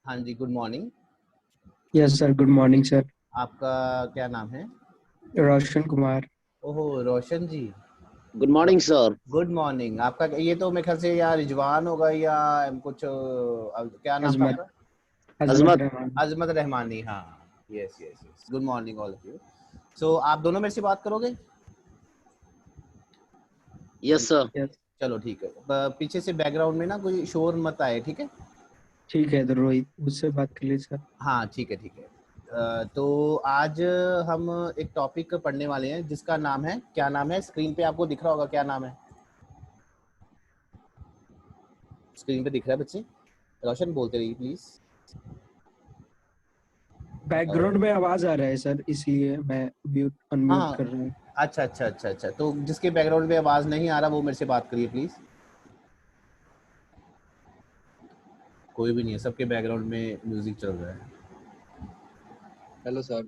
हाँ जी, good morning. Yes sir, good morning sir. आपका क्या नाम है? रोशन कुमार। ओहो, Roshan ji. Good morning sir. Good morning. आपका ये तो मेरे ख्याल से या रिजवान होगा या कुछ क्या नाम था अजमत आपका? अजमत रहमान। अजमत रहमानी। हाँ, yes yes yes. Good morning all of you. So आप दोनों मेरे से बात करोगे? Yes sir. यस चलो ठीक है। पीछे से बैकग्राउंड में ना कोई शोर मत आए, ठीक है? ठीक है, तो रोहित उससे बात कर लीजिए सर। हाँ ठीक है ठीक है। तो आज हम एक टॉपिक पढ़ने वाले हैं जिसका नाम है, क्या नाम है? स्क्रीन पे आपको दिख रहा होगा, क्या नाम है? स्क्रीन पे दिख रहा है बच्चे? रोशन बोलते रहिए प्लीज। बैकग्राउंड में आवाज आ रहा है सर, इसलिए मैं म्यूट अनम्यूट कर हाँ, रहा हूँ। अच्छा अच्छा अच्छा अच्छा। तो जिसके बैकग्राउंड में आवाज नहीं आ रहा वो मेरे से बात करिए प्लीज। कोई भी नहीं है, सबके बैकग्राउंड में म्यूजिक चल रहा है। Hello sir.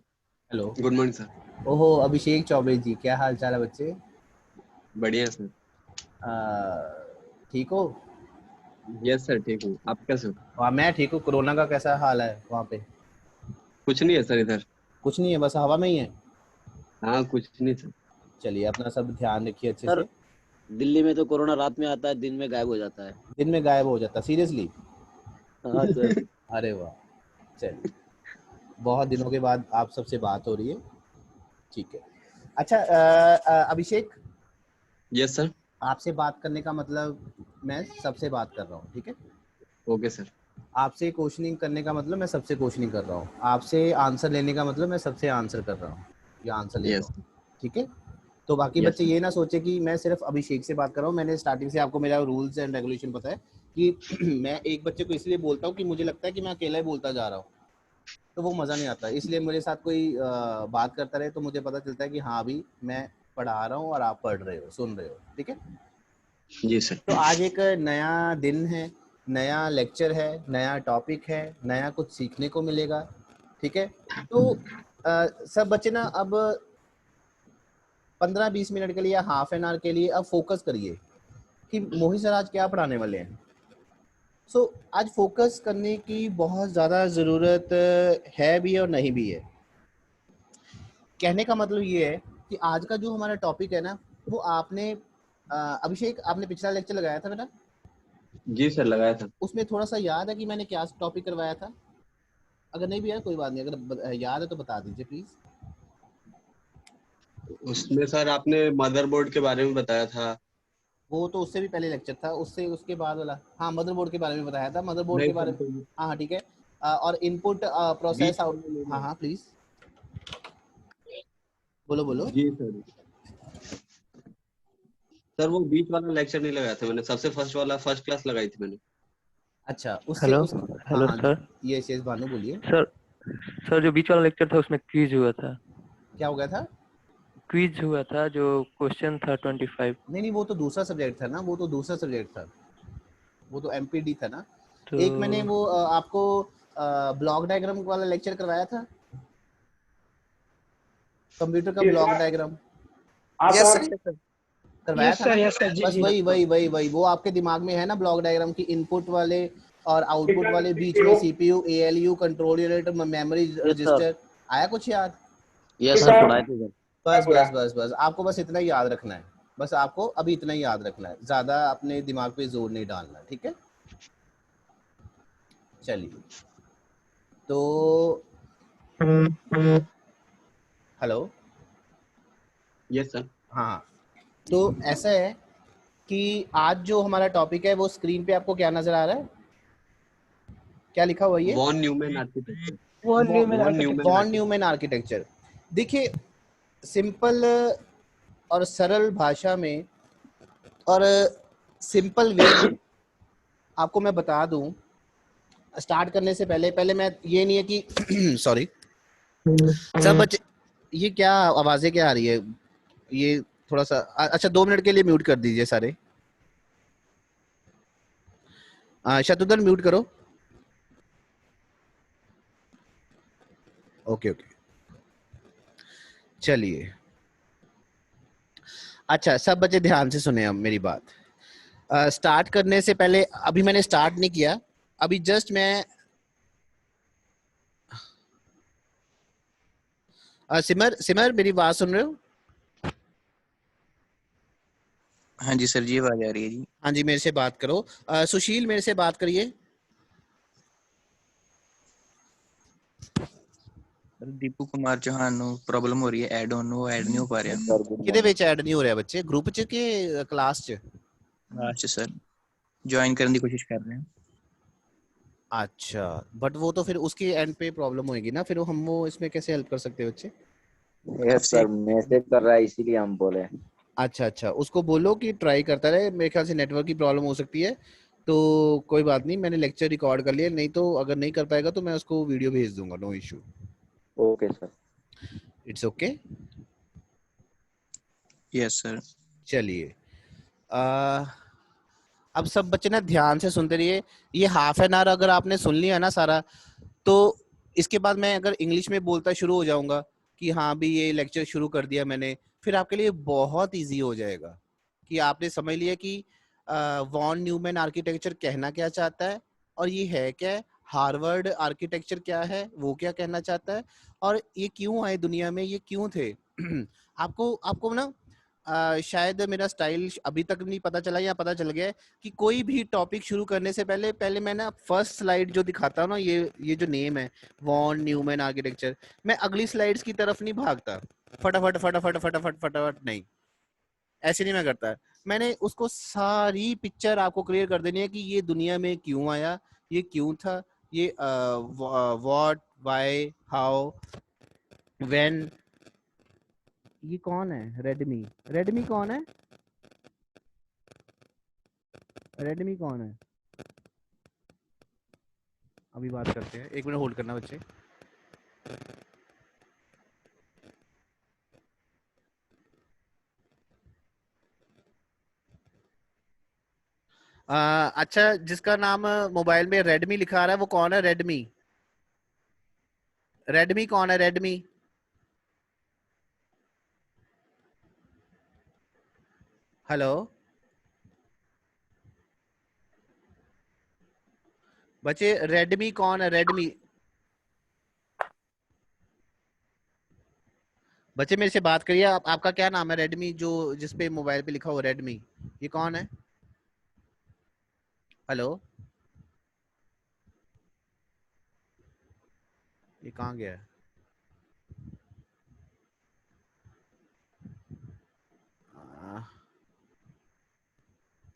Hello. Good morning sir. ओहो, अभिषेक चौबे जी, क्या हाल चाल है बच्चे? बढ़िया सर। ठीक हो? यस सर, ठीक हूँ। आप कैसे हो? मैं ठीक हूँ। कोरोना का कैसा हाल है वहाँ पे? कुछ नहीं है सर इधर। कुछ नहीं है, बस हवा में ही है। हाँ, कुछ नहीं सर। चलिए, अपना सब ध्यान रखिए अच्छे सर से। दिल्ली में तो कोरोना रात में आता है, दिन में गायब हो जाता है। दिन में गायब हो जाता, सीरियसली? हाँ सर। अरे वाह। चलिए, बहुत दिनों के बाद आप सबसे बात हो रही है। ठीक है। अच्छा, अभिषेक, यस सर। आपसे बात करने का मतलब मैं सबसे बात कर रहा हूँ, ठीक है? Okay sir. आपसे क्वेश्चनिंग करने का मतलब मैं सबसे क्वेश्चनिंग कर रहा हूँ। आपसे आंसर लेने का मतलब मैं सबसे आंसर कर रहा हूँ या आंसर ले रहा यस हूँ, ठीक है? तो बाकी यस बच्चे सर। ये ना सोचे कि मैं सिर्फ अभिषेक से बात कर रहा हूँ। मैंने स्टार्टिंग से आपको मेरा रूल्स एंड रेगुलेशन पता है कि मैं एक बच्चे को इसलिए बोलता हूँ कि मुझे लगता है कि मैं अकेला ही बोलता जा रहा हूँ, तो वो मज़ा नहीं आता। इसलिए मेरे साथ कोई बात करता रहे तो मुझे पता चलता है कि हाँ, अभी मैं पढ़ा रहा हूँ और आप पढ़ रहे हो, सुन रहे हो, ठीक है? जी सर। तो आज एक नया दिन है, नया लेक्चर है, नया टॉपिक है, नया कुछ सीखने को मिलेगा, ठीक है? तो सब बच्चे ना अब 15-20 मिनट के लिए या हाफ एन आवर के लिए अब फोकस करिए कि मोहित सर आज क्या पढ़ाने वाले हैं। सो आज फोकस करने की बहुत ज़्यादा ज़रूरत है भी और नहीं भी है। कहने का मतलब ये है कि आज का जो हमारा टॉपिक है ना, वो आपने अभिषेक, आपने पिछला लेक्चर लगाया था बेटा? जी सर, लगाया था। उसमें थोड़ा सा याद है कि मैंने क्या टॉपिक करवाया था? अगर नहीं भी यार कोई बात नहीं, अगर याद है तो बता दीजिए प्लीज। उसमें सर आपने मदरबोर्ड के बारे में बताया था। वो तो उससे भी पहले लेक्चर था, उससे उसके बाद वाला। हाँ, मदरबोर्ड के बारे में बताया था, मदरबोर्ड नहीं के सर, बारे में। तो हाँ हाँ ठीक है। और इनपुट प्रोसेस बीच आउट। वाला नहीं हाँ लगाया। हाँ प्लीज, बोलो बोलो। जी सर। सर वो बीच वाला लेक्चर नहीं लगाया था मैंने, सबसे फर्स्ट वाला फर्स्ट क्लास लगाई थी मैंने। अच्छा, उससे हेलो उस। हाँ हेलो हाँ, सर। ये शेष भानु बोलिए। सर सर जो बीच वाला लेक्चर था उसमें क्विज हुआ था। क्या हो गया था? क्विज हुआ था, जो क्वेश्चन था 25। नहीं नहीं, वो तो दूसरा सब्जेक्ट था ना, वो तो दूसरा सब्जेक्ट था, वो तो एमपीडी था ना। तो एक मैंने वो आपको ब्लॉक डायग्राम वाला लेक्चर करवाया था, कंप्यूटर का block diagram yes sir, yes sir, करवाया यस था सर, ना? यस सर, जी बस जी। वही वो आपके दिमाग में है ना, ब्लॉक डायग्राम की इनपुट वाले और आउटपुट वाले, बीच में CPU, ALU, control unit, memory yes sir. Register. आया कुछ याद? यस हाँ सर, सर। पढ़ाए थे सर। बस आपको बस इतना ही याद रखना है। बस आपको अभी इतना ही याद रखना है, ज्यादा अपने दिमाग पे जोर नहीं डालना, ठीक है? चलिए, तो हेलो। Yes sir. हाँ, तो ऐसा है कि आज जो हमारा टॉपिक है वो स्क्रीन पे आपको क्या नजर आ रहा है? क्या लिखा हुआ है ये? Von Neumann architecture. वो Neumann von architecture. Neumann von architecture. Neumann architecture. देखिए, सिंपल और सरल भाषा में और सिंपल वे में आपको मैं बता दूं, स्टार्ट करने से पहले पहले मैं, ये नहीं है कि सॉरी सब बच्चे, ये क्या आवाजें क्या आ रही है? ये थोड़ा सा अच्छा 2 मिनट के लिए म्यूट कर दीजिए सारे। शत्रुधर म्यूट करो। ओके ओके, चलिए। अच्छा, सब बच्चे ध्यान से सुने अब मेरी बात। स्टार्ट करने से पहले, अभी मैंने स्टार्ट नहीं किया, अभी जस्ट मैं सिमर सिमर मेरी बात सुन रहे हो? हाँ जी सर जी, आवाज आ रही है जी। हाँ जी, मेरे से बात करो। सुशील मेरे से बात करिए। सर दीपू कुमार चौहान ਨੂੰ ਪ੍ਰੋਬਲਮ ਹੋ ਰਹੀ ਹੈ, ਐਡ ਹੋਣ ਨੂੰ ਉਹ ਐਡ ਨਹੀਂ ਹੋ ਪਾ ਰਿਹਾ ਕਿਹਦੇ ਵਿੱਚ ਐਡ ਨਹੀਂ ਹੋ ਰਿਹਾ ਬੱਚੇ? ਗਰੁੱਪ 'ਚ ਕਿ ਕਲਾਸ 'ਚ? ਲਾਸਟ ਸਰ ज्वाइन करने की कोशिश कर रहे हैं। अच्छा, बट वो तो फिर उसके एंड पे प्रॉब्लम होगी ना, फिर हम वो इसमें कैसे हेल्प कर सकते हैं बच्चे? यस सर, मैसेज कर रहा है इसीलिए हम बोले। अच्छा अच्छा, उसको बोलो कि ट्राई करता रहे, मेरे ख्याल से नेटवर्क की प्रॉब्लम हो सकती है, तो कोई बात नहीं, मैंने लेक्चर रिकॉर्ड कर लिया, नहीं तो अगर नहीं कर पाएगा तो मैं उसको वीडियो भेज दूंगा, no issue. Okay sir, it's okay. Yes sir. चलिए, अब सब बच्चे ना ध्यान से सुनते रहिए। ये हाफ एन आवर अगर आपने सुन लिया ना सारा, तो इसके बाद मैं अगर इंग्लिश में बोलता शुरू हो जाऊंगा कि हाँ भी ये लेक्चर शुरू कर दिया मैंने, फिर आपके लिए बहुत इजी हो जाएगा कि आपने समझ लिया कि वॉन न्यूमैन आर्किटेक्चर कहना क्या चाहता है और ये है क्या, हार्वर्ड आर्किटेक्चर क्या है, वो क्या कहना चाहता है, और ये क्यों आए दुनिया में, ये क्यों थे। आपको आपको ना शायद मेरा स्टाइल अभी तक नहीं पता चला या पता चल गया है कि कोई भी टॉपिक शुरू करने से पहले मैं ना फर्स्ट स्लाइड जो दिखाता हूँ ना, ये जो नेम है वॉन न्यूमैन आर्किटेक्चर, मैं अगली स्लाइड्स की तरफ नहीं भागता फटाफट फटाफट फटाफट फटाफट, नहीं, ऐसे नहीं मैं करता। मैंने उसको सारी पिक्चर आपको क्लियर कर देनी है कि ये दुनिया में क्यों आया, ये क्यों था, ये व्हाट, व्हाई, हाउ, व्हेन। ये कौन है? रेडमी। रेडमी कौन है? रेडमी कौन है? अभी बात करते हैं, एक मिनट होल्ड करना बच्चे। अच्छा, जिसका नाम मोबाइल में रेडमी लिखा आ रहा है वो कौन है? रेडमी। रेडमी कौन है? रेडमी। हेलो बच्चे, रेडमी कौन है? रेडमी। बच्चे मेरे से बात करिए, आपका क्या नाम है? रेडमी जो जिसपे मोबाइल पे लिखा हो रेडमी, ये कौन है? हेलो, ये कहाँ गया है?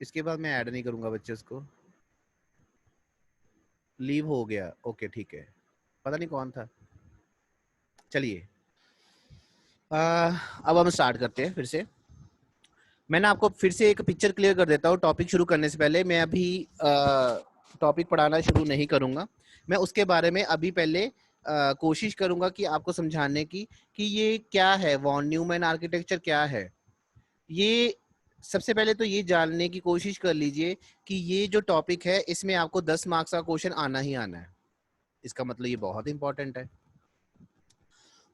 इसके बाद मैं ऐड नहीं करूंगा बच्चे, उसको लीव हो गया। ओके ठीक है, पता नहीं कौन था। चलिए, अब हम स्टार्ट करते हैं फिर से। मैंने आपको फिर से एक पिक्चर क्लियर कर देता हूँ टॉपिक शुरू करने से पहले। मैं अभी टॉपिक पढ़ाना शुरू नहीं करूंगा, मैं उसके बारे में अभी पहले कोशिश करूंगा कि आपको समझाने की कि ये क्या है, वॉन न्यूमैन आर्किटेक्चर क्या है। ये सबसे पहले तो ये जानने की कोशिश कर लीजिए कि ये जो टॉपिक है इसमें आपको 10 मार्क्स का क्वेश्चन आना ही आना है। इसका मतलब ये बहुत इंपॉर्टेंट है।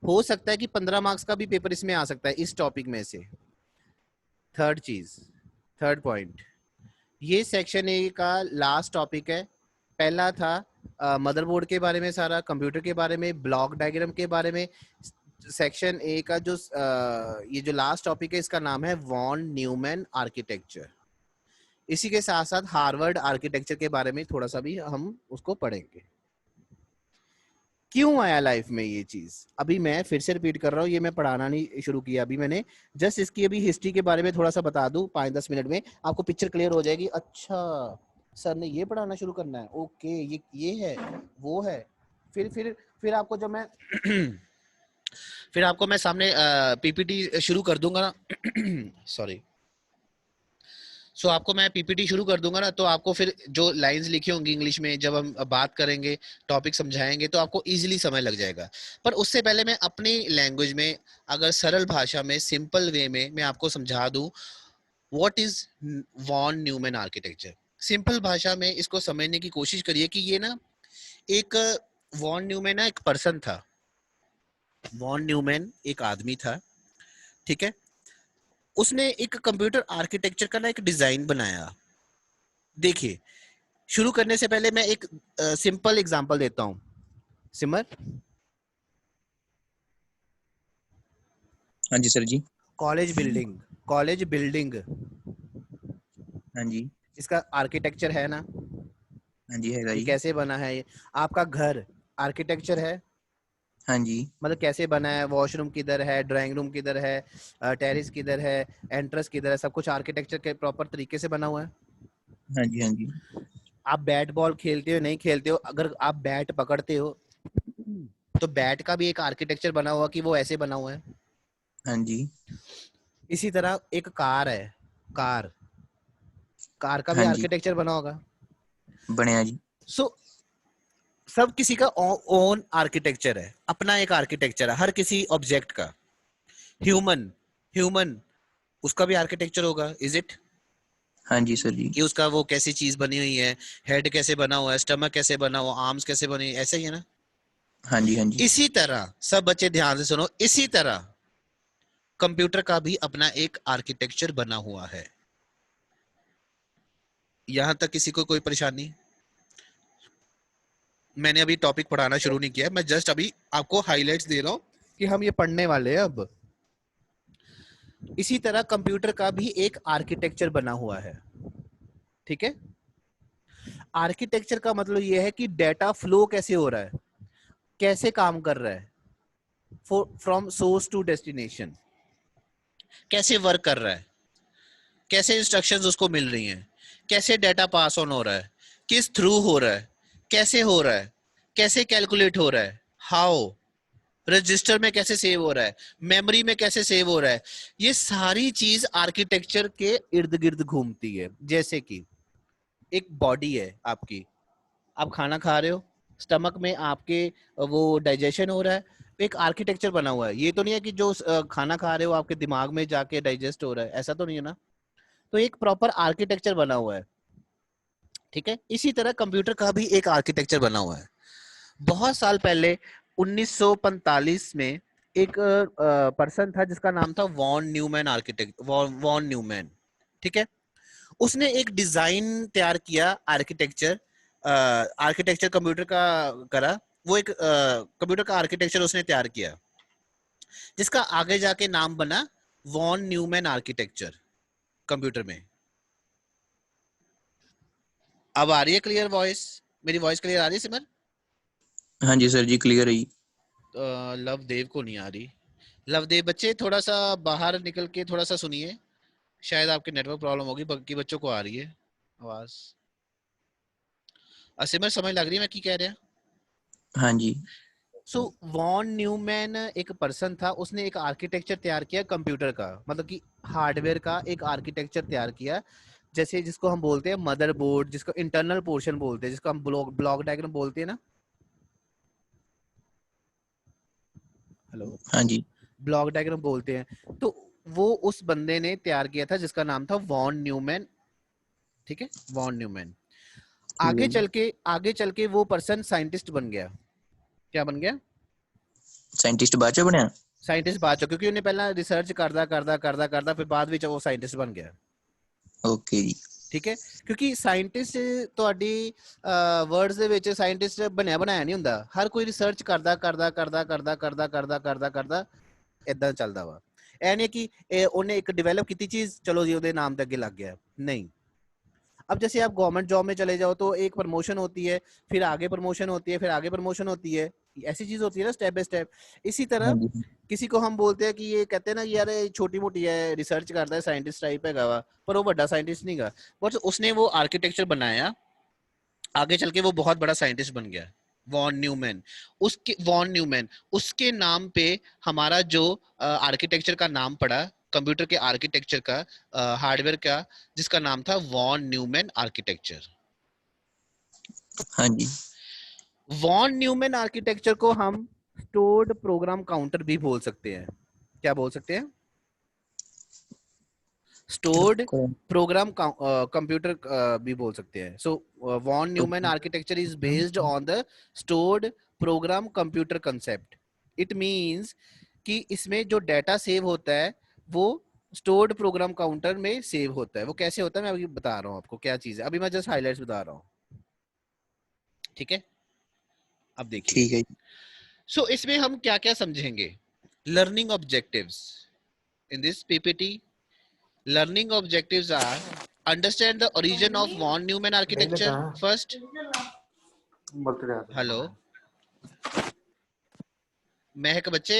हो सकता है कि 15 मार्क्स का भी पेपर इसमें आ सकता है इस टॉपिक में से। थर्ड चीज, थर्ड पॉइंट, ये सेक्शन ए का लास्ट टॉपिक है। पहला था मदरबोर्ड के बारे में, सारा कंप्यूटर के बारे में, ब्लॉक डायग्राम के बारे में। सेक्शन ए का जो ये जो लास्ट टॉपिक है इसका नाम है वॉन न्यूमैन आर्किटेक्चर। इसी के साथ साथ हार्वर्ड आर्किटेक्चर के बारे में थोड़ा सा भी हम उसको पढ़ेंगे। क्यों आया लाइफ में ये चीज, अभी मैं फिर से रिपीट कर रहा हूँ, ये मैं पढ़ाना नहीं शुरू किया अभी मैंने, जस्ट इसकी अभी हिस्ट्री के बारे में थोड़ा सा बता दूं, 5-10 मिनट में आपको पिक्चर क्लियर हो जाएगी। अच्छा सर ने ये पढ़ाना शुरू करना है, ओके, ये है, वो है। फिर आपको जब मैं फिर आपको मैं सामने पीपीटी शुरू कर दूंगा ना सॉरी, सो आपको मैं पीपीटी शुरू कर दूंगा ना, तो आपको फिर जो लाइंस लिखी होंगी इंग्लिश में, जब हम बात करेंगे, टॉपिक समझाएंगे, तो आपको इजीली समझ लग जाएगा। पर उससे पहले मैं अपनी लैंग्वेज में, अगर सरल भाषा में, सिंपल वे में मैं आपको समझा दूं what is von Neumann architecture. Simple भाषा में इसको समझने की कोशिश करिए कि ये ना एक वॉन न्यूमैन ना एक पर्सन था। वॉन न्यूमैन एक आदमी था, ठीक है। उसने एक कंप्यूटर आर्किटेक्चर का ना एक डिजाइन बनाया। देखिए, शुरू करने से पहले मैं एक सिंपल एग्जांपल देता हूं। सिमर, हाँ जी सर जी। कॉलेज बिल्डिंग, कॉलेज बिल्डिंग हाँ जी। इसका आर्किटेक्चर है ना, हाँ जी हैगा ये जी। कैसे बना है ये? आपका घर आर्किटेक्चर है, हाँ जी। मतलब कैसे बना है, वॉशरूम किधर है, ड्राइंग रूम किधर है, टेरेस किधर है, एंट्रेंस किधर है, सब कुछ आर्किटेक्चर के प्रॉपर तरीके से बना हुआ है। हाँ जी। हाँ जी। आप बैट बॉल खेलते हो नहीं खेलते हो, अगर आप बैट पकड़ते हो तो बैट का भी एक आर्किटेक्चर बना हुआ कि वो ऐसे बना हुआ है। हाँ जी। इसी तरह एक कार है, कार, कार का भी हाँ जी आर्किटेक्चर बना होगा। बनया जी। सो सब किसी का ओन आर्किटेक्चर है, अपना एक आर्किटेक्चर है हर किसी ऑब्जेक्ट का। ह्यूमन, ह्यूमन उसका भी आर्किटेक्चर होगा, इज इट? हाँ जी सर जी। कि उसका वो कैसी चीज बनी हुई है, हेड कैसे बना हुआ है, स्टमक कैसे बना हुआ, आर्म्स कैसे बनी हुई, ऐसे ही है ना। हाँ जी। हाँ जी। इसी तरह सब बच्चे ध्यान से सुनो, इसी तरह कंप्यूटर का भी अपना एक आर्किटेक्चर बना हुआ है। यहां तक किसी को कोई परेशानी? मैंने अभी टॉपिक पढ़ाना शुरू नहीं किया, मैं जस्ट अभी आपको हाइलाइट्स दे रहा हूं कि हम ये पढ़ने वाले हैं अब। इसी तरह कंप्यूटर का भी एक आर्किटेक्चर बना हुआ है, ठीक है। आर्किटेक्चर का मतलब यह है कि डेटा फ्लो कैसे हो रहा है, कैसे काम कर रहा है, फ्रॉम सोर्स टू डेस्टिनेशन कैसे वर्क कर रहा है, कैसे इंस्ट्रक्शंस उसको मिल रही हैं, कैसे डेटा पास ऑन हो रहा है, किस थ्रू हो रहा है, कैसे हो रहा है, कैसे कैलकुलेट हो रहा है, हाउ, रजिस्टर में कैसे सेव हो रहा है, मेमोरी में कैसे सेव हो रहा है। ये सारी चीज आर्किटेक्चर के इर्द गिर्द घूमती है। जैसे कि एक बॉडी है आपकी, आप खाना खा रहे हो, स्टमक में आपके वो डाइजेशन हो रहा है, एक आर्किटेक्चर बना हुआ है। ये तो नहीं है कि जो खाना खा रहे हो आपके दिमाग में जाके डाइजेस्ट हो रहा है, ऐसा तो नहीं है ना। तो एक प्रॉपर आर्किटेक्चर बना हुआ है, ठीक है। इसी तरह कंप्यूटर का भी एक आर्किटेक्चर बना हुआ है। बहुत साल पहले 1945 में एक पर्सन था जिसका नाम था von Neumann, architect von Neumann, ठीक है। उसने एक डिजाइन तैयार किया, आर्किटेक्चर, आर्किटेक्चर कंप्यूटर का करा। वो एक कंप्यूटर का आर्किटेक्चर उसने तैयार किया जिसका आगे जाके नाम बना वॉन न्यूमैन आर्किटेक्चर कंप्यूटर में। अब आ रही है क्लियर वॉइस? मेरी वॉइस क्लियर आ रही है सिमर? हाँ जी सर जी क्लियर है जी। लवदेव को नहीं आ रही। लवदेव बच्चे थोड़ा सा बाहर निकल के थोड़ा सा सुनिए, शायद आपके नेटवर्क प्रॉब्लम होगी, बाकी बच्चों को आ रही है आवाज। सिमर समझ लग रही है मैं की कह रहा? हाँ जी। सो वॉन न्यूमैन एक पर्सन था, उसने एक आर्किटेक्चर तैयार किया कंप्यूटर का, मतलब कि हार्डवेयर का एक आर्किटेक्चर तैयार किया। जैसे जिसको हम बोलते हैं मदरबोर्ड, जिसको इंटरनल पोर्शन बोलते हैं, जिसको हम ब्लॉक डायग्राम बोलते हैं ना। हेलो, हाँ जी। ब्लॉक डायग्राम बोलते हैं। तो वो उस बंदे ने तैयार किया था जिसका नाम था वॉन न्यूमैन, ठीक है, वॉन न्यूमैन। ठीक है जी। आगे चल के वो पर्सन साइंटिस्ट बन गया। क्या बन गया? साइंटिस्ट बाद च बनया। साइंटिस्ट बाद चो, क्योंकि उन्हें पहला रिसर्च करदा फिर बाद ਵਿੱਚ वो साइंटिस्ट बन गया, ओके जी। ठीक है। क्योंकि ਸਾਇੰਟਿਸਟ ਤੁਹਾਡੀ ਵਰਡਸ ਦੇ ਵਿੱਚ ਸਾਇੰਟਿਸਟ ਬਣਿਆ ਬਣਾਇਆ ਨਹੀਂ ਹੁੰਦਾ, ਹਰ ਕੋਈ ਰਿਸਰਚ ਕਰਦਾ ਇਦਾਂ ਚੱਲਦਾ ਵਾ। ਇਹ ਨਹੀਂ ਕਿ ਉਹਨੇ ਇੱਕ ਡਿਵੈਲਪ ਕੀਤੀ ਚੀਜ਼, ਚਲੋ ਜੀ ਉਹਦੇ ਨਾਮ ਤੇ ਅੱਗੇ ਲੱਗ ਗਿਆ, नहीं। अब जैसे आप गवर्नमेंट जॉब में चले जाओ तो एक प्रमोशन होती है, फिर आगे प्रमोशन होती है, फिर आगे प्रमोशन होती है, ऐसी चीज होती है ना, स्टेप बाय स्टेप। इसी तरह हाँ जी। किसी को हम बोलते हैं कि ये कहते हैं ना यार छोटी मोटी है, रिसर्च करता है, साइंटिस्ट टाइप है वा, पर वो बड़ा साइंटिस्ट नहीं गा, बट उसने वो आर्किटेक्चर बनाया, आगे चल के वो बहुत बड़ा साइंटिस्ट बन गया। वॉन न्यूमैन, उसके नाम पे हमारा जो आर्किटेक्चर का नाम पड़ा, कंप्यूटर के आर्किटेक्चर का, हार्डवेयर का, जिसका नाम था वॉन न्यूमैन आर्किटेक्चर। हाँ जी। वॉन न्यूमैन आर्किटेक्चर को हम स्टोर्ड प्रोग्राम काउंटर भी बोल सकते हैं। क्या बोल सकते हैं? स्टोर्ड प्रोग्राम कंप्यूटर भी बोल सकते हैं। So von Neumann architecture is based on the stored program computer concept. It means कि इसमें जो डाटा सेव होता है वो स्टोर्ड प्रोग्राम काउंटर में सेव होता है। वो कैसे होता है मैं अभी बता रहा हूँ आपको क्या चीज है, अभी मैं जस्ट हाइलाइट्स बता रहा हूँ, ठीक है। अब देखिए, ठीक है। सो इसमें हम क्या क्या समझेंगे? Learning objectives, in this PPT, learning objectives are understand the origin of von Neumann architecture first. Hello, महक बच्चे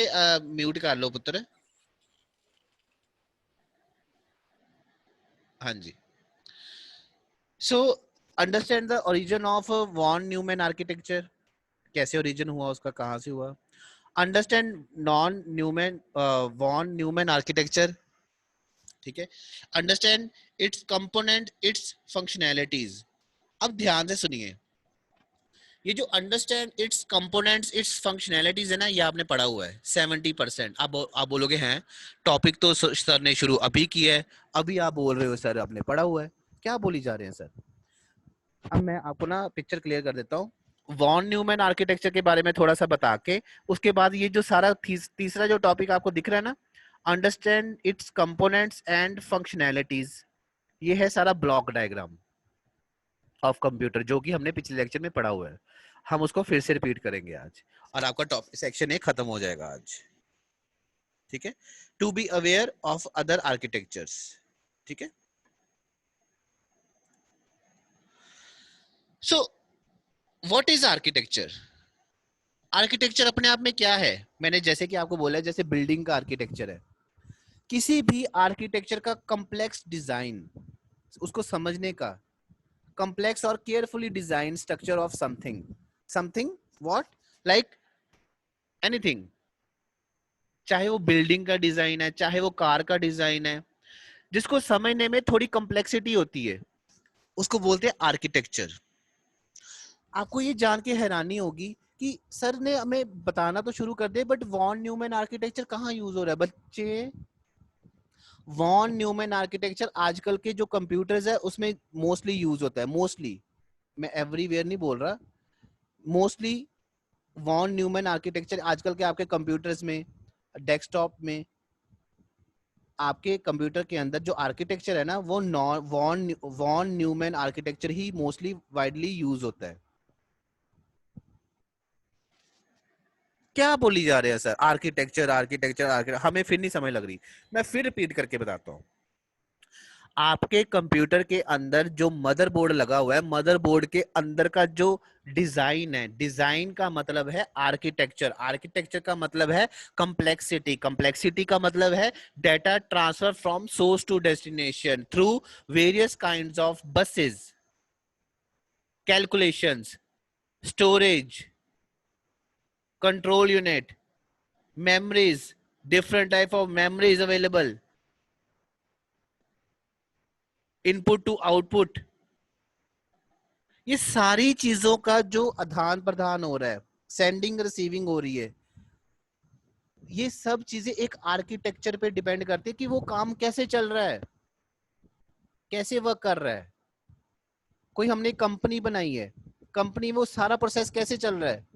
म्यूट कर लो पुत्र। हाँ जी। So understand the origin of von Neumann architecture, कैसे origin हुआ उसका, कहाँ से हुआ। Understand von Neumann architecture, ठीक है। Understand its component, its functionalities। अब ध्यान से सुनिए, ये जो understand it's components it's functionalities है ना, ये आपने पढ़ा हुआ है 70%। आप बोलोगे हैं टॉपिक तो सर ने शुरू अभी किया है, अभी आप बोल रहे हो सर आपने पढ़ा हुआ है, क्या बोली जा रहे हैं सर। अब मैं आपको ना पिक्चर क्लियर कर देता हूँ वॉन न्यूमैन आर्किटेक्चर के बारे में थोड़ा सा बता के, उसके बाद ये जो सारा तीसरा जो टॉपिक आपको दिख रहा है ना, understand it's components and functionalities, ये है सारा ब्लॉक डायग्राम ऑफ कंप्यूटर जो कि हमने पिछले लेक्चर में पढ़ा हुआ है। हम उसको फिर से रिपीट करेंगे आज और आपका टॉपिक सेक्शन 1 खत्म हो जाएगा आज, ठीक है। To be aware of other architectures, ठीक है। So what is architecture? Architecture अपने आप में क्या है? मैंने जैसे कि आपको बोला है, जैसे बिल्डिंग का आर्किटेक्चर है, किसी भी आर्किटेक्चर का कॉम्प्लेक्स डिजाइन, उसको समझने का, complex or carefully designed structure of something what like anything, चाहे वो बिल्डिंग का डिजाइन है, चाहे वो कार का डिजाइन है, जिसको समझने में थोड़ी कॉम्प्लेक्सिटी होती है, उसको बोलते हैं आर्किटेक्चर। आपको ये जान के हैरानी होगी कि सर ने हमें बताना तो शुरू कर दे, बट वॉन न्यूमैन आर्किटेक्चर कहाँ यूज हो रहा है बच्चे? वॉन न्यूमैन आर्किटेक्चर आजकल के जो कंप्यूटर्स है उसमें मोस्टली यूज होता है। मोस्टली, मैं एवरीवेयर नहीं बोल रहा, मोस्टली वॉन न्यूमैन आर्किटेक्चर आजकल के आपके कंप्यूटर्स में, डेस्कटॉप में, आपके कंप्यूटर के अंदर जो आर्किटेक्चर है ना, वो वॉन न्यूमैन आर्किटेक्चर ही मोस्टली वाइडली यूज होता है। क्या बोली जा रहे हैं सर? आर्किटेक्चर आर्किटेक्चर आर्किटेक्चर, हमें फिर नहीं समझ लग रही। मैं फिर रिपीट करके बताता हूँ। आपके कंप्यूटर के अंदर जो मदरबोर्ड लगा हुआ है, मदरबोर्ड के अंदर का जो डिजाइन है, डिजाइन का मतलब है आर्किटेक्चर, आर्किटेक्चर का मतलब है कॉम्प्लेक्सिटी, कॉम्प्लेक्सिटी का मतलब है data transfer from source to destination through various kinds of buses, calculations, storage, control unit, memories, different type of memories available, input to output, ये सारी चीजों का जो आदान प्रदान हो रहा है, सेंडिंग रिसीविंग हो रही है, ये सब चीजें एक आर्किटेक्चर पे डिपेंड करती है कि वो काम कैसे चल रहा है, कैसे वर्क कर रहा है। कोई हमने कंपनी बनाई है, कंपनी में वो सारा प्रोसेस कैसे चल रहा है,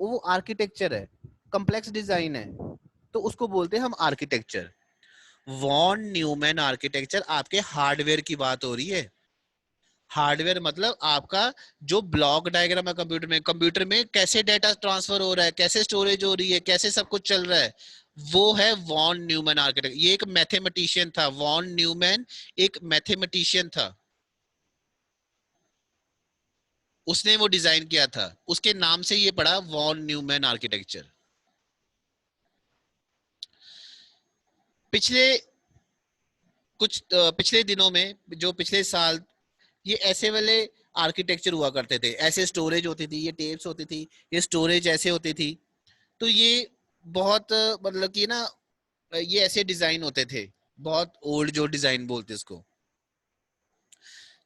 वो आर्किटेक्चर है, कॉम्प्लेक्स डिजाइन है, तो उसको बोलते हैं हम आर्किटेक्चर। वॉन न्यूमैन आर्किटेक्चर आपके हार्डवेयर की बात हो रही है। हार्डवेयर मतलब आपका जो ब्लॉक डायग्राम है कंप्यूटर में कैसे डेटा ट्रांसफर हो रहा है, कैसे स्टोरेज हो रही है, कैसे सब कुछ चल रहा है, वो है वॉन न्यूमैन आर्किटेक्चर। ये एक मैथमेटिशियन था, वॉन न्यूमैन एक मैथमेटिशियन था, उसने वो डिजाइन किया था, उसके नाम से ये पड़ा वॉन न्यूमैन आर्किटेक्चर। पिछले दिनों में, जो पिछले साल, ये ऐसे वाले आर्किटेक्चर हुआ करते थे, ऐसे स्टोरेज होती थी, ये टेप्स होती थी, ये स्टोरेज ऐसे होती थी, तो ये बहुत मतलब कि ना, ये ऐसे डिजाइन होते थे, बहुत ओल्ड जो डिजाइन बोलते इसको,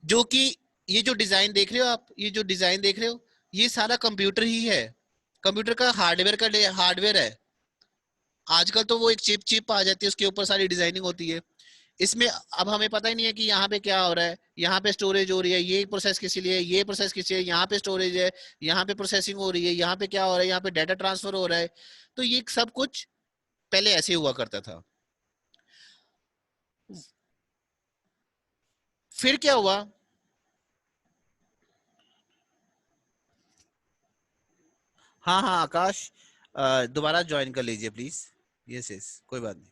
जो कि ये जो डिजाइन देख रहे हो आप, ये जो डिजाइन देख रहे हो, ये सारा कंप्यूटर ही है, कंप्यूटर का हार्डवेयर है। आजकल तो वो एक चिप आ जाती है, उसके ऊपर सारी डिजाइनिंग होती है। इसमें अब हमें पता ही नहीं है कि यहाँ पे क्या हो रहा है, यहाँ पे स्टोरेज हो रही है, ये प्रोसेस किस लिए, ये प्रोसेस किस लिए, यहाँ पे स्टोरेज है, यहाँ पे प्रोसेसिंग हो रही है, यहाँ पे क्या हो रहा है, यहाँ पे डाटा ट्रांसफर हो रहा है। तो ये सब कुछ पहले ऐसे हुआ करता था। फिर क्या हुआ? हाँ हाँ आकाश, दोबारा ज्वाइन कर लीजिए प्लीज। यस कोई बात नहीं।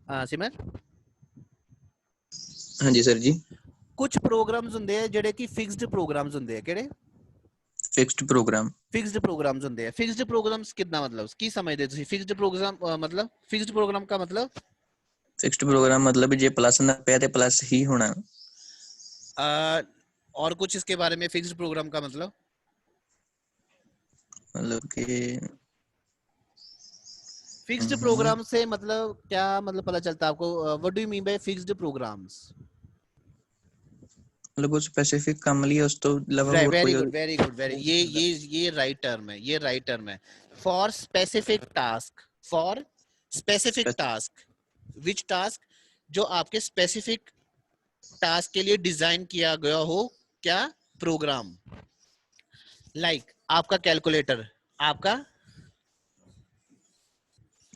सिमर हाँ जी सर जी। कुछ प्रोग्राम्स ਹੁੰਦੇ ਆ ਜਿਹੜੇ ਕਿ ਫਿਕਸਡ ਪ੍ਰੋਗਰਾਮਸ ਹੁੰਦੇ ਆ ਕਿਹੜੇ ਫਿਕਸਡ ਪ੍ਰੋਗਰਾਮ। ਫਿਕਸਡ ਪ੍ਰੋਗਰਾਮਸ ਹੁੰਦੇ ਆ ਫਿਕਸਡ ਪ੍ਰੋਗਰਾਮਸ ਕਿੰਨਾ ਮਤਲਬ ਕੀ ਸਮਝਦੇ ਤੁਸੀਂ ਫਿਕਸਡ ਪ੍ਰੋਗਰਾਮ मतलब ਫਿਕਸਡ ਪ੍ਰੋਗਰਾਮ का मतलब ਫਿਕਸਡ ਪ੍ਰੋਗਰਾਮ मतलब ਜੇ प्लस ना ਪਿਆ ਤੇ प्लस ही होना। और कुछ इसके बारे में फिक्स्ड प्रोग्राम का मतलब कि फिक्स्ड प्रोग्राम से मतलब क्या मतलब पता चलता है आपको what do you mean by fixed programs मतलब स्पेसिफिक काम लिए उस तो अलावा और वेरी कोई गुड वेरी गुड वेरी ये राइट टर्म है ये राइट टर्म है for specific task which task जो आपके स्पेसिफिक टास्क के लिए डिजाइन किया गया हो क्या प्रोग्राम लाइक आपका कैलकुलेटर आपका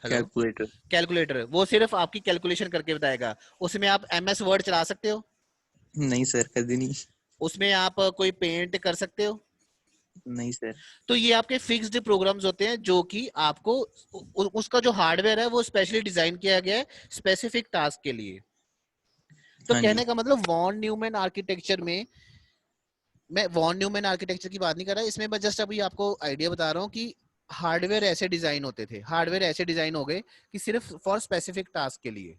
कैलकुलेटर वो सिर्फ आपकी कैलकुलेशन करके बताएगा उसमें आप एमएस वर्ड चला सकते हो नहीं सर कभी नहीं उसमें आप कोई पेंट कर सकते हो नहीं सर तो ये आपके फिक्स्ड प्रोग्राम्स होते हैं जो कि आपको उसका जो हार्डवेयर है वो स्पेशली डिजाइन किया गया है स्पेसिफिक टास्क के लिए तो कहने का मतलब वॉन न्यूमैन आर्किटेक्चर में मैं वॉन न्यूमैन आर्किटेक्चर की बात नहीं कर रहा इसमें मैं जस्ट अभी आपको आइडिया बता रहा हूँ कि हार्डवेयर ऐसे डिजाइन होते थे हार्डवेयर ऐसे डिजाइन हो गए कि सिर्फ फॉर स्पेसिफिक टास्क के लिए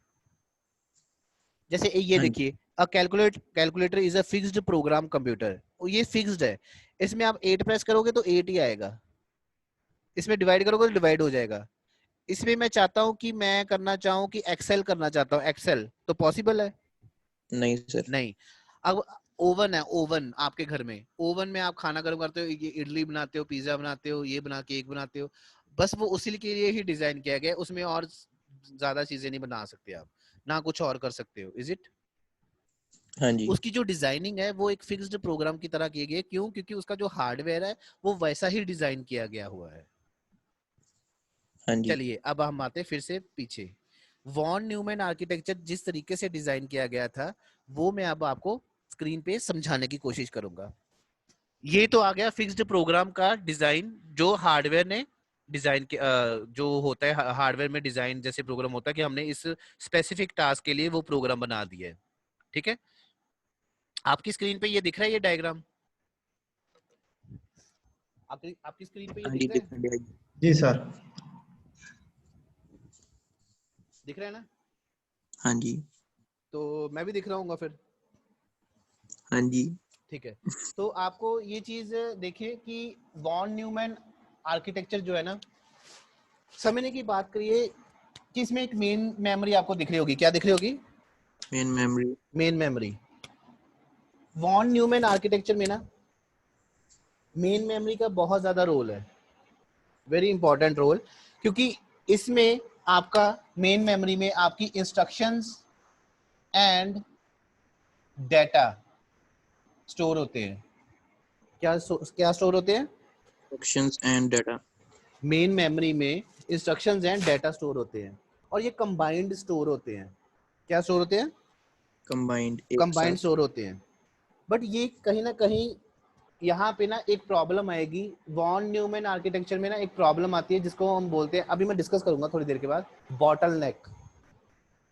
जैसे ये देखिए अ calculator is a fixed program computer ये फिक्स्ड है इसमें आप 8 प्रेस करोगे तो 8 ही आएगा इसमें डिवाइड करोगे तो डिवाइड हो जाएगा इसमें मैं चाहता हूं कि मैं करना चाहूं कि एक्सेल करना चाहता हूं एक्सेल तो पॉसिबल है नहीं सर नहीं अब ओवन है ओवन आपके घर में ओवन में आप खाना गर्म करते हो ये इडली बनाते हो पिज्जा बनाते हो ये बना केक बनाते हो बस वो उसी के लिए ही डिजाइन किया गया उसमें और ज्यादा चीजें नहीं बना सकते आप ना कुछ और कर सकते हो इज इट हाँ जी उसकी जो डिजाइनिंग है वो एक फिक्स्ड प्रोग्राम की तरह की गई है क्यों क्योंकि उसका जो हार्डवेयर है वो वैसा ही डिजाइन किया गया हुआ है हाँ जी चलिए अब हम आते फिर से पीछे वॉन न्यूमैन आर्किटेक्चर जिस तरीके से डिजाइन किया गया था वो मैं अब आपको स्क्रीन पे समझाने की कोशिश करूंगा ये तो आ गया फिक्स्ड प्रोग्राम का डिजाइन जो हार्डवेयर ने डिजाइन के जो होता है हार्डवेयर में डिजाइन जैसे प्रोग्राम होता है कि हमने इस स्पेसिफिक टास्क के लिए वो प्रोग्राम बना दिया है ठीक है आपकी स्क्रीन पे ये दिख रहा है ये डायग्राम आपकी स्क्रीन पे ये दिख रहा है जी सर दिख रहा है ना हाँ जी तो मैं भी दिख रहा हूँ फिर हाँ जी ठीक है तो आपको ये चीज देखिए कि वॉन न्यूमैन आर्किटेक्चर जो है ना समझने की बात करिए कि इसमें एक मेन मेमोरी आपको दिख रही होगी क्या दिख रही होगी main memory von Neumann architecture में ना मेन मेमोरी का बहुत ज्यादा रोल है वेरी इंपॉर्टेंट रोल क्योंकि इसमें आपका मेन मेमोरी में आपकी इंस्ट्रक्शंस एंड डेटा स्टोर होते हैं क्या स्टोर होते हैं instructions and data main memory में इंस्ट्रक्शंस एंड डेटा स्टोर होते हैं और ये कंबाइंड स्टोर होते हैं क्या स्टोर होते हैं कंबाइंड स्टोर होते हैं बट ये कहीं ना कहीं यहाँ पे ना एक प्रॉब्लम आएगी वॉन न्यूमैन आर्किटेक्चर में ना एक प्रॉब्लम आती है जिसको हम बोलते हैं अभी मैं डिस्कस करूंगा थोड़ी देर के बाद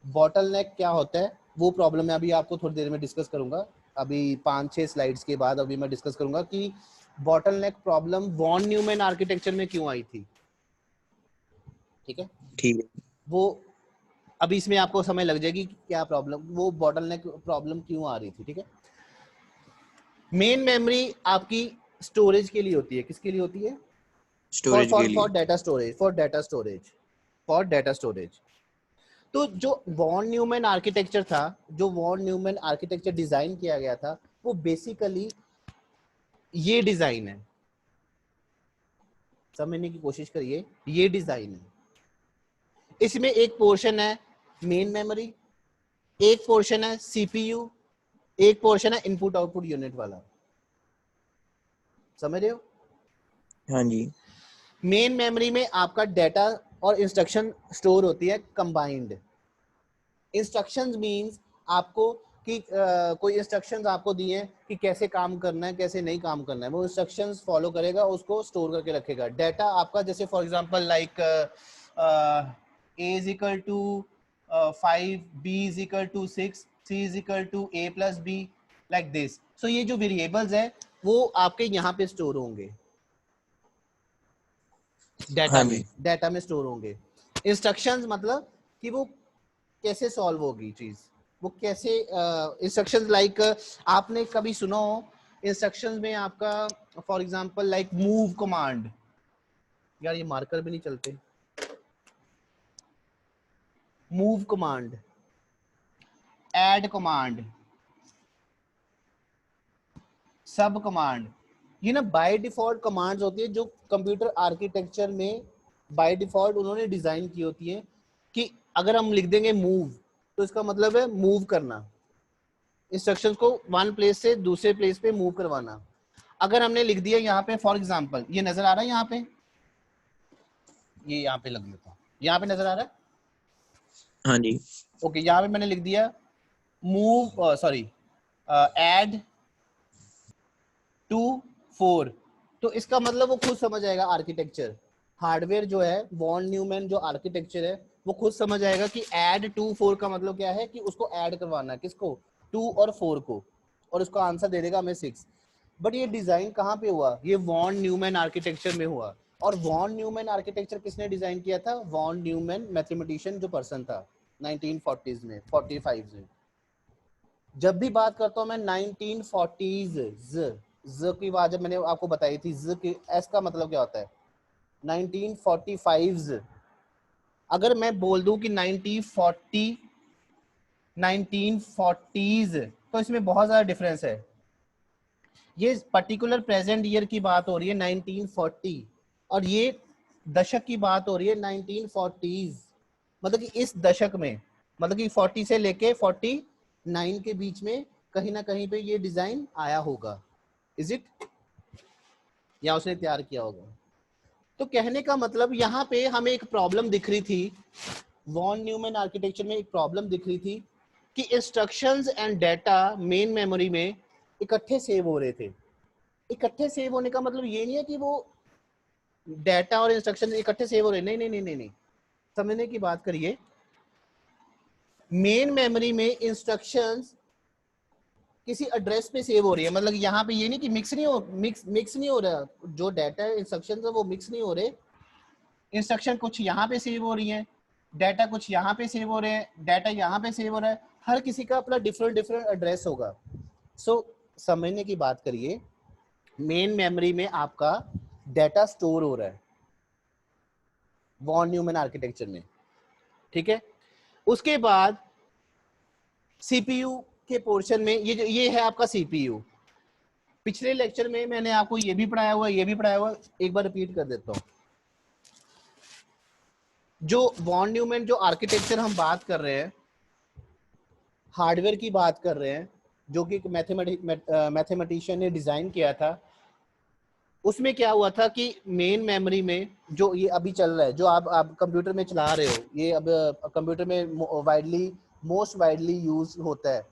बॉटलनेक क्या होता है वो प्रॉब्लम मैं अभी आपको थोड़ी देर में डिस्कस करूंगा अभी 5-6 स्लाइड्स के बाद अभी मैं डिस्कस करूंगा कि bottleneck problem von Neumann architecture में क्यों आई थी ठीक है वो अभी इसमें आपको समय लग जाएगी कि क्या प्रॉब्लम वो बॉटलनेक प्रॉब्लम क्यों आ रही थी ठीक है मेन मेमोरी आपकी स्टोरेज के लिए होती है किसके लिए होती है फॉर डेटा स्टोरेज तो जो वॉन न्यूमैन आर्किटेक्चर था जो वॉन न्यूमैन आर्किटेक्चर डिजाइन किया गया था वो बेसिकली ये डिजाइन है समझने की कोशिश करिए ये डिजाइन है इसमें एक पोर्शन है मेन मेमोरी एक पोर्शन है सीपीयू एक पोर्शन है इनपुट आउटपुट यूनिट वाला समझ रहे हो हाँ जी मेन मेमोरी में आपका डेटा और इंस्ट्रक्शन स्टोर होती है कंबाइंड इंस्ट्रक्शंस मींस आपको कि कोई इंस्ट्रक्शंस आपको दिए हैं कि कैसे काम करना है कैसे नहीं काम करना है वो इंस्ट्रक्शंस फॉलो करेगा उसको स्टोर करके रखेगा डेटा आपका जैसे for example like a is equal to 5, b is equal to 6, c is equal to a plus b, like this. So ये जो वेरिएबल्स है वो आपके यहाँ पे स्टोर होंगे, हाँ जी। डाटा में स्टोर होंगे। इंस्ट्रक्शंस मतलब कि वो कैसे सॉल्व होगी चीज, वो कैसे इंस्ट्रक्शंस लाइक आपने कभी सुना हो इंस्ट्रक्शंस में आपका for example like move command, यार ये मार्कर भी नहीं चलते, मूव कमांड, ऐड कमांड, सब कमांड, ये ना बाय डिफॉल्ट कमांड्स होती है जो कंप्यूटर आर्किटेक्चर में बाय डिफॉल्ट उन्होंने डिजाइन की होती है कि अगर हम लिख देंगे मूव तो इसका मतलब है मूव करना, इंस्ट्रक्शंस को वन प्लेस से दूसरे प्लेस पे मूव करवाना। अगर हमने लिख दिया यहाँ पे फॉर एग्जांपल, ये नजर आ रहा है यहाँ पे, ये यहाँ पे लग लेता हूँ, यहाँ पे नजर आ रहा है, हाँ जी। ओके, यहाँ पे मैंने लिख दिया मूव सॉरी ऐड टू 4, तो इसका मतलब वो खुद समझ आएगा आर्किटेक्चर, हार्डवेयर जो है वॉन न्यूमैन जो आर्किटेक्चर है वो खुद समझ आएगा कि ऐड टू 4 का मतलब क्या है कि उसको ऐड करवाना है, किसको, 2 और 4 को, और उसका आंसर दे देगा हमें 6। बट ये डिजाइन कहाँ पे हुआ, ये वॉन न्यूमैन आर्किटेक्चर में हुआ। और वॉन न्यूमैन आर्किटेक्चर किसने डिजाइन किया था, वॉन न्यूमैन मैथमेटिशियन जो पर्सन था 1940s में 45 में। जब भी बात करता हूँ मैं 1940s, ज की बात जब मैंने आपको बताई थी, ज की एस का मतलब क्या होता है 1945s। अगर मैं बोल दूं कि 1940s तो इसमें बहुत ज्यादा डिफरेंस है। ये पर्टिकुलर प्रेजेंट ईयर की बात हो रही है 1940 और ये दशक की बात हो रही है 1940s, मतलब कि इस दशक में, मतलब कि 40 से लेके 49 के बीच में कहीं ना कहीं पे ये डिजाइन आया होगा, इज इट, या उसने तैयार किया होगा। तो कहने का मतलब यहाँ पे हमें एक प्रॉब्लम दिख रही थी, वॉन न्यूमैन आर्किटेक्चर में एक प्रॉब्लम दिख रही थी कि instructions and data main memory में इकट्ठे सेव हो रहे थे। इकट्ठे सेव होने का मतलब ये नहीं है कि वो डाटा और इंस्ट्रक्शन इकट्ठे सेव हो रहे, नहीं नहीं नहीं नहीं नहीं, समझने की बात करिए। मेन मेमोरी में इंस्ट्रक्शंस किसी एड्रेस पे सेव हो रही है, मतलब यहाँ पे ये नहीं कि मिक्स नहीं हो रहा, जो डाटा इंस्ट्रक्शन है वो मिक्स नहीं हो रहे, इंस्ट्रक्शन कुछ यहाँ पे सेव हो रही है, डाटा कुछ यहाँ पे सेव हो रहे हैं, डाटा यहाँ पे सेव हो रहा है, हर किसी का अपना डिफरेंट एड्रेस होगा। सो समझने की बात करिए, मेन मेमोरी में आपका डाटा स्टोर हो रहा है वॉन न्यूमैन आर्किटेक्चर में, ठीक है। उसके बाद सीपीयू के पोर्शन में ये है आपका सीपीयू। पिछले लेक्चर में मैंने आपको ये भी पढ़ाया हुआ, ये भी पढ़ाया हुआ, एक बार रिपीट कर देता हूँ। जो वॉन न्यूमैन जो आर्किटेक्चर हम बात कर रहे हैं, हार्डवेयर की बात कर रहे हैं, जो कि मैथमेटिशियन ने डिजाइन किया था, उसमें क्या हुआ था कि मेन मेमोरी में जो ये अभी चल रहा है, जो आप कंप्यूटर में चला रहे हो, ये अब कंप्यूटर में मोस्ट वाइडली यूज होता है।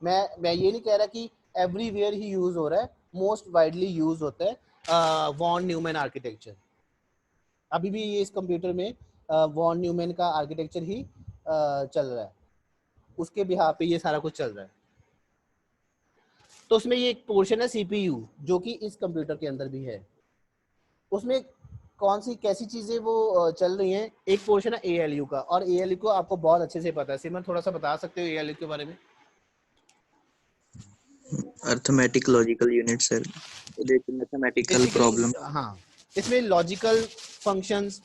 मैं ये नहीं कह रहा कि एवरीवेयर ही यूज हो रहा है, मोस्ट वाइडली यूज होता है वॉन न्यूमैन आर्किटेक्चर। अभी भी ये इस कंप्यूटर में वॉन न्यूमैन का आर्किटेक्चर ही चल रहा है, उसके बिहाफ पे ये सारा कुछ चल रहा है। तो उसमें ये एक पोर्शन है सीपीयू जो कि इस कंप्यूटर के अंदर भी है, उसमें कौन सी कैसी चीजें वो चल रही हैं। एक पोर्शन है एएलयू का, और एएलयू को आपको बहुत अच्छे से पता है। सिमरन थोड़ा सा बता सकते हो एएलयू के बारे में? Arithmetic logical unit sir, mathematical problem. हाँ, इसमें logical functions,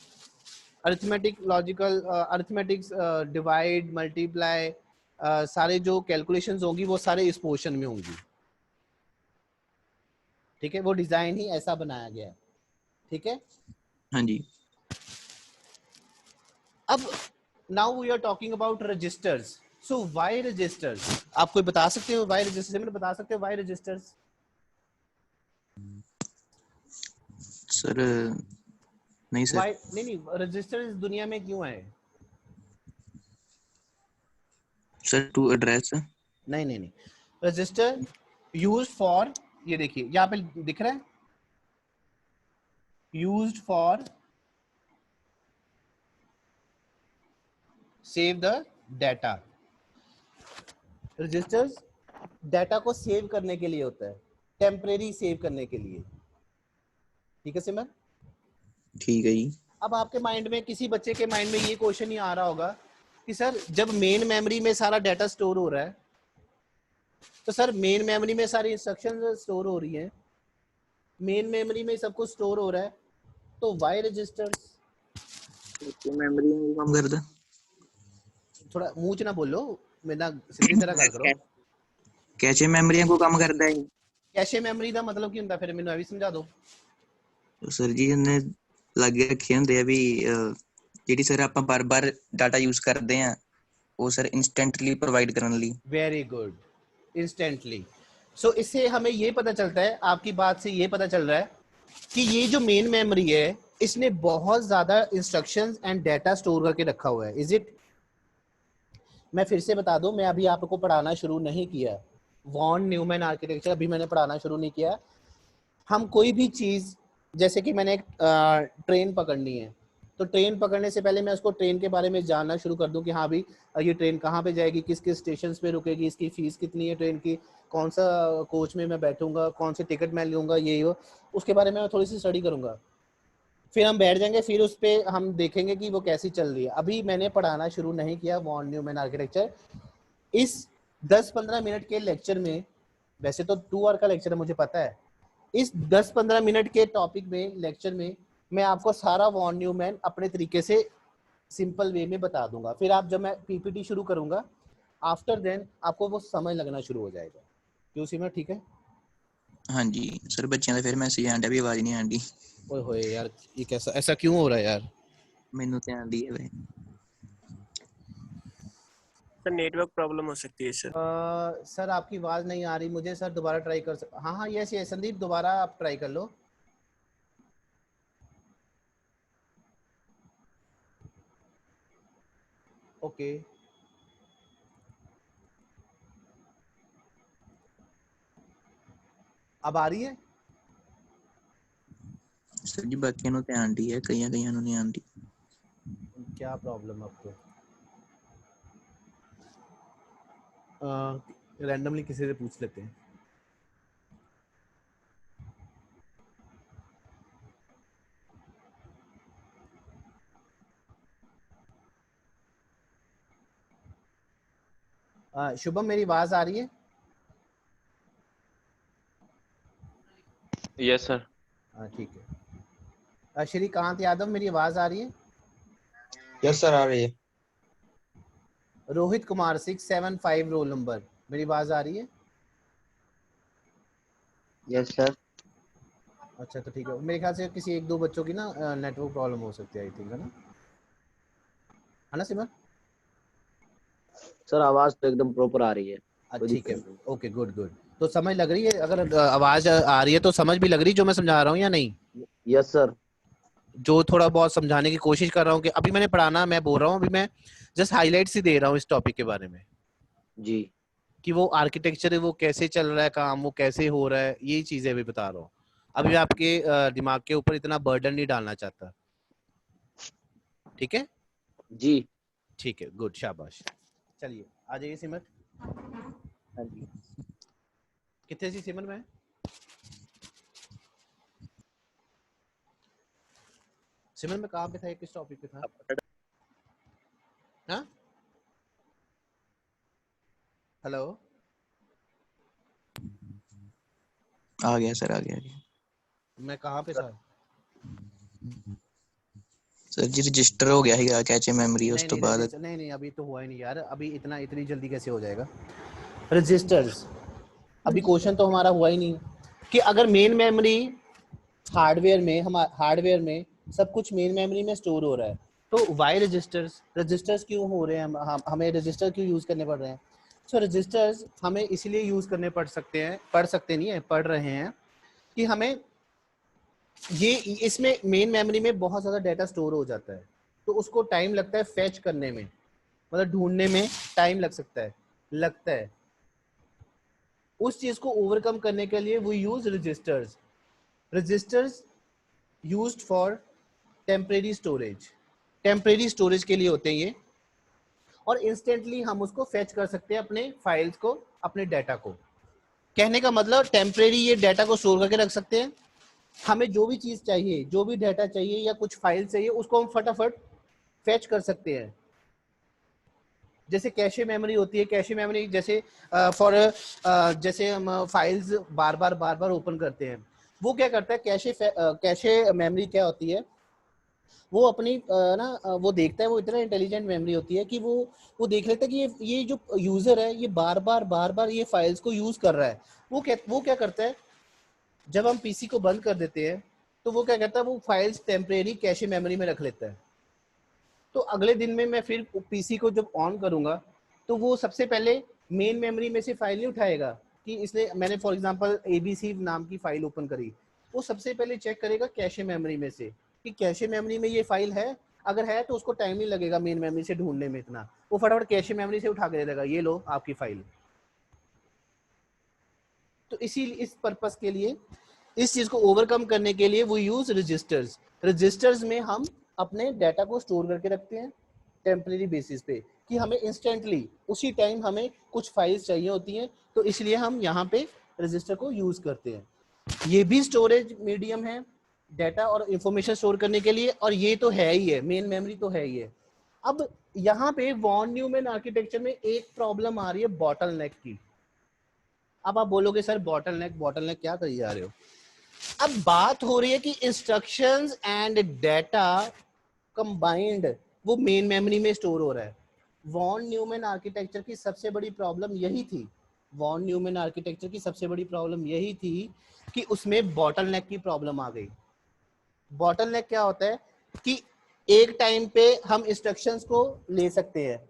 arithmetics, divide, multiply, सारे जो कैलकुलेशंस होंगी वो सारे इस पोर्शन में होंगी, ठीक है। वो डिजाइन ही ऐसा बनाया गया है, ठीक है। हाँ जी। अब now we are talking about registers. So why registers, आप कोई बता सकते हो व्हाई रजिस्टर्स? मैंने बता सकते हो व्हाई रजिस्टर्स? सर नहीं सर। व्हाई नहीं, रजिस्टर इस दुनिया में क्यों है? Sir to address. नहीं, रजिस्टर यूज फॉर, ये देखिए यहाँ पे दिख रहा है, used for save the data. Registers data को सेव करने के लिए होता है, टेम्परेरी सेव करने के लिए। ठीक है सिमर? ठीक है जी। अब आपके माइंड में, किसी बच्चे के माइंड में ये क्वेश्चन ही आ रहा होगा कि सर जब मेन मेमोरी में सारा डाटा स्टोर हो रहा है, तो सर मेन मेमोरी में सारी इंस्ट्रक्शन स्टोर हो रही हैं, मेन मेमोरी में सब कुछ स्टोर हो रहा है, तो वाई रजिस्टर्स? मेमोरी में काम करता, थोड़ा मुंह च ना बोलो, मेरा सीधी तरह गल करो। कैचे मेमोरी को काम करता है। कैशे मेमोरी ਦਾ ਮਤਲਬ ਕੀ ਹੁੰਦਾ, ਫਿਰ ਮੈਨੂੰ ਇਹ ਵੀ ਸਮਝਾ ਦਿਓ। ਸਰ ਜੀ ਇਹਨੇ ਲੱਗੇ ਰੱਖੇ ਹੁੰਦੇ ਆ ਵੀ ਜਿਹੜੀ ਸਰ ਆਪਾਂ ਬਾਰ-ਬਾਰ ਡਾਟਾ ਯੂਜ਼ ਕਰਦੇ ਆ वो सर इंस्टेंटली प्रोवाइड करने लिए। Very good, instantly. सो इससे हमें ये पता चलता है, आपकी बात से ये पता चल रहा है कि ये जो मेन मेमोरी है इसने बहुत ज्यादा इंस्ट्रक्शंस एंड डाटा स्टोर करके रखा हुआ है। Is it? मैं फिर से बता दूं, मैं अभी आपको पढ़ाना शुरू नहीं किया, वॉन न्यूमैन आर्किटेक्चर अभी मैंने पढ़ाना शुरू नहीं किया। हम कोई भी चीज, जैसे कि मैंने एक ट्रेन पकड़नी है, तो ट्रेन पकड़ने से पहले मैं उसको ट्रेन के बारे में जानना शुरू कर दूं कि हाँ भाई ये ट्रेन कहाँ पे जाएगी, किस किस स्टेशन पे रुकेगी, इसकी फीस कितनी है ट्रेन की, कौन सा कोच में मैं बैठूंगा, कौन से टिकट मैं लूँगा, ये वो उसके बारे में मैं थोड़ी सी स्टडी करूँगा। फिर हम बैठ जाएंगे, फिर उस पर हम देखेंगे कि वो कैसी चल रही है। अभी मैंने पढ़ाना शुरू नहीं किया वॉन न्यूमैन आर्किटेक्चर। इस 10-15 मिनट के लेक्चर में, वैसे तो 2 आवर का लेक्चर है मुझे पता है, इस 10-15 मिनट के टॉपिक में, लेक्चर में मैं आपको सारा वॉन न्यूमैन अपने तरीके से सिंपल वे में बता दूंगा। फिर आप जब मैं पीपीटी शुरू करूंगा, आफ्टर देन आपको वो समझ लगना शुरू हो जाएगा। क्यों सिमर, ठीक है? हाँ जी सर, बच्चों का फिर मैसेज आंदा भी आवाज नहीं आंदी। ओए होए यार, ये कैसा, ऐसा क्यों हो रहा है यार? मेनू ते आंदी है वे। सर नेटवर्क प्रॉब्लम हो सकती है सर। सर आपकी आवाज नहीं आ रही मुझे सर, दोबारा ट्राई कर हाँ हाँ यस यस संदीप, दोबारा आप ट्राई कर लो। ओके अब आ रही है? सर जी बाकी नु ते आंदी है, कईयां नु नहीं आंदी। क्या प्रॉब्लम आपको? रैंडमली किसी से पूछ लेते हैं। शुभम मेरी आवाज आ रही है? Yes sir. ठीक है। श्रीकांत यादव मेरी आवाज आ रही है? यस सर आ रही है। रोहित कुमार 675 रोल नंबर, मेरी आवाज आ रही है? Yes sir. अच्छा तो ठीक है, मेरे ख्याल से किसी 1-2 बच्चों की ना नेटवर्क प्रॉब्लम हो सकती है, आई थिंक, है ना सिमर? सर आवाज तो एकदम प्रॉपर आ रही है। ठीक है, ओके गुड गुड। तो समझ लग रही है, अगर आवाज आ रही है तो समझ भी लग रही जो मैं समझा रहा हूँ या नहीं? Yes sir. जो थोड़ा बहुत समझाने की कोशिश कर रहा हूँ कि अभी मैंने पढ़ाना, मैं बोल रहा हूँ, अभी मैं जस्ट हाईलाइट्स ही दे रहा हूँ इस टॉपिक के बारे में जी, कि वो आर्किटेक्चर है, वो कैसे चल रहा है काम, वो कैसे हो रहा है, यही चीजें अभी बता रहा हूँ। अभी मैं आपके दिमाग के ऊपर इतना बर्डन नहीं डालना चाहता। ठीक है जी, ठीक है, गुड, शाबाश। चलिए आ जाइए सिमर। हाँ जी। कितने सी सिमर में? सिमर में कहाँ पे था, किस टॉपिक पे था? हाँ हेलो, आ गया सर, आ गया। मैं कहाँ पे था? सर जी रजिस्टर हो गया है कैचे मेमोरी, उस तो बाद नहीं अभी तो हुआ ही नहीं यार, अभी इतनी जल्दी कैसे हो जाएगा रजिस्टर्स? अभी क्वेश्चन तो हमारा हुआ ही नहीं कि अगर मेन मेमोरी हार्डवेयर में सब कुछ मेन मेमोरी में स्टोर हो रहा है, तो वाई रजिस्टर्स क्यों हो रहे हैं, हमें रजिस्टर क्यों यूज करने पड़ रहे हैं? सो रजिस्टर्स हमें इसलिए यूज करने पड़ रहे हैं कि हमें ये, इसमें मेन मेमोरी में बहुत ज़्यादा डाटा स्टोर हो जाता है, तो उसको टाइम लगता है फैच करने में, मतलब ढूंढने में टाइम लगता है। उस चीज़ को ओवरकम करने के लिए वो use registers used for temporary storage के लिए होते हैं ये। और इंस्टेंटली हम उसको फेच कर सकते हैं अपने फाइल्स को, अपने डाटा को। कहने का मतलब टेम्परेरी ये डाटा को स्टोर करके रख सकते हैं। हमें जो भी चीज चाहिए, जो भी डाटा चाहिए या कुछ फाइल चाहिए, उसको हम फटाफट फेच कर सकते हैं। जैसे कैशे मेमोरी होती है, कैशे मेमोरी जैसे जैसे हम फाइल्स बार बार ओपन करते हैं, वो क्या करता है, कैशे मेमोरी क्या होती है, वो अपनी वो देखता है, वो इतना इंटेलिजेंट मेमोरी होती है कि वो देख लेता है कि ये जो यूजर है ये बार बार ये फाइल्स को यूज कर रहा है। वो क्या करता है, जब हम पीसी को बंद कर देते हैं तो वो क्या करता है, वो फाइल्स टेम्परेरी कैशे मेमोरी में रख लेता है। तो अगले दिन में मैं फिर पीसी को जब ऑन करूंगा तो वो सबसे पहले मेन मेमोरी में से फाइल नहीं उठाएगा कि इसने, मैंने फॉर एग्जांपल एबीसी नाम की फाइल ओपन करी, वो सबसे पहले चेक करेगा कैशे मेमोरी में से कि कैशे मेमोरी में ये फाइल है। अगर है तो उसको टाइम नहीं लगेगा मेन मेमोरी से ढूंढने में इतना, वो फटाफट कैशे मेमोरी से उठा के दे देगा, ये लो आपकी फाइल। तो इस पर्पस के लिए, इस चीज को ओवरकम करने के लिए वो यूज रजिस्टर्स। रजिस्टर्स में हम अपने डाटा को स्टोर करके रखते हैं टेम्परेरी बेसिस पे कि हमें इंस्टेंटली उसी टाइम हमें कुछ फाइल्स चाहिए होती हैं, तो इसलिए हम यहाँ पे रजिस्टर को यूज करते हैं। ये भी स्टोरेज मीडियम है डाटा और इंफॉर्मेशन स्टोर करने के लिए, और ये तो है ही है, मेन मेमोरी तो है ही है। अब यहाँ पे वॉन न्यूमैन आर्किटेक्चर में एक प्रॉब्लम आ रही है बॉटलनेक की। अब आप बोलोगे सर बॉटलनेक क्या करी जा रहे हो? अब बात हो रही है कि इंस्ट्रक्शंस एंड डाटा कंबाइंड वो मेन मेमोरी में स्टोर हो रहा है। वॉन न्यूमैन आर्किटेक्चर की सबसे बड़ी प्रॉब्लम यही थी, वॉन न्यूमैन आर्किटेक्चर की सबसे बड़ी प्रॉब्लम यही थी कि उसमें बॉटलनेक की प्रॉब्लम आ गई। बॉटलनेक क्या होता है कि एक टाइम पे हम इंस्ट्रक्शंस को ले सकते हैं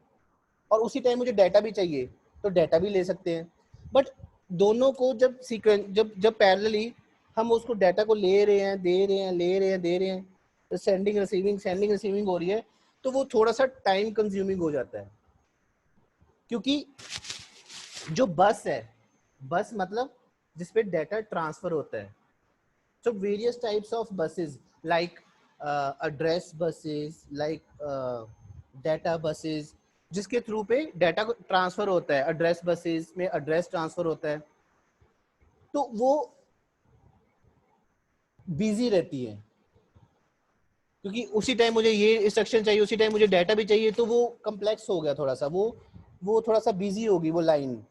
और उसी टाइम मुझे डाटा भी चाहिए तो डाटा भी ले सकते हैं, बट दोनों को जब सीक्वेंस जब पैरेलली हम उसको डाटा को ले रहे हैं, दे रहे हैं, तो सेंडिंग रिसीविंग हो रही है, तो वो थोड़ा सा टाइम कंज्यूमिंग हो जाता है। क्योंकि जो बस है, बस मतलब जिसपे डाटा ट्रांसफर होता है, so various types of buses like address buses, like data buses, जिसके थ्रू पे डाटा ट्रांसफर होता है। एड्रेस बसेस में एड्रेस ट्रांसफर होता है, तो वो बिजी रहती है क्योंकि उसी टाइम मुझे ये इंस्ट्रक्शन चाहिए, उसी टाइम मुझे डाटा भी चाहिए, तो वो कम्प्लेक्स हो गया थोड़ा सा, वो थोड़ा सा बिजी होगी वो लाइन।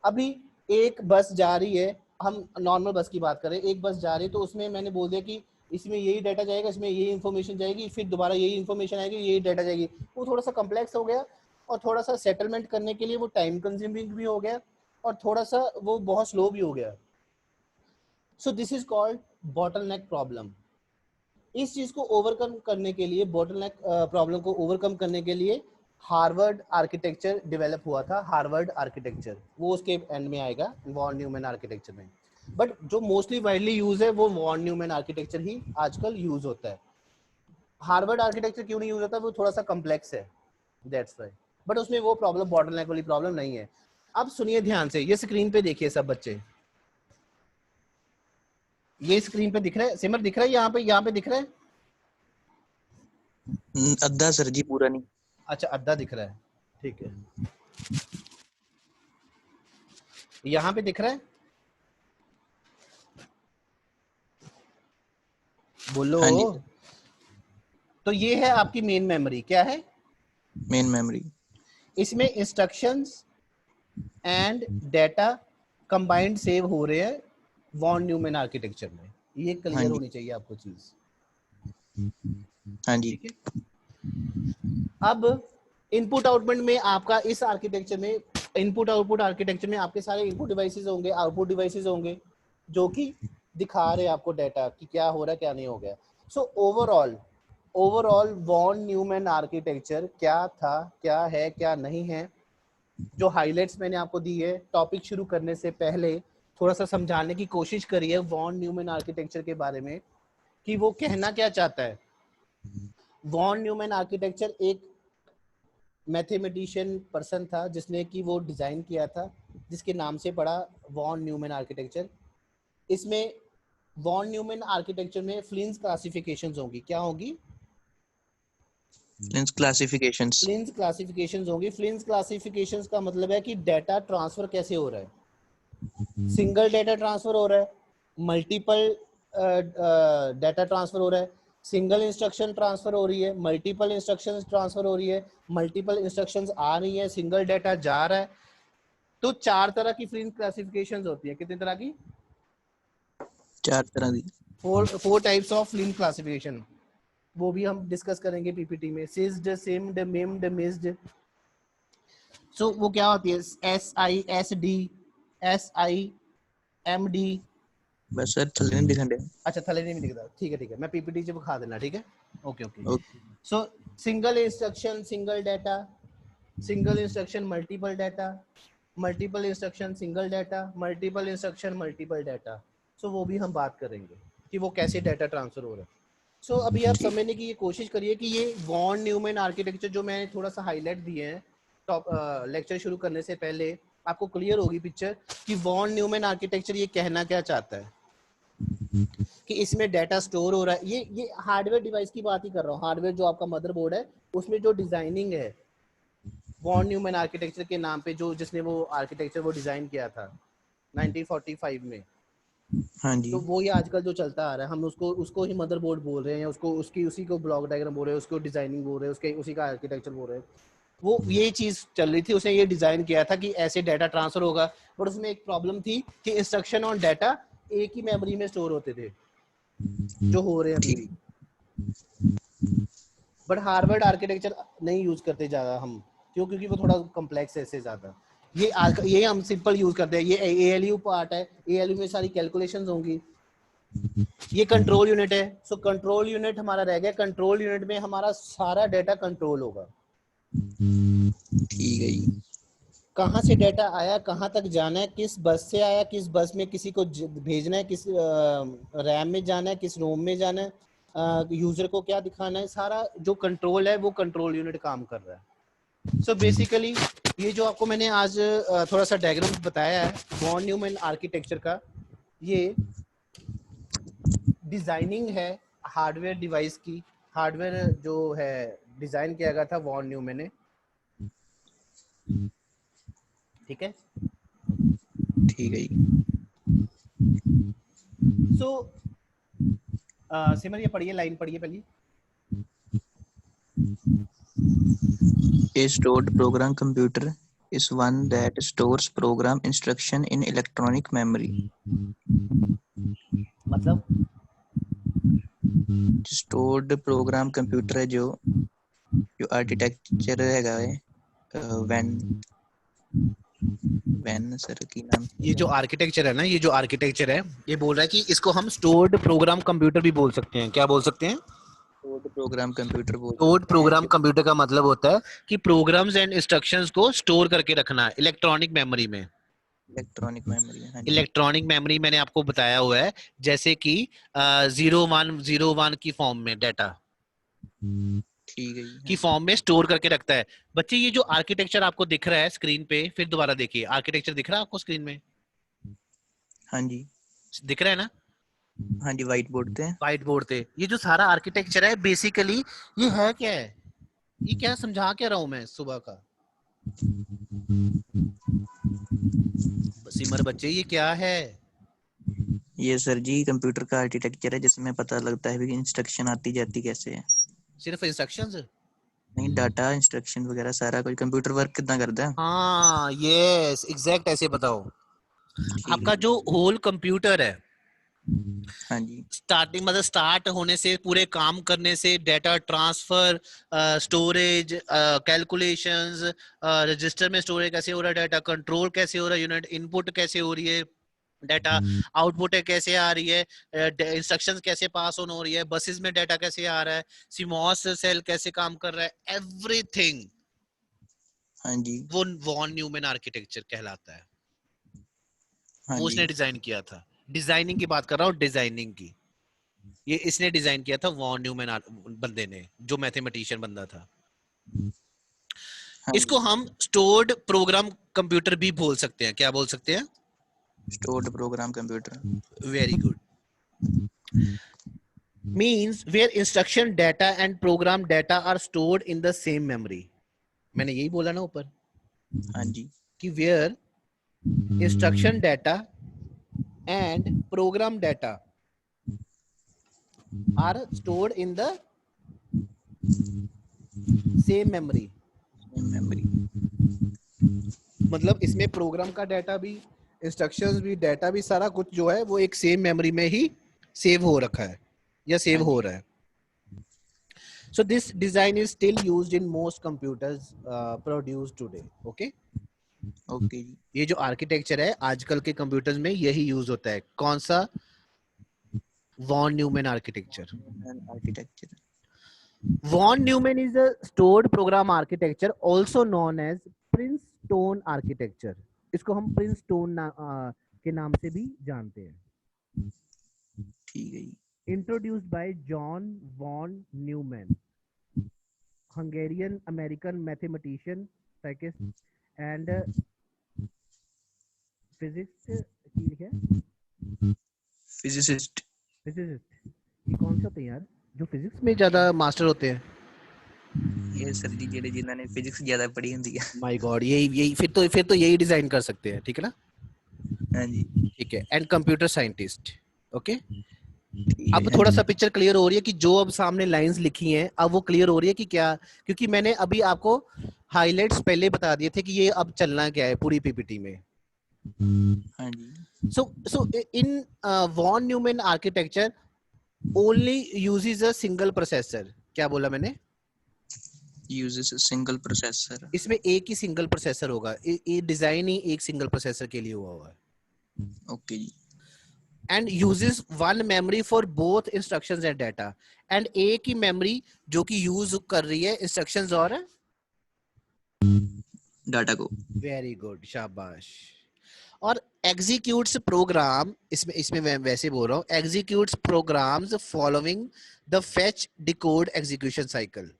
अभी एक बस जा रही है, हम नॉर्मल बस की बात करें, एक बस जा रही है तो उसमें मैंने बोल दिया कि इसमें यही डाटा जाएगा, इसमें यही इन्फॉर्मेशन जाएगी, फिर दोबारा यही इन्फॉर्मेशन आएगी, यही डाटा जाएगी। वो थोड़ा सा कम्प्लेक्स हो गया और थोड़ा सा सेटलमेंट करने के लिए वो टाइम कंज्यूमिंग भी हो गया और थोड़ा सा वो बहुत स्लो भी हो गया। So this is called bottleneck problem. इस चीज को ओवरकम करने के लिए, बॉटलनेक प्रॉब्लम को ओवरकम करने के लिए हार्वर्ड आर्किटेक्चर डेवलप हुआ था। हार्वर्ड आर्किटेक्चर वो उसके एंड में आएगा वॉन न्यूमैन आर्किटेक्चर में, बट जो मोस्टली वाइडली यूज है वो वॉन न्यूमैन आर्किटेक्चर ही आजकल यूज होता है। हार्वर्ड आर्किटेक्चर क्यों नहीं यूज होता? वो थोड़ा सा कम्प्लेक्स है, दैट्स व्हाई, बट उसमें वो प्रॉब्लम बॉटलनेक वाली प्रॉब्लम नहीं है। अब सुनिए ध्यान से, ये स्क्रीन पे देखिए सब बच्चे, ये स्क्रीन पे दिख रहा है, सिमर दिख रहा है, यहाँ पे दिख रहा है? अद्धा सर जी, पूरा नहीं। अच्छा, अद्धा दिख रहा है, ठीक है। यहाँ पे दिख रहा है? बोलो। हाँ जी। तो ये है आपकी मेन मेमोरी। क्या है? Main memory. इसमें instructions and data combined save हो रहे हैं वॉन न्यूमैन आर्किटेक्चर में। ये क्लियर होनी चाहिए आपको चीज। हाँ जी। ठीक है। अब इनपुट आउटपुट में आपका इस आर्किटेक्चर में, इनपुट आउटपुट आर्किटेक्चर में आपके सारे इनपुट डिवाइसेस होंगे, आउटपुट डिवाइसेस होंगे जो कि दिखा रहे हैं आपको डाटा कि क्या हो रहा है, क्या नहीं हो गया। So overall von Neumann architecture क्या था, क्या है, क्या नहीं है, जो हाइलाइट्स मैंने आपको दी है टॉपिक शुरू करने से पहले, थोड़ा सा समझाने की कोशिश करी है वॉन न्यूमैन आर्किटेक्चर के बारे में कि वो कहना क्या चाहता है। वॉन न्यूमैन आर्किटेक्चर एक मैथमेटिशियन पर्सन था जिसने कि वो डिजाइन किया था, जिसके नाम से पड़ा वॉन न्यूमैन आर्किटेक्चर। इसमें वॉन न्यूमैन आर्किटेक्चर में फ्लिंस क्लासिफिकेशंस होंगी। क्या होगी? फ्लिंस क्लासिफिकेशंस। फ्लिंस क्लासिफिकेशंस होंगी। फ्लिंस क्लासिफिकेशंस का मतलब है कि डाटा ट्रांसफर कैसे हो रहा है। सिंगल डाटा ट्रांसफर हो रहा है, मल्टीपल डाटा ट्रांसफर हो रहा है, सिंगल इंस्ट्रक्शन ट्रांसफर हो रही है, मल्टीपल इंस्ट्रक्शंस ट्रांसफर हो रही है, मल्टीपल इंस्ट्रक्शंस आ रही है, सिंगल डाटा जा रहा है। तो 4 तरह की फ्लिंस क्लासिफिकेशंस होती है। कितनी तरह की? 4 तरह की। 4 टाइप्स ऑफ फ्लिंस क्लासिफिकेशन। वो भी हम डिस्कस करेंगे पीपीटी में। सिस्ड, सिम्ड, मिम्ड, मिस्ड। सो वो क्या होती है? SISD, SIMD। बस सर थल्ले नहीं दिखन दे। अच्छा, थले नहीं दिखता। ठीक है ठीक है, मैं पीपीटी से दिखा देना। ठीक है, okay okay. Okay. So single instruction single data, single instruction multiple data, multiple instruction single data, multiple instruction multiple data. So वो भी हम बात करेंगे कि वो कैसे डाटा ट्रांसफर हो रहा है। सो अभी आप समझने की ये कोशिश करिए कि ये वॉन न्यूमैन आर्किटेक्चर जो मैंने थोड़ा सा हाईलाइट दिए हैं टॉप लेक्चर शुरू करने से पहले, आपको क्लियर होगी पिक्चर कि वॉन न्यूमैन आर्किटेक्चर ये कहना क्या चाहता है कि इसमें डाटा स्टोर हो रहा है। ये हार्डवेयर डिवाइस की बात ही कर रहा हूँ। हार्डवेयर जो आपका मदरबोर्ड है उसमें जो डिजाइनिंग है वॉन न्यूमैन आर्किटेक्चर के नाम पे, जो जिसने वो आर्किटेक्चर वो डिजाइन किया था 1945 में। हाँ जी। तो वो ही आजकल जो चलता आ रहा है, हम उसको ही मदरबोर्ड बोल रहे हैं, उसको उसी को ब्लॉक डायग्राम बोल रहे हैं, उसको डिजाइनिंग बोल रहे हैं, उसी का आर्किटेक्चर बोल रहे हैं। वो ये चीज चल रही थी, उसने ये डिजाइन किया था कि ऐसे डाटा ट्रांसफर होगा। बट उसमें एक प्रॉब्लम थी कि इंस्ट्रक्शन और डाटा एक ही मेमोरी में स्टोर होते थे जो हो रहे हैं अभी भी। बट हार्वर्ड आर्किटेक्चर नहीं यूज करते ज्यादा हम, क्योंकि वो थोड़ा कॉम्प्लेक्स है इससे ज्यादा। ये हम सिंपल यूज करते हैं। ये ALU पार्ट है, ALU में सारी कैलकुलेशंस होंगी। ये कंट्रोल यूनिट है। सो कंट्रोल यूनिट हमारा रह गया। कंट्रोल यूनिट में हमारा सारा डाटा कंट्रोल होगा। ठीक है जी। कहाँ से डाटा आया, कहाँ तक जाना है, किस बस से आया, किस बस में किसी को भेजना है, किस रैम में जाना है, किस रोम में जाना है, यूजर को क्या दिखाना है, सारा जो कंट्रोल है वो कंट्रोल यूनिट काम कर रहा है। सो बेसिकली ये जो आपको मैंने आज थोड़ा सा डायग्राम बताया है वॉन न्यूमैन आर्किटेक्चर का, ये डिजाइनिंग है हार्डवेयर डिवाइस की। हार्डवेयर जो है डिजाइन किया गया था वॉन न्यूमैन ने। ठीक है, ठीक है जी। सो सिमर ये पढ़िए, लाइन पढ़िए पहले। A stored program computer is one that stores program instruction in electronic memory. मतलब stored program computer है जो आर्किटेक्चर हैगा है वैन सर की नाम। ये जो आर्किटेक्चर है ना, ये जो आर्किटेक्चर है, ये बोल रहा है कि इसको हम स्टोर्ड प्रोग्राम कंप्यूटर भी बोल सकते हैं। क्या बोल सकते हैं? स्टोर्ड प्रोग्राम कंप्यूटर बोल। स्टोर्ड प्रोग्राम कंप्यूटर का मतलब होता है कि प्रोग्राम्स एंड इंस्ट्रक्शंस को स्टोर करके रखना है इलेक्ट्रॉनिक मेमोरी में। Electronic memory. हाँ जी। इलेक्ट्रॉनिक मेमोरी मैंने आपको बताया हुआ है, जैसे कि 0101 की फॉर्म में डाटा ठीक है जी। की फॉर्म में स्टोर करके रखता है। बच्चे ये जो आर्किटेक्चर आपको दिख रहा है स्क्रीन पे, फिर दोबारा देखिए, आर्किटेक्चर दिख रहा है आपको स्क्रीन में? हाँ जी दिख रहा है ना? हाँ जी, व्हाइट बोर्ड पे। व्हाइट बोर्ड पे ये जो सारा आर्किटेक्चर है बेसिकली ये है क्या है? ये क्या समझा क्या रहा हूं मैं सुबह का? सिमर बच्चे ये क्या है? ये सर जी कंप्यूटर का आर्किटेक्चर है जिसमें पता लगता है कि इंस्ट्रक्शन आती जाती कैसे है। सिर्फ इंस्ट्रक्शंस? नहीं, डाटा इंस्ट्रक्शन वगैरह सारा कुछ कंप्यूटर वर्क कितना करता है। हाँ यस एग्जैक्ट, ऐसे बताओ। आपका जो होल कंप्यूटर है, हाँ जी, स्टार्टिंग मतलब स्टार्ट होने से पूरे काम करने से, data transfer, storage, calculations, register में स्टोरेज कैसे हो रहा है, डाटा कंट्रोल कैसे हो रहा है, यूनिट इनपुट कैसे हो रही है, डाटा आउटपुट कैसे आ रही है, इंस्ट्रक्शंस कैसे पास ऑन हो रही है, बसेस में डाटा कैसे आ रहा है, सीमॉस सेल कैसे काम कर रहा है, एवरीथिंग हाँ जी, वो वॉन न्यूमैन आर्किटेक्चर कहलाता है। हाँ वो जी। उसने डिजाइन किया था। डिजाइनिंग की बात कर रहा हूँ, डिजाइनिंग की। ये इसने डिजाइन किया था वॉन न्यूमैन बंदे ने, जो मैथमेटिशियन बंदा था। हाँ इसको हम स्टोर्ड प्रोग्राम कंप्यूटर भी बोल सकते हैं। क्या बोल सकते हैं? Stored program computer. Very good. means where instruction data and program data are stored in the same memory. मैंने यही बोला ना ऊपर हाँ जी कि where instruction data and program data are stored in the same memory. Memory मतलब इसमें programme का डाटा भी, इंस्ट्रक्शंस भी, डाटा भी, सारा कुछ जो है वो एक सेम मेमोरी में ही सेव हो रखा है या सेव हो रहा है. So this design is still used in most computers produced today. Okay? Okay जी ये जो आर्किटेक्चर है आजकल के कंप्यूटर्स में यही यूज होता है. कौन सा? Von Neumann architecture. Architecture Von Neumann is a stored program architecture also known as Princeton architecture. इसको हम Princeton के नाम से भी जानते हैं. ठीक है जी Introduced by John von Neumann, Hungarian American mathematician, physicist and physicist physicist. ये कौन सा होते हैं यार जो फिजिक्स में ज्यादा मास्टर होते हैं? ये सर जी जेडे जिन्होंने फिजिक्स ज्यादा पढ़ी होती है माय गॉड, यही फिर तो यही डिजाइन कर सकते हैं. ठीक है ना? हाँ जी ठीक है. And computer scientist. ओके. ठीक अब है थोड़ा सा पिक्चर क्लियर हो रही है कि जो अब सामने लाइंस लिखी हैं अब वो क्लियर हो रही है कि क्या, क्योंकि मैंने अभी आपको हाइलाइट्स पहले बता दिए थे कि ये अब चलना क्या है पूरी पीपीटी में. हाँ जी So in von Neumann architecture only uses a single processor. क्या बोला मैंने? uses a single processor इसमें एक ही सिंगल प्रोसेसर होगा. ये डिजाइन ही एक सिंगल प्रोसेसर के लिए हुआ है. ओके जी And uses one memory for both instructions and data. And एक ही मेमोरी जो कि यूज कर रही है इंस्ट्रक्शंस और डाटा को वेरी गुड, शाबाश. और एग्जीक्यूट्स प्रोग्राम, इसमें मैं वैसे बोल रहा हूँ, executes programs following the fetch decode execution cycle.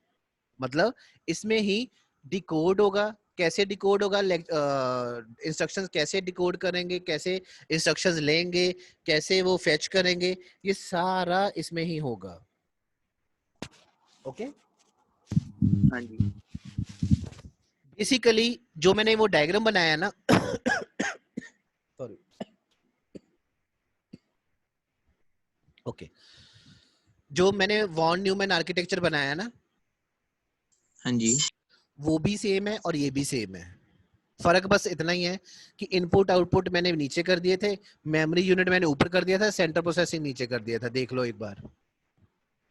मतलब इसमें ही डिकोड होगा. कैसे डिकोड होगा? इंस्ट्रक्शंस कैसे डिकोड करेंगे, कैसे इंस्ट्रक्शंस लेंगे, कैसे वो फेच करेंगे, ये सारा इसमें ही होगा. ओके. हाँ जी बेसिकली जो मैंने वो डायग्राम बनाया ना सॉरी ओके, जो मैंने वॉन न्यूमैन आर्किटेक्चर बनाया ना हाँ जी वो भी सेम है और ये भी सेम है. फर्क बस इतना ही है कि इनपुट आउटपुट मैंने नीचे कर दिए थे, मेमोरी यूनिट मैंने ऊपर कर दिया था, सेंट्रल प्रोसेसिंग नीचे कर दिया था. देख लो एक बार,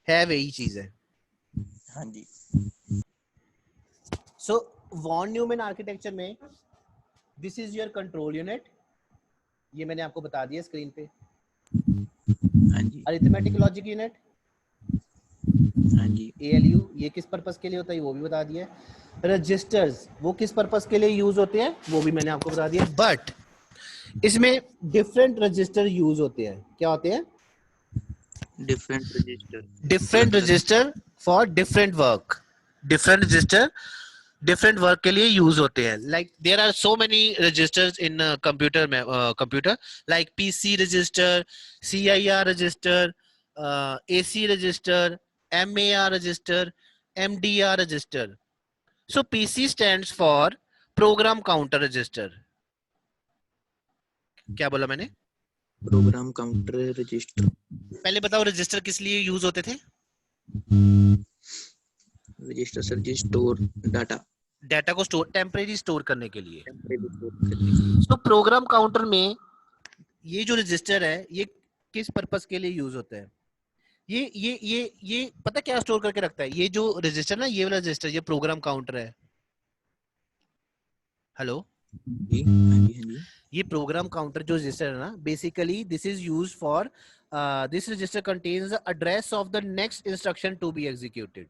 है वही चीज है. हाँ जी सो वॉन न्यूमैन आर्किटेक्चर में this is your control unit. ये मैंने आपको बता दिया स्क्रीन पे. हाँ जी अरिथमेटिक लॉजिक यूनिट, हाँ जी ALU, ये किस पर्पस के लिए होता है वो भी बता दिया. रजिस्टर्स वो किस पर्पस के लिए यूज होते हैं वो भी मैंने आपको बता दिया. बट इसमें डिफरेंट रजिस्टर यूज होते हैं. क्या होते हैं? Different register for different work. Different register different work के लिए यूज होते हैं. Like there are so many registers in computer में, computer like PC register, CIR register, AC register, MAR register, MDR register. So PC stands for program counter register. क्या बोला मैंने? Program counter register. पहले बताओ register किस लिए use होते थे? रजिस्टर सर जी स्टोर डाटा, डाटा को स्टोर, टेम्परेरी स्टोर करने के लिए. तो तो प्रोग्राम काउंटर में ये जो रजिस्टर है ये किस पर्पस के लिए यूज होता है? ये पता क्या स्टोर करके रखता है? ये जो रजिस्टर ना, ये वाला रजिस्टर, ये प्रोग्राम काउंटर है. हेलो, जी हाँ जी हाँ जी ये प्रोग्राम काउंटर जो रजिस्टर है ना, basically this is used for this register contains the address of the next instruction to be executed.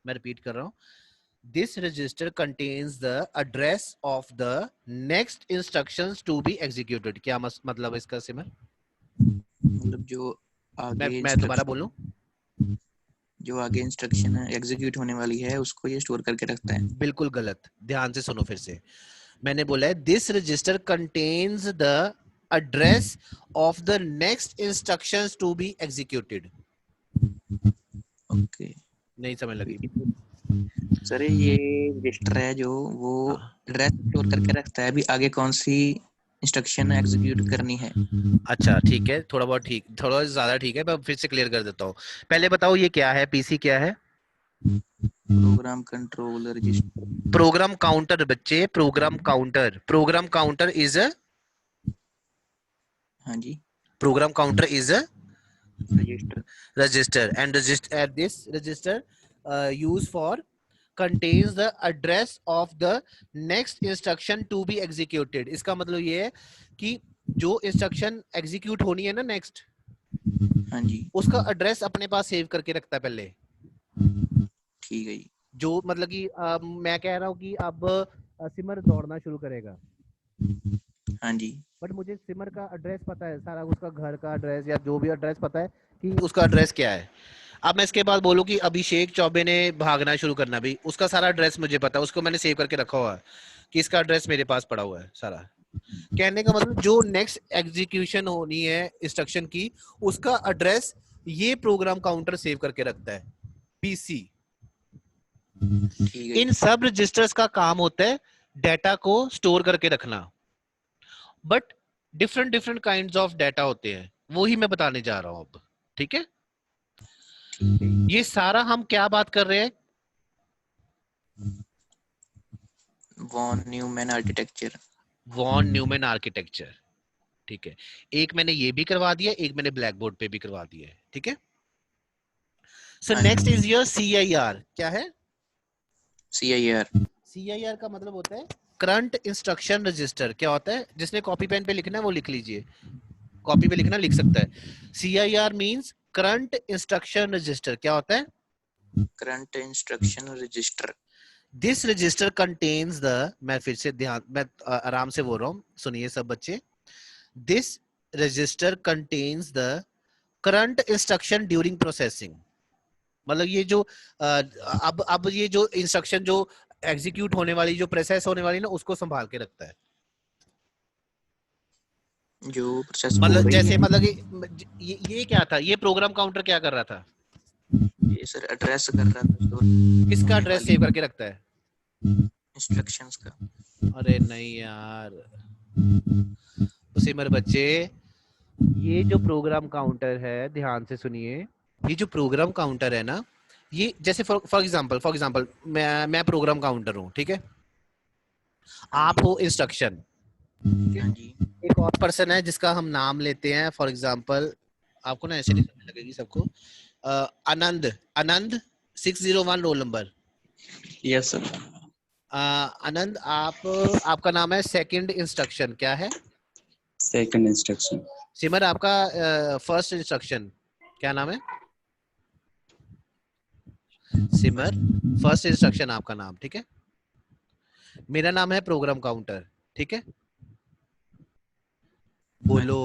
मैं रिपीट कर रहा हूँ, this register contains the address of the next instructions to be executed. क्या मतलब इसका सिमर? मतलब जो आगे मैं दोबारा बोलूं, जो आगे इंस्ट्रक्शन एग्जीक्यूट होने वाली है उसको ये स्टोर करके रखता है. बिल्कुल गलत, ध्यान से सुनो फिर से. मैंने बोला है this register contains the address of the next instructions to be executed. Okay नहीं समझ लगी? सर ये रजिस्टर है जो वो एड्रेस स्टोर करके रखता है, अभी आगे कौन सी इंस्ट्रक्शन एग्जीक्यूट करनी है। अच्छा ठीक है, थोड़ा बहुत ठीक, थोड़ा ज्यादा ठीक है, मैं फिर से क्लियर कर देता हूँ। पहले बताओ ये क्या है, पीसी क्या है? Program control register. Program counter बच्चे, program counter. Program counter is a, हाँ जी, program counter is a register. register, and register this register used for contains the address of the next instruction to be executed। इसका मतलब ये है कि जो instruction execute होनी है ना नेक्स्ट, हाँ जी उसका एड्रेस अपने पास सेव करके रखता है पहले। ठीक है जी। जो मतलब कि मैं कह रहा हूँ कि अब सिमर दौड़ना शुरू करेगा, हाँ जी बट मुझे सिमर का एड्रेस पता है सारा, उसका घर का एड्रेस या जो भी एड्रेस पता है कि उसका एड्रेस क्या है। अब मैं इसके बाद बोलूं कि अभिषेक चौबे ने भागना शुरू करना, भी उसका सारा एड्रेस मुझे पता है, उसको मैंने सेव करके रखा हुआ है कि इसका एड्रेस मेरे पास पड़ा हुआ है सारा। कहने का मतलब जो नेक्स्ट एग्जीक्यूशन होनी है इंस्ट्रक्शन की, उसका एड्रेस ये प्रोग्राम काउंटर सेव करके रखता है, पीसी। ठीक है। इन सब रजिस्टर्स का काम होता है डाटा को स्टोर करके रखना, but different different kinds of data होते हैं, वो ही मैं बताने जा रहा हूं अब। ठीक है, ये सारा हम क्या बात कर रहे हैं? Von Neumann architecture. Von Neumann architecture. ठीक है, एक मैंने ये भी करवा दिया, एक मैंने ब्लैक बोर्ड पे भी करवा दिया है। ठीक है, so next is your CIR। क्या है CIR? CIR का मतलब होता है करंट इंस्ट्रक्शन रजिस्टर। क्या होता है? जिसने कॉपी पेन पे लिखना है वो लिख लीजिए, कॉपी पे लिखना लिख सकता है। CIR means current instruction register. क्या होता है? Current instruction register. This register contains the, मैं फिर से ध्यान, मैं आराम से बोल रहा हूँ, सुनिए सब बच्चे। This register contains the current instruction during processing. मतलब ये जो अब ये जो इंस्ट्रक्शन जो एग्जीक्यूट होने वाली, जो प्रोसेस होने वाली ना, उसको संभाल के रखता है। जो प्रोसेस मतलब जैसे मतलब ये क्या था, ये प्रोग्राम काउंटर क्या कर रहा था? ये सर एड्रेस कर रहा था। किसका एड्रेस सेव करके रखता है? इंस्ट्रक्शंस का। अरे नहीं यार, तो सिमर बच्चे, ये जो प्रोग्राम काउंटर है, ध्यान से सुनिए, ये जो प्रोग्राम काउंटर है ना, ये जैसे फॉर एग्जांपल मैं प्रोग्राम काउंटर हूँ, ठीक है, आप हो इंस्ट्रक्शन, एक और पर्सन है जिसका हम नाम लेते हैं, फॉर एग्जांपल आपको ना ऐसे नहीं समझ लगेगी सबको, Anand 601 roll number. Yes sir. Anand, आपका नाम है सेकंड इंस्ट्रक्शन। क्या है? Second instruction. सिमर, आपका फर्स्ट इंस्ट्रक्शन क्या नाम है? सिमर, फर्स्ट इंस्ट्रक्शन आपका नाम, ठीक है। मेरा नाम है प्रोग्राम काउंटर, ठीक है। बोलो,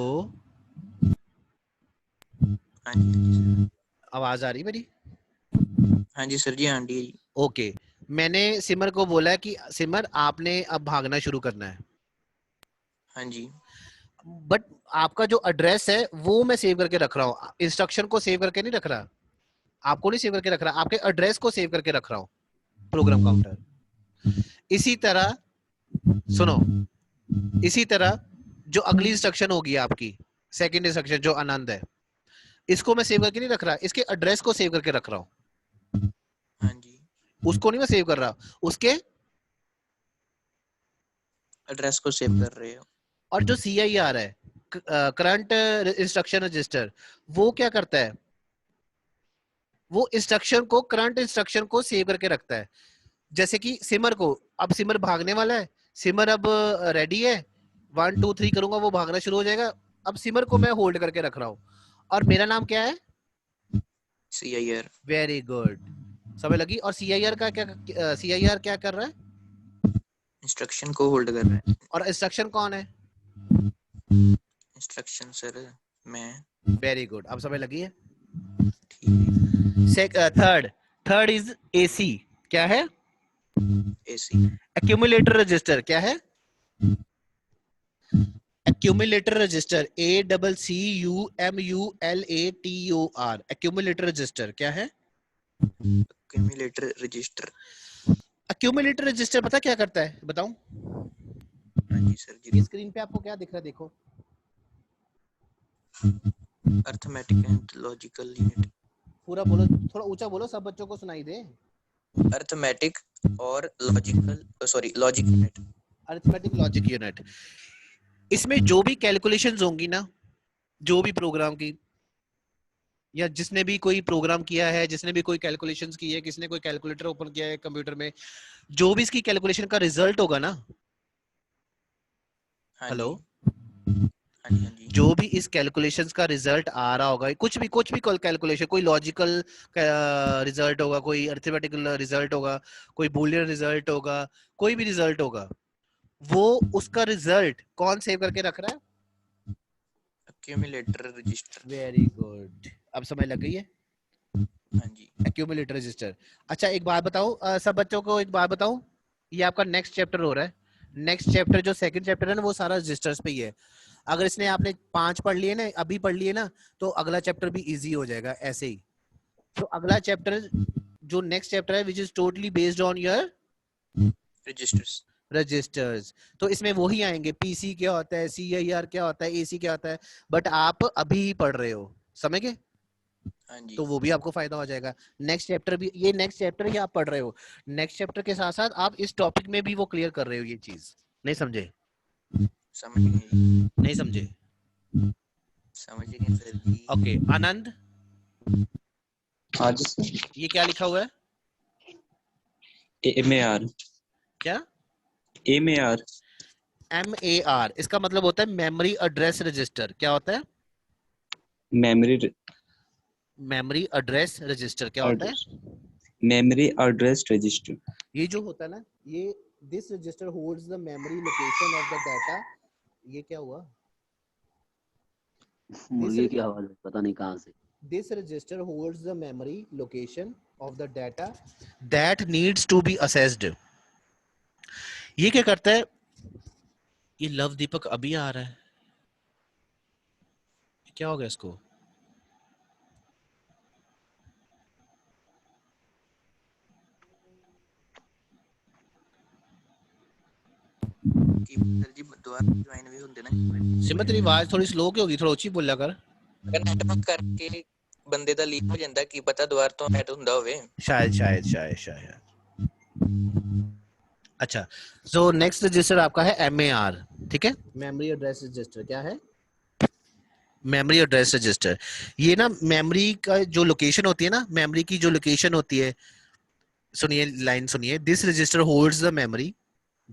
आवाज आ रही मेरी? हाँ जी सर जी, हाँ जी। ओके, मैंने सिमर को बोला कि सिमर आपने अब भागना शुरू करना है। हाँ जी। बट आपका जो एड्रेस है वो मैं सेव करके रख रहा हूँ, इंस्ट्रक्शन को सेव करके नहीं रख रहा, आपको नहीं सेव करके रख रहा, आपके एड्रेस को सेव करके रख रहा हूँ, प्रोग्राम काउंटर। इसी तरह सुनो, इसी तरह जो अगली इंस्ट्रक्शन होगी आपकी, सेकंड इंस्ट्रक्शन जो आनंद है, इसको मैं सेव करके नहीं रख रहा, इसके एड्रेस को सेव करके रख रहा हूँ। हाँ जी। उसको नहीं मैं सेव कर रहा, उसके एड्रेस को सेव कर रहे हो। और जो CIR है, करंट इंस्ट्रक्शन रजिस्टर, वो क्या करता है? वो इंस्ट्रक्शन को, करंट इंस्ट्रक्शन को सेव करके रखता है। जैसे कि सिमर को, अब सिमर भागने वाला है, सिमर अब रेडी है, 1 2 3 करूंगा वो भागना शुरू हो जाएगा। अब सिमर को मैं होल्ड करके रख रहा हूँ, और मेरा नाम क्या है? CIR। वेरी गुड, समझ लगी। और CIR का क्या, CIR क्या कर रहा है? इंस्ट्रक्शन को होल्ड कर रहा है। और इंस्ट्रक्शन कौन है? इंस्ट्रक्शन सर मैं। वेरी गुड, अब समझ लगी है। Third is AC। क्या है? AC। Accumulator register. क्या है? Accumulator register, ACCUMULATOR। Accumulator register क्या है? accumulator register। accumulator register पता क्या करता है बताऊं? हाँ जी सर ये जी। स्क्रीन पे आपको क्या दिख रहा है देखो। arithmetic and logical unit। पूरा बोलो, थोड़ा ऊंचा बोलो, सब बच्चों को सुनाई दे। arithmetic और logic unit। Arithmetic logic unit. इसमें जो भी कैलकुलेशंस होंगी ना, जो भी प्रोग्राम की, या जिसने भी कोई प्रोग्राम किया है, जिसने भी कोई कैलकुलेशंस की है, किसने कोई कैलकुलेटर ओपन किया है कंप्यूटर में, जो भी इसकी कैलकुलेशन का रिजल्ट होगा ना, हेलो, हाँ जी जो भी इस कैलकुलेशंस का रिजल्ट आ रहा होगा, कुछ भी कैलकुलेशन, कोई लॉजिकल रिजल्ट होगा, कोई अरिथमेटिकल रिजल्ट होगा, कोई बूलियन रिजल्ट होगा, कोई भी रिजल्ट होगा, वो उसका रिजल्ट कौन सेव करके रख रहा है? accumulator register। वेरी गुड, अब समझ लग गई है? हाँ जी। accumulator register। अच्छा एक बात बताओ, सब बच्चों को एक बात बताऊं, ये आपका नेक्स्ट चैप्टर हो रहा है। नेक्स्ट चैप्टर जो सेकंड चैप्टर है ना, वो सारा रजिस्टर्स पे ही है। अगर इसने आपने 5 पढ़ लिए ना, अभी पढ़ लिए ना, तो अगला चैप्टर भी इजी हो जाएगा ऐसे ही। तो अगला चैप्टर जो नेक्स्ट चैप्टर है, which is totally based on your registers. तो इसमें वही आएंगे, पीसी क्या होता है, सीआईआर क्या होता है, एसी क्या होता है, बट आप अभी ही पढ़ रहे हो, समझ गए? तो वो भी आपको फायदा हो जाएगा। नेक्स्ट चैप्टर भी, ये नेक्स्ट चैप्टर ही आप पढ़ रहे हो, नेक्स्ट चैप्टर के साथ साथ आप इस टॉपिक में भी वो क्लियर कर रहे हो। ये चीज नहीं समझे? नहीं समझे? समझ गए सर जी। ओके आनंद, हाँ जी सर। ये क्या लिखा हुआ है? MAR। क्या? MAR। MAR, इसका मतलब होता है मेमोरी एड्रेस रजिस्टर। क्या होता है? मेमोरी एड्रेस रजिस्टर क्या होता है? Memory address register. ये जो होता है ना, ये this register holds the memory location of the data. ये क्या हुआ? मुर्गी की आवाज है, पता नहीं कहाँ से। This register holds the memory location of the data that needs to be accessed। ये क्या करता है? ये लव दीपक अभी आ रहा है, क्या हो गया इसको? सर जी दोबारा ज्वाइन भी होंगे ना। सिमत तेरी आवाज थोड़ी स्लो क्यों होगी, थोड़ा ऊंची बोला कर। अगर नेटवर्क करके ਬੰਦੇ ਦਾ ਲੀਕ ਹੋ ਜਾਂਦਾ, ਕੀ ਪਤਾ ਦੁਬਾਰਾ ਤੋਂ ਐਡ ਹੁੰਦਾ ਹੋਵੇ। शायद। अच्छा, सो नेक्स्ट रजिस्टर आपका है MAR, ठीक है, मेमोरी एड्रेस रजिस्टर। क्या है? Memory address register. ये ना मेमोरी का जो लोकेशन होती है ना, मेमोरी की जो लोकेशन होती है, सुनिए लाइन सुनिए, this register holds the memory,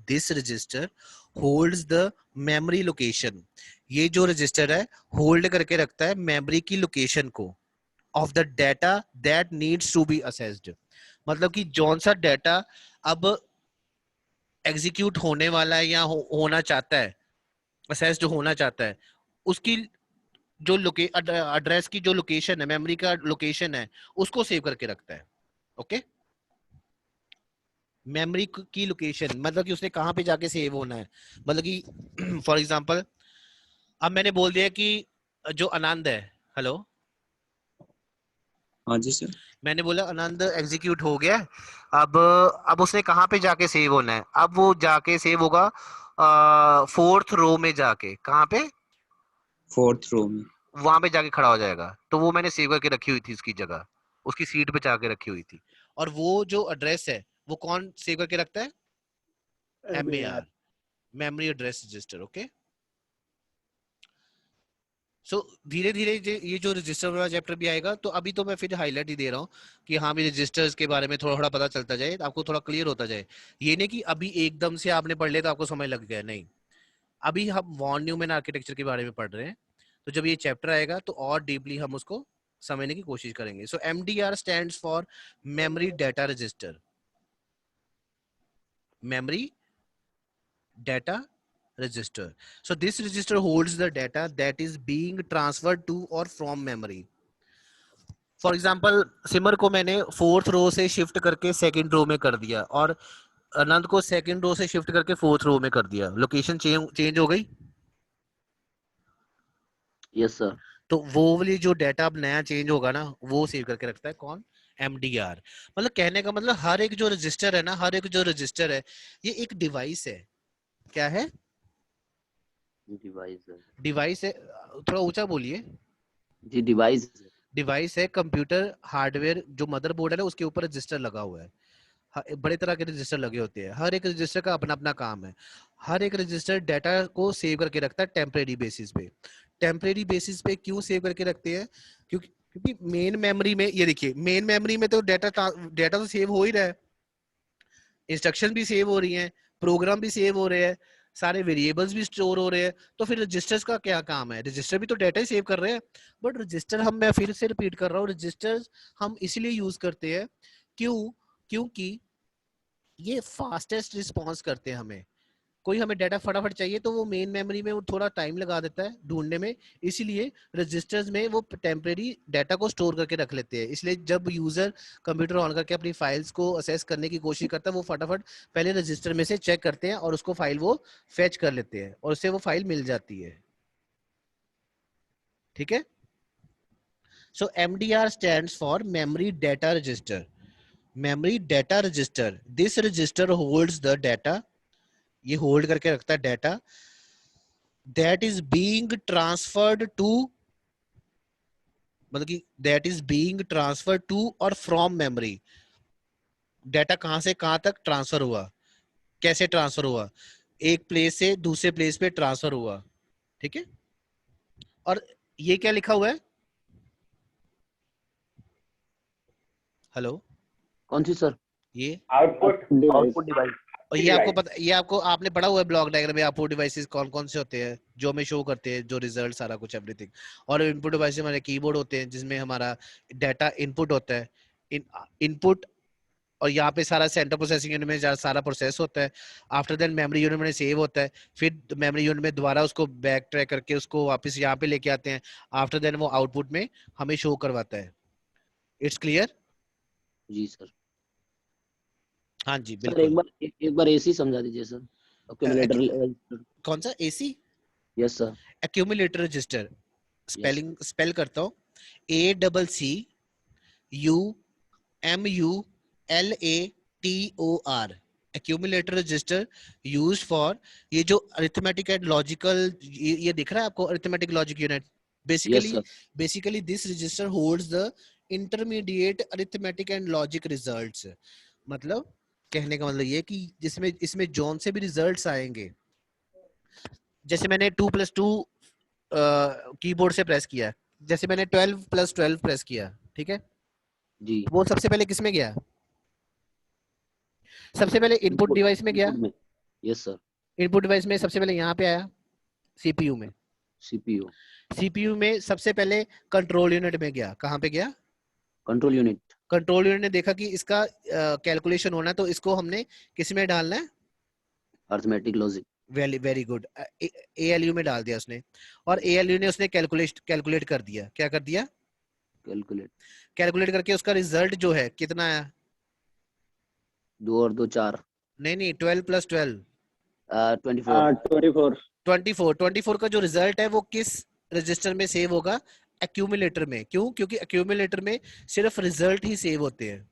this register holds the memory location. ये जो रजिस्टर है होल्ड करके रखता है मेमोरी की लोकेशन को, of the data that needs to be accessed. मतलब कि जौन सा डाटा अब एग्जीक्यूट होने वाला है या होना चाहता है, असेस्ड होना चाहता है, उसकी जो एड्रेस की जो लोकेशन है, मेमोरी का लोकेशन है, उसको सेव करके रखता है। ओके, मेमोरी की लोकेशन मतलब कि उसने कहां पे जाके सेव होना है। मतलब कि फॉर एग्जांपल अब मैंने बोल दिया कि जो आनंद है, हेलो, हाँ जी सर। मैंने बोला आनंद एग्जीक्यूट हो गया, अब उसने कहां पे जाके सेव होना है? अब वो जाके सेव होगा 4th रो में जाके। कहां पे? 4th रो में। वहां पे जाके खड़ा हो जाएगा। तो वो मैंने सेव करके रखी हुई थी, उसकी जगह, उसकी सीट पे जाके रखी हुई थी। और वो जो एड्रेस है वो कौन सेव करके रखता है? MAR, memory address register. Okay, so धीरे धीरे ये जो रजिस्टर वाला चैप्टर भी आएगा, तो अभी तो मैं फिर हाईलाइट ही दे रहा हूँ कि हाँ भी रजिस्टर्स के बारे में थोड़ा थोड़ा पता चलता जाए, आपको थोड़ा क्लियर होता जाए। ये नहीं कि अभी एकदम से आपने पढ़ लिया तो आपको समझ लग गया, नहीं। अभी हम वॉन न्यूमैन आर्किटेक्चर के बारे में पढ़ रहे हैं, तो जब ये चैप्टर आएगा तो और डीपली हम उसको समझने की कोशिश करेंगे। सो MDR stands for memory data register, memory data register. So this register holds the data that is being transferred to or from memory. For example, सिमर को मैंने 4th रो से शिफ्ट करके 2nd रो में कर दिया, और आनंद को 2nd रो से शिफ्ट करके 4th रो में कर दिया। लोकेशन चेंज हो गई? Yes sir. तो वो वाली जो डाटा अब नया चेंज होगा ना वो सेव करके रखता है कौन, एमडीआर। मतलब कहने का मतलब हर एक जो रजिस्टर है ना, हर एक जो रजिस्टर है ये एक डिवाइस है। क्या है? डिवाइस है। थोड़ा ऊंचा बोलिए। जी डिवाइस। डिवाइस है, कंप्यूटर हार्डवेयर जो मदरबोर्ड है ना उसके ऊपर रजिस्टर लगा हुआ है। बड़े तरह के रजिस्टर लगे होते हैं, हर एक रजिस्टर का अपना अपना काम है। हर एक रजिस्टर डाटा को सेव करके रखता है टेम्परेरी बेसिस पे। टेम्परेरी बेसिस पे क्यों सेव करके रखते हैं? क्योंकि मेन मेमोरी में, ये देखिए मेन मेमोरी में तो डाटा तो सेव हो ही रहा है, इंस्ट्रक्शन भी सेव हो रही हैं, प्रोग्राम भी सेव हो रहे हैं, सारे वेरिएबल्स भी स्टोर हो रहे हैं। तो फिर रजिस्टर्स का क्या काम है? रजिस्टर भी तो डाटा ही सेव कर रहे हैं। बट रजिस्टर हम, मैं फिर से रिपीट कर रहा हूँ, रजिस्टर्स हम इसलिए यूज करते हैं क्योंकि ये फास्टेस्ट रिस्पॉन्स करते हैं। हमें कोई हमें डाटा फटाफट चाहिए तो वो मेन मेमोरी में वो थोड़ा टाइम लगा देता है ढूंढने में, इसीलिए रजिस्टर्स में वो टेम्परेरी डाटा को स्टोर करके रख लेते हैं। इसलिए जब यूजर कंप्यूटर ऑन करके अपनी फाइल्स को असेस करने की कोशिश करता है वो फटाफट पहले रजिस्टर में से चेक करते हैं और उसको फाइल वो फेच कर लेते हैं और उससे वो फाइल मिल जाती है। ठीक है। So MDR stands for memory data register. Memory data register, this register holds the data, ये होल्ड करके रखता है data that is being transferred to, मतलब कि that is being transferred to और फ्रॉम मेमोरी। डाटा कहां से कहां तक ट्रांसफर हुआ, कैसे ट्रांसफर हुआ, एक प्लेस से दूसरे प्लेस पे ट्रांसफर हुआ। ठीक है। और ये क्या लिखा हुआ है? हेलो, कौन सी सर? ये आउटपुट डिवाइस। और ये आपको पता, ये आपको आपने पढ़ा हुआ है ब्लॉक डायग्राम में, आउटपुट डिवाइसेस कौन कौन से होते हैं जो हमें शो करते हैं, जो रिजल्ट सारा कुछ एवरीथिंग। और इनपुट डिवाइस हमारे कीबोर्ड होते हैं जिसमें हमारा डाटा इनपुट होता है, इनपुट, और यहाँ पे सारा सेंट्रल प्रोसेसिंग यूनिट में सारा प्रोसेस होता है। आफ्टर देन मेमोरी यूनिट में सेव होता है, फिर मेमोरी यूनिट में दोबारा उसको बैक ट्रैक करके उसको वापस यहाँ पे लेके आते हैं। आफ्टर देन वो आउटपुट में हमें शो करवाता है। It's clear? जी सर। हाँ जी सर बिल्कुल। एक बार एसी समझा दीजिए सर, एक्यूमुलेटर। कौन सा AC? Yes sir. Accumulator register, spelling spell करता हूँ, ACCUMULATOR, accumulator register used for, ये जो अरिथमेटिक एंड लॉजिकल, ये दिख रहा है आपको, arithmetic logic unit. Basically this register holds the intermediate arithmetic and logic results. मतलब कहने का मतलब ये कि जिसमें इसमें जॉन से भी रिजल्ट्स आएंगे, जैसे मैंने 2+2 कीबोर्ड से प्रेस किया, जैसे मैंने 12+12 प्रेस किया, ठीक है जी। वो सबसे पहले किसमें गया? सबसे पहले इनपुट डिवाइस में गया। Yes sir. इनपुट डिवाइस में सबसे पहले यहाँ पे आया सीपीयू में। सीपीयू में सबसे पहले कंट्रोल यूनिट में गया। कहाँ पे गया? कंट्रोल यूनिट ने देखा कि इसका कैलकुलेशन होना है तो इसको हमने किस में डालना है? Arithmetic logic. Very good, ALU में डाल दिया उसने, और ALU ने उसने कैलकुलेट कर दिया। क्या कर दिया? कैलकुलेट करके उसका रिजल्ट जो है कितना आया? 2 और 2 4। नहीं 12+12 24 का जो रिजल्ट है वो किस रजिस्टर में सेव होगा? एक्यूमुलेटर में। क्यों? क्योंकि एक्यूमुलेटर में सिर्फ रिजल्ट ही सेव होते हैं।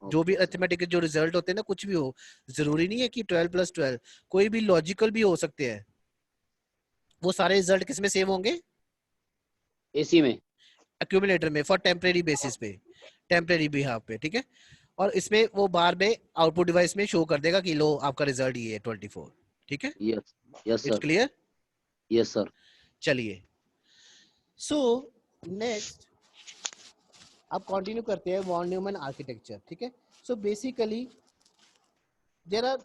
जो भी अरिथमेटिक जो रिजल्ट होते हैं ना, कुछ भी हो, जरूरी नहीं है कि 12+12, कोई भी लॉजिकल भी हो सकते हैं, वो सारे रिजल्ट किस में सेव होंगे? एसी में, एक्यूमुलेटर में, फॉर टेम्परेरी बेसिस पे, टेम्परेरी बिहाफ पे। ठीक है। और इसमें वो बार में आउटपुट डिवाइस में शो कर देगा कि लो आपका रिजल्ट ये है 24। ठीक है। Yes it's sir. Clear? Yes sir. चलिए, सो नेक्स्ट अब कंटिन्यू करते हैं वॉन न्यूमैन आर्किटेक्चर। ठीक है। So basically there are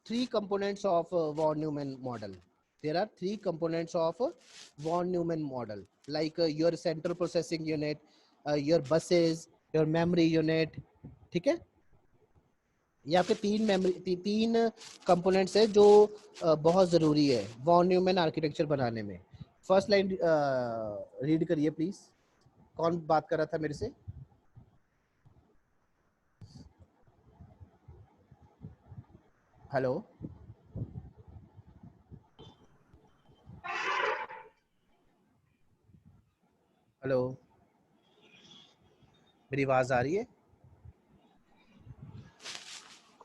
3 components of von Neumann model. There are 3 components of von Neumann model, like your central processing unit, your buses, your memory unit. ठीक है। ये आपके 3 components है जो बहुत जरूरी है वॉन न्यूमैन आर्किटेक्चर बनाने में। फर्स्ट लाइन रीड करिए प्लीज। कौन बात कर रहा था मेरे से? हेलो, हेलो, मेरी आवाज आ रही है?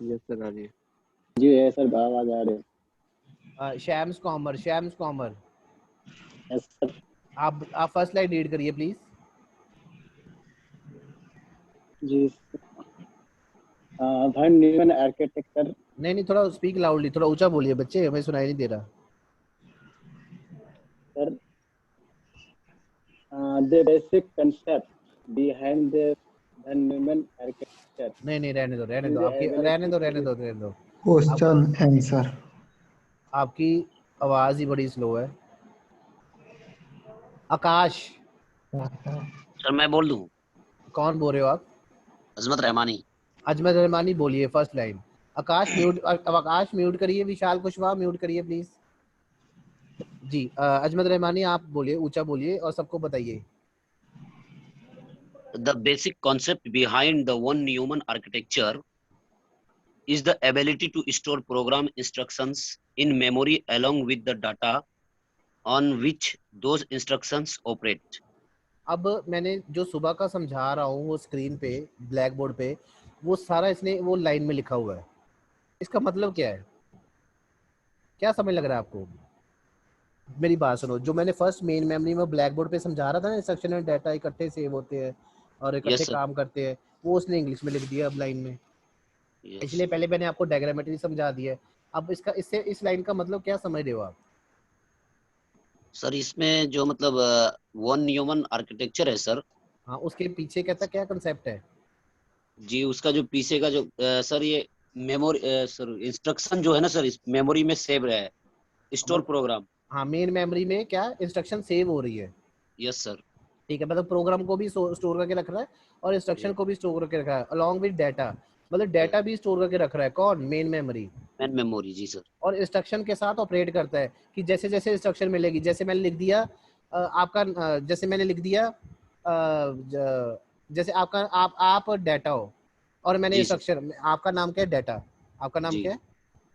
यस सर आ रही है। जी है सर, आवाज आ रही है। Shams Qamar yes sir. आप फर्स्ट लाइन रीड करिए प्लीज। जी वन न्यूमन आर्किटेक्चर। नहीं, थोड़ा स्पीक लाउडली, थोड़ा ऊंचा बोलिए बच्चे, हमें सुनाई नहीं दे रहा। Sir the basic concept behind the von Neumann architecture. नहीं, रहने दो आपकी, रहने दो। Question answer. आपकी आवाज ही बड़ी स्लो है। आकाश, सर मैं बोल दूं? कौन बोल रहे हो आप? अजमत रहमानी। अजमत रहमानी बोलिए फर्स्ट लाइन। आकाश म्यूट करिए। विशाल कुशवाहा म्यूट करिए प्लीज। जी अजमत रहमानी आप बोलिए, ऊंचा बोलिए और सबको बताइए। The basic concept behind the one Neumann architecture is the ability to store program instructions in memory along with the data on which those instructions operate. अब मैंने जो सुबह का समझा रहा हूँ वो स्क्रीन पे, ब्लैक बोर्ड पे, वो सारा इसने वो लाइन में लिखा हुआ है। इसका मतलब क्या है? क्या समझ लग रहा है आपको? मेरी बात सुनो, जो मैंने फर्स्ट मेन मेमोरी में ब्लैक बोर्ड पे समझा रहा था ना, इंस्ट्रक्शन में डाटा इकट्ठे सेव होते हैं और इकट्ठे Yes, sir. काम करते हैं, वो उसने इंग्लिश में लिख दिया अब लाइन में। Yes. इसलिए पहले मैंने आपको डायग्रामेट्री समझा दिया है। अब इसका इससे इस लाइन का मतलब क्या समझ रहे हो आप? सर इसमें जो मतलब वन न्यूमन आर्किटेक्चर है सर। हाँ, उसके पीछे कहता क्या कंसेप्ट है? जी उसका जो पीछे का जो सर ये मेमोरी सर इंस्ट्रक्शन जो है ना सर, इस मेमोरी में सेव रहा है, स्टोर प्रोग्राम। हाँ, मेन मेमोरी में क्या इंस्ट्रक्शन सेव हो रही है। Yes sir. ठीक है, मतलब प्रोग्राम को भी स्टोर करके रख रहा है और इंस्ट्रक्शन को भी स्टोर करके रखा है अलॉन्ग विद डाटा, मतलब डाटा भी स्टोर करके रख रहा है। कौन? Main memory. मेन मेमोरी जी सर। और इंस्ट्रक्शन के साथ ऑपरेट करता है कि जैसे जैसे इंस्ट्रक्शन मिलेगी, जैसे मैंने लिख दिया जैसे मैंने लिख दिया जैसे आपका आप डाटा हो और मैंने जी सर। इंस्ट्रक्शन, आपका नाम क्या है? डाटा। आपका नाम जी क्या है?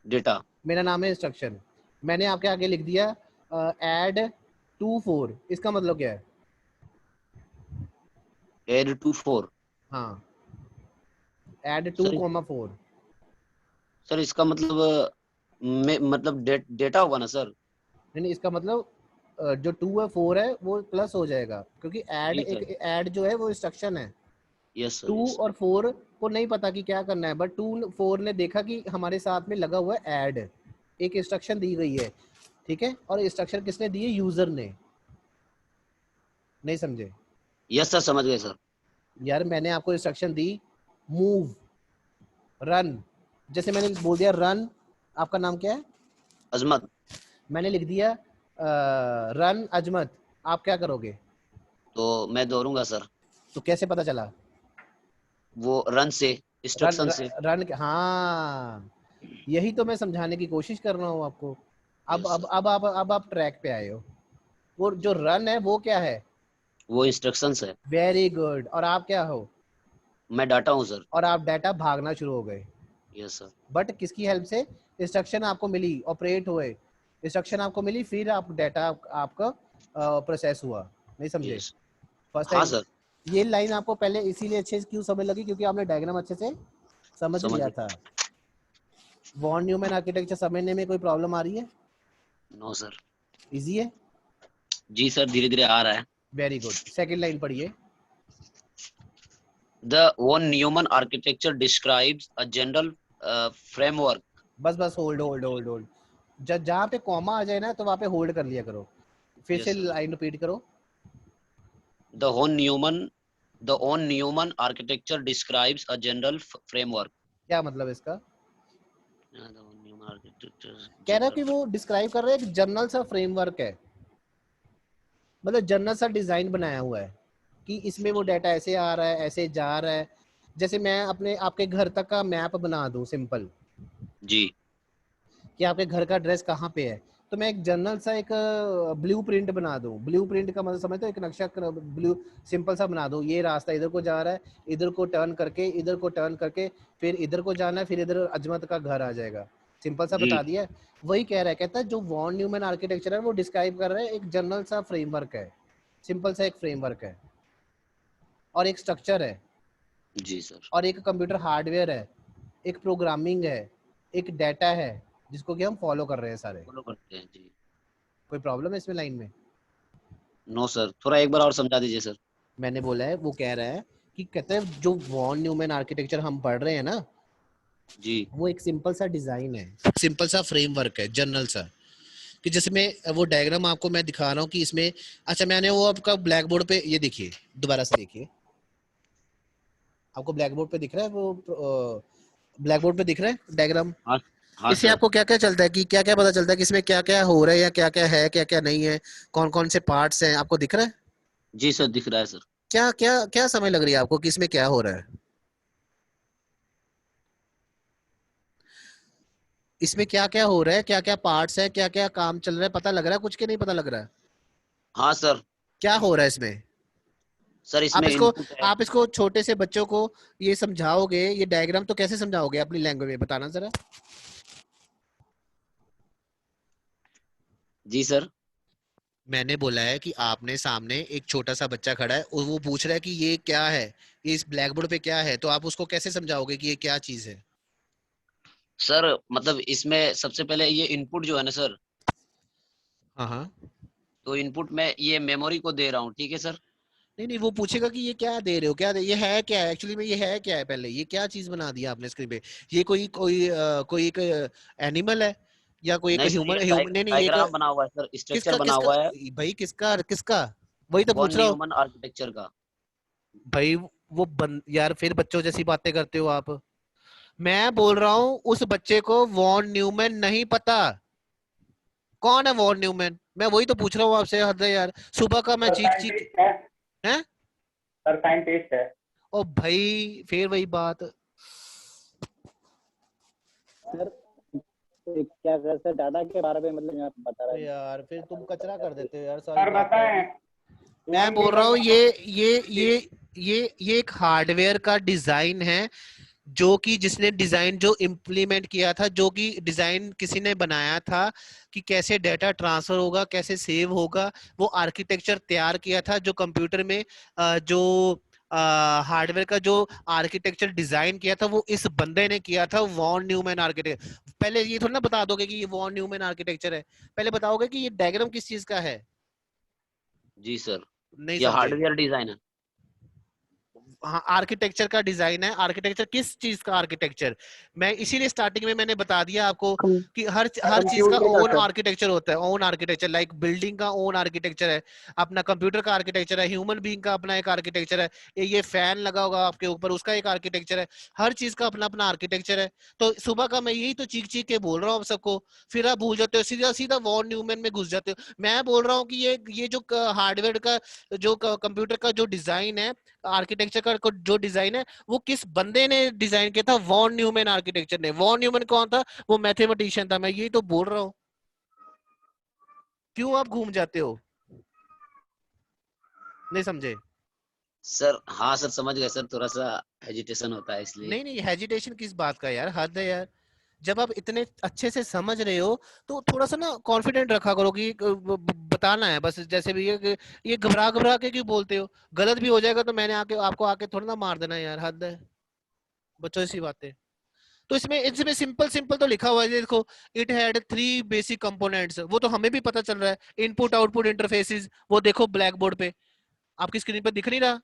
डेटा। मेरा नाम है इंस्ट्रक्शन। मैंने आपके आगे लिख दिया ऐड 2 4। इसका मतलब क्या है? Add to 4। हाँ, ऐड 2,4। सर इसका मतलब मतलब डेटा होगा ना सर? नहीं, इसका मतलब जो 2 है 4 है वो प्लस हो जाएगा, क्योंकि ऐड जी सर। एक ऐड जो है वो इंस्ट्रक्शन है। Yes sir. 2 और 4 को नहीं पता कि क्या करना है, बट 2 4 ने देखा कि हमारे साथ में लगा हुआ है ऐड, एक इंस्ट्रक्शन दी गई है। ठीक है, और इंस्ट्रक्शन किसने दी है? यूजर ने। नहीं समझे? यस सर समझ गए सर। यार मैंने आपको इंस्ट्रक्शन दी मूव, रन, जैसे मैंने बोल दिया रन। आपका नाम क्या है? अजमत। मैंने लिख दिया रन अजमत, आप क्या करोगे? तो मैं दौड़ूंगा सर। तो कैसे पता चला? वो रन से, इंस्ट्रक्शन से। रन हाँ, यही तो मैं समझाने की कोशिश कर रहा हूँ आपको। अब आप ट्रैक पे आए हो। वो जो रन है वो क्या है? वो इंस्ट्रक्शंस है। Very good. और आप क्या हो? मैं डाटा हूँ सर। और आप डाटा भागना शुरू हो गए। Yes sir. बट किसकी हेल्प से? इंस्ट्रक्शन आपको मिली, ऑपरेट हुए, इंस्ट्रक्शन आपको मिली, फिर आप डाटा आपका प्रोसेस हुआ। नहीं समझे? फर्स्ट हाँ टाइम सर। ये लाइन आपको पहले इसीलिए अच्छे से क्यों समझ लगी? क्योंकि आपने डायग्राम अच्छे से समझ लिया था। वॉन न्यूमैन आर्किटेक्चर समझने में कोई प्रॉब्लम आ रही है? No sir. इजी है? जी सर धीरे धीरे आ रहा है। Very good. सेकंड लाइन पढ़िए। The one Neumann architecture describes a general framework. बस होल्ड। जहाँ पे कॉमा आ जाए ना तो वहाँ पे होल्ड कर लिया करो। फिर से लाइन रिपीट करो। The one Neumann architecture describes a general framework. क्या मतलब इसका? कह रहा है कि वो डिस्क्राइब कर रहा है एक जनरल सा फ्रेमवर्क है, मतलब जनरल सा डिजाइन बनाया हुआ है कि इसमें वो डाटा ऐसे आ रहा है, ऐसे जा रहा है। जैसे मैं अपने आपके घर तक का मैप बना दूं सिंपल जी, कि आपके घर का एड्रेस कहाँ पे है, तो मैं एक जनरल सा एक ब्लूप्रिंट बना दूं। ब्लूप्रिंट का मतलब समझते हो? एक नक्शा ब्लू सिंपल सा बना दूं। ये रास्ता इधर को जा रहा है, इधर को टर्न करके फिर इधर को जाना है, फिर इधर अजमत का घर आ जाएगा। सिंपल सा बता दिया। वही कह रहा है, कहता है जो वॉन न्यूमैन आर्किटेक्चर है वो डिस्क्राइब कर रहा है एक जनरल सा फ्रेमवर्क है सिंपल सा एक फ्रेमवर्क है और एक स्ट्रक्चर है जी सर। और एक कंप्यूटर हार्डवेयर है, एक प्रोग्रामिंग है, एक डाटा है जिसको कि हम फॉलो कर रहे हैं सारे। फॉलो करते हैं जी। कोई प्रॉब्लम है इसमें लाइन में? नो सर, थोड़ा एक बार और समझा दीजिए सर। मैंने बोला है, वो कह रहा है कि कहते हैं जो वॉन न्यूमैन आर्किटेक्चर हम पढ़ रहे हैं ना जी, वो एक सिंपल सा डिजाइन है, सिंपल सा फ्रेमवर्क है, जनरल सा, कि जिसमें वो डायग्राम आपको मैं दिखा रहा हूँ कि इसमें, अच्छा मैंने वो आपका ब्लैक बोर्ड पे ये देखिए, दोबारा से देखिए, आपको ब्लैक बोर्ड पे दिख रहा है वो ब्लैक बोर्ड पे दिख रहा है डायग्राम? हाँ हाँ इससे सर। आपको क्या क्या चलता है कि क्या क्या पता चलता है कि इसमें क्या क्या हो रहा है या क्या क्या है, क्या क्या नहीं है, कौन कौन से पार्ट्स हैं, आपको दिख रहा है? जी सर, दिख रहा है सर। क्या क्या क्या समझ लग रही है आपको कि इसमें क्या हो रहा है? इसमें क्या क्या हो रहा है, क्या क्या पार्ट्स है, क्या क्या काम चल रहा है, पता लग रहा है कुछ के नहीं पता लग रहा है? हाँ सर। क्या हो रहा है इसमें? सर इसमें इनपुट है। आप इसको छोटे से बच्चों को ये समझाओगे, ये डायग्राम तो कैसे समझाओगे अपनी लैंग्वेज में, बताना जरा। जी सर। मैंने बोला है कि आपने सामने एक छोटा सा बच्चा खड़ा है और वो पूछ रहा है कि ये क्या है, ये इस ब्लैक बोर्ड पे क्या है, तो आप उसको कैसे समझाओगे कि ये क्या चीज है? सर मतलब इसमें सबसे पहले ये इनपुट जो है ना सर, हाँ हाँ। तो इनपुट में ये मेमोरी को दे रहा हूँ, ठीक है सर। नहीं नहीं, वो पूछेगा कि ये क्या दे रहे हो, क्या ये है, क्या है एक्चुअली में, ये है क्या है, पहले ये क्या चीज बना दिया आपने स्क्रीन पे? ये कोई कोई कोई एक एनिमल है या कोई एक नहीं सर, ह्यूमन ये ह्यूमन नहीं नहीं, ये डायग्राम एक बना हुआ है सर, स्ट्रक्चर किसका बना किसका हुआ है भाई, किसका किसका? वही तो वॉन पूछ रहा हूँ न्यूमन आर्किटेक्चर का। भाई। यार फिर बच्चों जैसी बातें करते हो आप। मैं बोल रहा हूँ उस बच्चे को वॉन न्यूमैन नहीं पता। कौन है वॉन न्यूमैन? मैं वही तो पूछ रहा हूँ आपसे, हद है यार, सुबह का मैं चीख चीख। साइंटिस्ट है हैं? सर, साइंटिस्ट है ओ भाई फिर वही बात। सर। क्या सर डाटा के बारे में मतलब यहाँ बता रहा है यार फिर तुम कचरा कर देते हो यार सारी सर, बातें। बताएं। मैं बोल रहा हूँ ये एक हार्डवेयर का डिजाइन है, जो कि जिसने डिजाइन जो इम्प्लीमेंट किया था, जो कि डिजाइन किसी ने बनाया था कि कैसे डेटा ट्रांसफर होगा, कैसे सेव होगा, वो आर्किटेक्चर तैयार किया था, जो कंप्यूटर में जो हार्डवेयर का जो आर्किटेक्चर डिजाइन किया था वो इस बंदे ने किया था, वॉन न्यूमैन आर्किटेक्चर। पहले ये थोड़ा ना बता दोगे कि ये वॉन न्यूमैन आर्किटेक्चर है, पहले बताओगे कि ये डायग्राम किस चीज का है। जी सर, नहीं ये समझे? हार्डवेयर डिजाइन है। हाँ, आर्किटेक्चर का डिजाइन है। आर्किटेक्चर किस चीज का आर्किटेक्चर? मैं इसीलिए स्टार्टिंग में मैंने बता दिया आपको कि हर चीज का कंप्यूटर का ओन सर। आर्किटेक्चर होता है, ओन आर्किटेक्चर, लाइक बिल्डिंग का ओन आर्किटेक्चर है, अपना कंप्यूटर का आर्किटेक्चर है, ह्यूमन बीइंग का अपना एक आर्किटेक्चर है, ये फैन लगा होगा आपके ऊपर उसका एक आर्किटेक्चर है, हर चीज का अपना अपना आर्किटेक्चर है। तो सुबह का मैं यही तो चीख चीख के बोल रहा हूँ आप सबको, फिर आप भूल जाते हो, सीधा सीधा वॉन न्यूमैन में घुस जाते हो। मैं बोल रहा हूँ कि ये जो हार्डवेयर का जो कंप्यूटर का जो डिजाइन है, आर्किटेक्चर का जो डिजाइन है, वो किस बंदे ने डिजाइन किया था? वॉन न्यूमैन आर्किटेक्चर ने। वॉन न्यूमैन कौन था? वो मैथमेटिशियन था। मैं यही तो बोल रहा हूँ, क्यों आप घूम जाते हो? नहीं समझे? सर हाँ सर, समझ गए सर, थोड़ा सा हेजिटेशन होता है इसलिए। नहीं नहीं, हेजिटेशन किस बात का यार, हद है यार। जब आप इतने अच्छे से समझ रहे हो तो थोड़ा सा ना कॉन्फिडेंट रखा करो कि बताना है बस, जैसे भी ये घबरा घबरा के क्यों बोलते हो? गलत भी हो जाएगा तो मैंने आके आपको आके थोड़ा ना मार देना यार, हद है, बच्चों ऐसी बातें। तो इसमें इसमें सिंपल सिंपल तो लिखा हुआ है, देखो, इट हैड 3 बेसिक कंपोनेंट्स, वो तो हमें भी पता चल रहा है, इनपुट आउटपुट इंटरफेसेस, वो देखो ब्लैक बोर्ड पे आपकी स्क्रीन पे दिख नहीं रहा?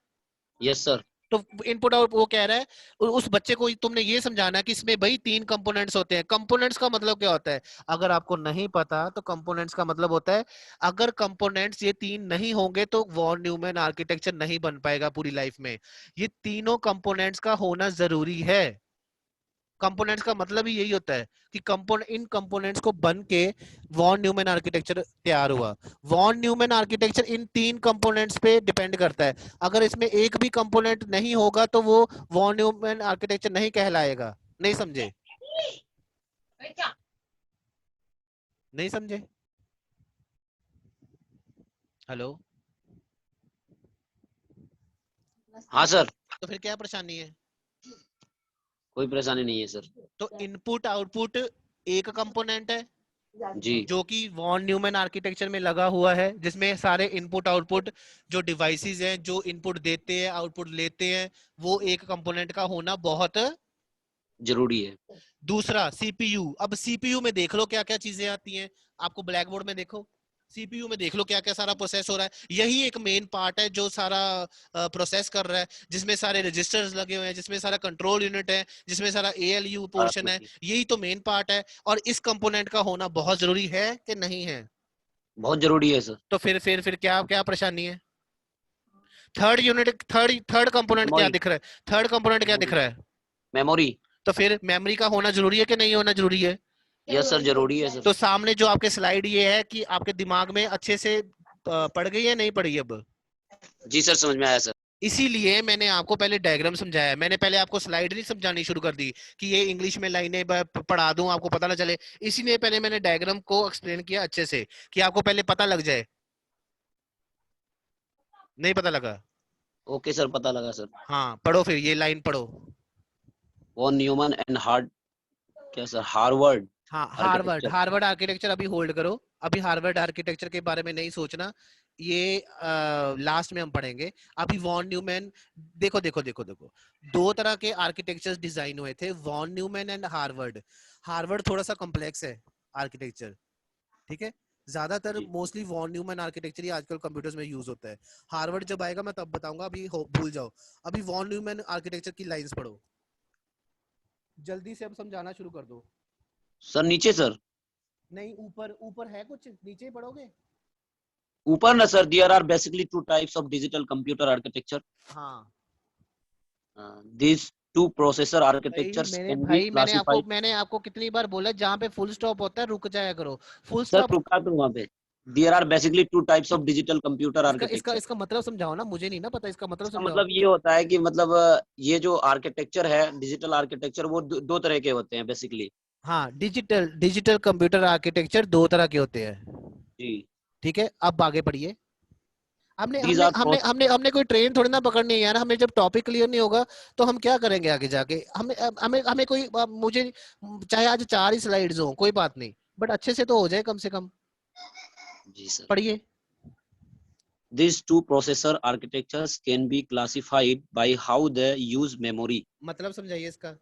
Yes sir. तो इनपुट आउट वो कह रहा है, उस बच्चे को तुमने ये समझाना है कि इसमें भाई 3 कंपोनेंट्स होते हैं। कंपोनेंट्स का मतलब क्या होता है? अगर आपको नहीं पता तो कंपोनेंट्स का मतलब होता है, अगर कंपोनेंट्स ये 3 नहीं होंगे तो वॉन न्यूमैन आर्किटेक्चर नहीं बन पाएगा पूरी लाइफ में। ये तीनों कंपोनेंट्स का होना जरूरी है। कंपोनेंट्स का मतलब ही यही होता है कि इन कंपोनेंट्स को बन के वॉन न्यूमैन आर्किटेक्चर तैयार हुआ। वॉन न्यूमैन आर्किटेक्चर इन 3 कंपोनेंट्स पे डिपेंड करता है। अगर इसमें एक भी कंपोनेंट नहीं होगा तो वो वॉन न्यूमैन आर्किटेक्चर नहीं कहलाएगा। नहीं समझे? नहीं समझे? हेलो? हाँ सर। तो फिर क्या परेशानी है? कोई परेशानी नहीं है सर। तो इनपुट आउटपुट एक कंपोनेंट है, जी जो कि वॉन न्यूमैन आर्किटेक्चर में लगा हुआ है, जिसमें सारे इनपुट आउटपुट जो डिवाइसेस हैं जो इनपुट देते हैं आउटपुट लेते हैं वो एक कंपोनेंट का होना बहुत जरूरी है। दूसरा सीपीयू। अब सीपीयू में देख लो क्या क्या चीजें आती हैं, आपको ब्लैक बोर्ड में देखो, सीपीयू में देख लो क्या क्या सारा प्रोसेस हो रहा है। यही एक मेन पार्ट है जो सारा प्रोसेस कर रहा है, जिसमें सारे रजिस्टर्स लगे हुए हैं, जिसमें सारा कंट्रोल यूनिट है, जिसमें सारा एएलयू पोर्शन है। यही तो मेन पार्ट है और इस कंपोनेंट का होना बहुत जरूरी है कि नहीं है? बहुत जरूरी है सर। तो फिर क्या क्या परेशानी है? थर्ड यूनिट, थर्ड कंपोनेंट क्या दिख रहा है? थर्ड कंपोनेंट क्या दिख रहा है? मेमोरी। तो फिर मेमोरी का होना जरूरी है कि नहीं होना जरूरी है? यस सर, जरूरी है सर। तो सामने जो आपके स्लाइड ये है कि आपके दिमाग में अच्छे से पड़ गई है नहीं पड़ी अब? जी सर, समझ में आया सर। इसीलिए मैंने आपको पहले डायग्राम समझाया, मैंने पहले आपको स्लाइड नहीं समझानी शुरू कर दी कि ये इंग्लिश में लाइनें पढ़ा दूं आपको पता ना चले। इसीलिए पहले मैंने डायग्राम को एक्सप्लेन किया अच्छे से कि आपको पहले पता लग जाए। नहीं पता लगा? ओके सर, पता लगा सर। हाँ पढ़ो, फिर ये लाइन पढ़ो। वॉन न्यूमन एंड क्या सर, हार्वर्ड। हाँ हार्वर्ड आर्किटेक्चर अभी होल्ड करो, अभी हार्वर्ड आर्किटेक्चर के बारे में नहीं सोचना, ये लास्ट में हम पढ़ेंगे। अभी वॉन न्यूमैन, देखो देखो देखो देखो, दो तरह के आर्किटेक्चर्स डिजाइन हुए थे, von Neumann and Harvard. Harvard थोड़ा सा कॉम्प्लेक्स है आर्किटेक्चर, ठीक है, ज्यादातर मोस्टली वॉन न्यूमैन आर्किटेक्चर ही आजकल कंप्यूटर्स में यूज होता है। हार्वर्ड जब आएगा मैं तब बताऊंगा, अभी भूल जाओ। अभी वॉन न्यूमैन आर्किटेक्चर की लाइंस पढ़ो, जल्दी से अब समझाना शुरू कर दो। सर नीचे सर? नहीं ऊपर, ऊपर है कुछ, नीचे ही पढ़ोगे? ऊपर ना sir, there are basically two types of digital computer architecture. हाँ this two processor architectures can be classified. मैंने आपको कितनी बार बोला जहाँ पे फुल स्टॉप होता है रुक जाया करो। फुल सर स्टॉप रुका तो वहां पे, there are basically two types of digital computer architecture. इसका मतलब समझाओ ना, मुझे नहीं ना पता, इसका मतलब इसका समझाओ। मतलब ये होता है कि मतलब ये जो आर्किटेक्चर है डिजिटल आर्किटेक्चर, वो दो तरह के होते हैं बेसिकली। हाँ डिजिटल कंप्यूटर आर्किटेक्चर दो तरह के होते हैं जी। ठीक है, अब आगे बढ़िए। हमने These हमने are हमने हमने हमने कोई ट्रेन थोड़ी ना पकड़नी है यार, हमें जब टॉपिक क्लियर नहीं होगा तो हम क्या करेंगे आगे जाके? हमें हमें हमें कोई मुझे चाहे आज 4 ही स्लाइड्स हो कोई बात नहीं, बट अच्छे से तो हो जाए कम से कम। जी सर। पढ़िए। These two processor architectures can be classified by how they use memory. मतलब समझाइए इसका।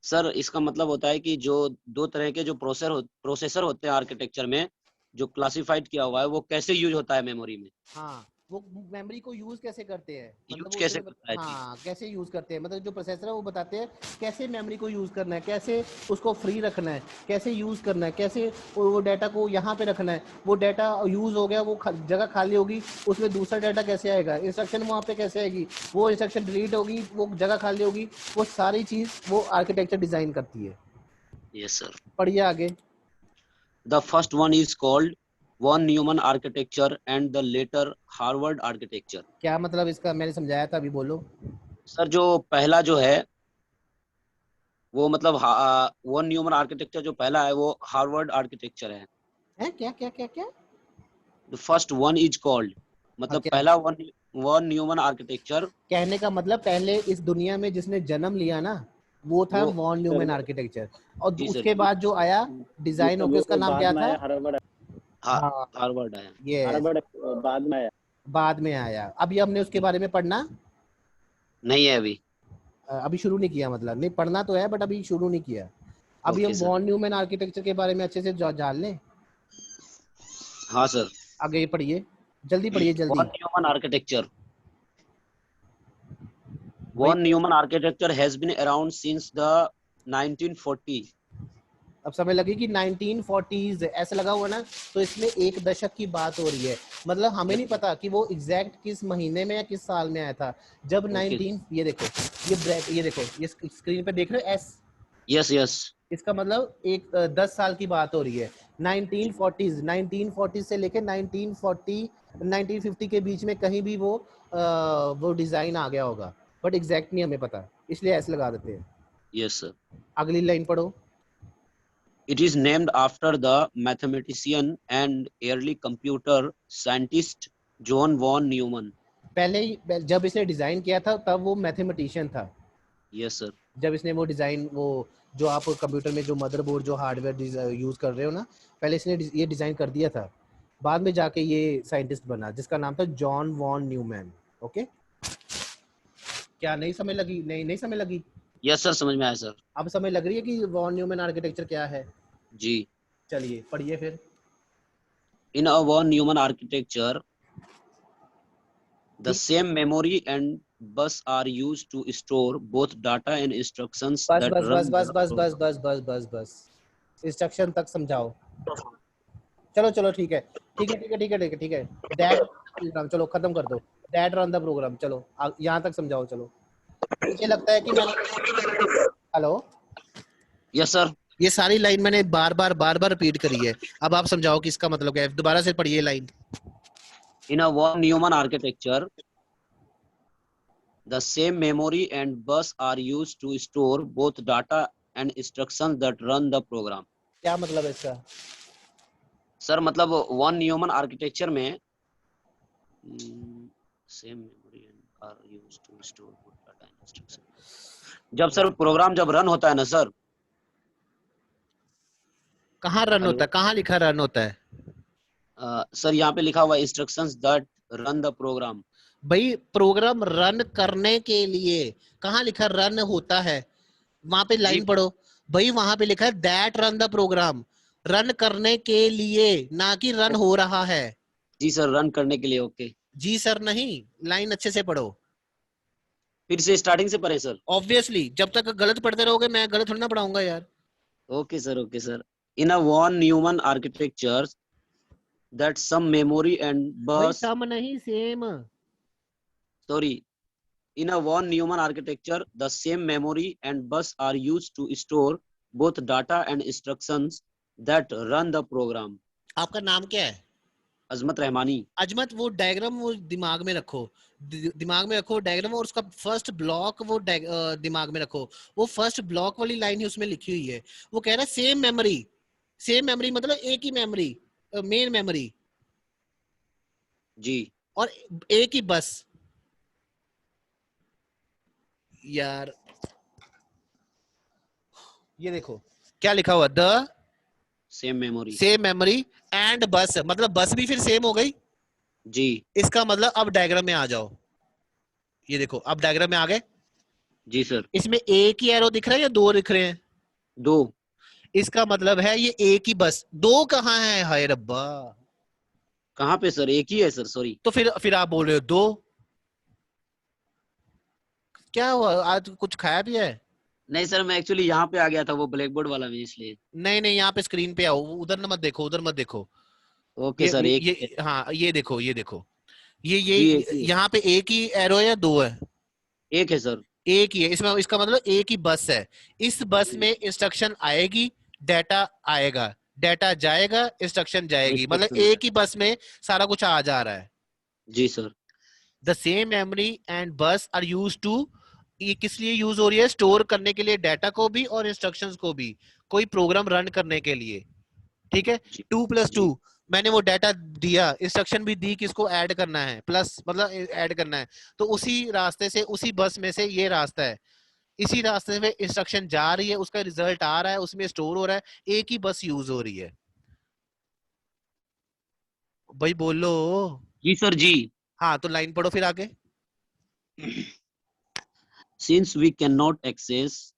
सर इसका मतलब होता है कि जो दो तरह के जो प्रोसेसर होते हैं आर्किटेक्चर में, जो क्लासिफाइड किया हुआ है वो कैसे यूज होता है मेमोरी में। हाँ वो मेमोरी को यूज कैसे करते हैं, मतलब यूज कैसे उसमें करता है। हाँ कैसे यूज करते हैं, मतलब जो प्रोसेसर है वो बताते हैं कैसे मेमोरी को यूज करना है, कैसे उसको फ्री रखना है, कैसे यूज करना है, कैसे वो डाटा को यहाँ पे रखना है। वो डाटा यूज हो गया, वो जगह खाली होगी, उसमें दूसरा डाटा कैसे आएगा, इंस्ट्रक्शन वहाँ पे कैसे आएगी, वो इंस्ट्रक्शन डिलीट होगी, वो जगह खाली होगी, वो सारी चीज वो आर्किटेक्चर डिजाइन करती है। Yes sir. पढ़िए आगे। The first one is called von Neumann architecture and the latter Harvard architecture. क्या मतलब इसका? मैंने समझाया था, अभी बोलो। सर जो पहला जो है वो मतलब वॉन न्यूमन आर्किटेक्चर जो पहला है वो हार्वर्ड आर्किटेक्चर है। क्या क्या क्या क्या? The first one is called, मतलब पहला वॉन न्यूमन आर्किटेक्चर। कहने का मतलब पहले इस दुनिया में जिसने जन्म लिया ना वो था वॉन न्यूमैन आर्किटेक्चर, और उसके बाद जो आया डिजाइन होकर उसका नाम क्या था? हार्वर्ड आया। ये बाद में आया। अभी हमने उसके बारे में पढ़ना नहीं है, अभी शुरू नहीं किया, मतलब नहीं पढ़ना तो है बट अभी शुरू नहीं किया। अभी हम वॉन न्यूमैन आर्किटेक्चर के बारे में अच्छे से जान लें। हाँ सर। आगे पढ़िए, जल्दी पढ़िए जल्दी। Von Neumann architecture. Von Neumann architecture has been around since the 1940. अब समय लगे कि 1940s ऐसा लगा हुआ ना, तो इसमें एक दशक की बात हो रही है, मतलब हमें नहीं पता कि वो एग्जैक्ट किस महीने में या किस साल में आया था। जब 19 ये देखो, ये देखो, ये स्क्रीन पे देख रहे हो एस? Yes yes. इसका मतलब एक 10 साल की बात हो रही है। 1940 से लेके 1950 के बीच में कहीं भी वो डिजाइन आ गया होगा, बट एग्जैक्ट नहीं हमें पता, इसलिए ऐसे लगा देते हैं। Yes sir. अगली लाइन पढ़ो। It is named after the mathematician and early computer scientist John von Neumann. पहले जब इसने डिजाइन किया था तब वो मैथमेटिशियन था। Yes sir. जब इसने वो डिजाइन, वो जो आप कंप्यूटर में जो मदरबोर्ड जो हार्डवेयर यूज कर रहे हो ना, पहले इसने ये डिजाइन कर दिया था, बाद में जाके ये साइंटिस्ट बना जिसका नाम था जॉन वॉन न्यूमैन। ओके, क्या नहीं समझ लगी? नहीं समझ लगी? यस सर, समझ में आया सर। अब समझ लग रही है कि वॉन न्यूमैन आर्किटेक्चर क्या है? जी। चलिए पढ़िए फिर। In a von Neumann architecture the same memory and bus are used to store both data and instructions बस that बस run बस बस the बस program. बस बस बस बस बस इंस्ट्रक्शन तक समझाओ। चलो ठीक है दैट प्रोग्राम, चलो खत्म कर दो, दैट रन द प्रोग्राम, चलो यहाँ तक समझाओ। चलो मुझे लगता है कि मैंने, हेलो यस सर, ये सारी लाइन मैंने बार बार रिपीट करी है, अब आप समझाओ कि इसका मतलब क्या है। दोबारा से पढ़िए line. in a von Neumann architecture the same memory and bus are used to store both data and instructions that run the program. क्या मतलब है इसका? सर मतलब वन न्यूमन आर्किटेक्चर में same memory and are used to store both data and instruction, जब sir program जब run होता है ना सर, कहाँ रन होता है? कहाँ लिखा रन होता है? सर यहाँ पे लिखा हुआ instructions that run the program. भाई प्रोग्राम रन करने के लिए कहाँ लिखा रन होता है? वहां पे लाइन पढ़ो भाई, वहां पे लिखा है that run the program, run करने के लिए, ना कि रन हो रहा है। जी सर, रन करने के लिए। ओके जी सर नहीं, लाइन अच्छे से पढ़ो, फिर से स्टार्टिंग से पढ़े सर। ऑब्वियसली जब तक गलत पढ़ते रहोगे मैं गलत थोड़ी ना पढ़ाऊंगा यार। Okay sir. In a von Neumann architecture that some memory and bus, some नहीं same, sorry, in a von Neumann architecture the same memory and bus are used to store both data and instructions that run the program. आपका नाम क्या है? अजमत रहमानी। अजमत, वो diagram वो दिमाग में रखो, दिमाग में रखो डायग्राम, और उसका फर्स्ट ब्लॉक वो दिमाग में रखो। वो फर्स्ट ब्लॉक वाली लाइन ही उसमें लिखी हुई है, वो कह रहा है सेम मेमोरी। सेम मेमोरी मतलब एक ही मेमोरी, मेन मेमोरी जी, और एक ही बस। यार ये देखो क्या लिखा हुआ, द सेम मेमोरी एंड बस, मतलब बस भी फिर सेम हो गई जी। इसका मतलब अब डायग्राम में आ जाओ, ये देखो अब डायग्राम में आ गए। जी सर। इसमें एक ही एरो दिख रहा है या दो दिख रहे हैं? दो। इसका मतलब है ये एक ही बस। दो कहाँ है? हाय रब्बा, कहाँ पे सर? एक ही है सर, सॉरी। तो फिर आप बोल रहे हो दो? क्या हुआ, आज कुछ खाया भी है? नहीं सर, मैं एक्चुअली यहाँ पे आ गया था वो ब्लैक बोर्ड वाला में, इसलिए। नहीं यहाँ पे स्क्रीन पे आओ, उधर मत देखो, उधर मत देखो। ओके सर, एक ये हाँ ये देखो ये यहाँ पे एक ही एरो है या दो है? एक है सर, एक ही है। इसमें इसका मतलब एक ही बस है। इस बस में इंस्ट्रक्शन आएगी, डाटा आएगा, डाटा जाएगा, इंस्ट्रक्शन जाएगी, मतलब एक ही बस में सारा कुछ आ जा रहा है। जी sir. The same memory and bus are used to, ये किस लिए यूज हो रही है? स्टोर करने के लिए डाटा को भी और इंस्ट्रक्शंस को भी, कोई प्रोग्राम रन करने के लिए। ठीक है, 2+2 मैंने वो डाटा दिया, इंस्ट्रक्शन भी दी, किसको ऐड करना है, प्लस मतलब ऐड करना है, तो उसी रास्ते से, उसी बस में से ये रास्ता है, इसी रास्ते में इंस्ट्रक्शन जा रही है, उसका रिजल्ट आ रहा है, उसमें स्टोर हो रहा है, एक ही बस यूज हो रही है। भाई बोलो। जी सर जी। हाँ तो लाइन पढ़ो फिर आगे। Since we cannot access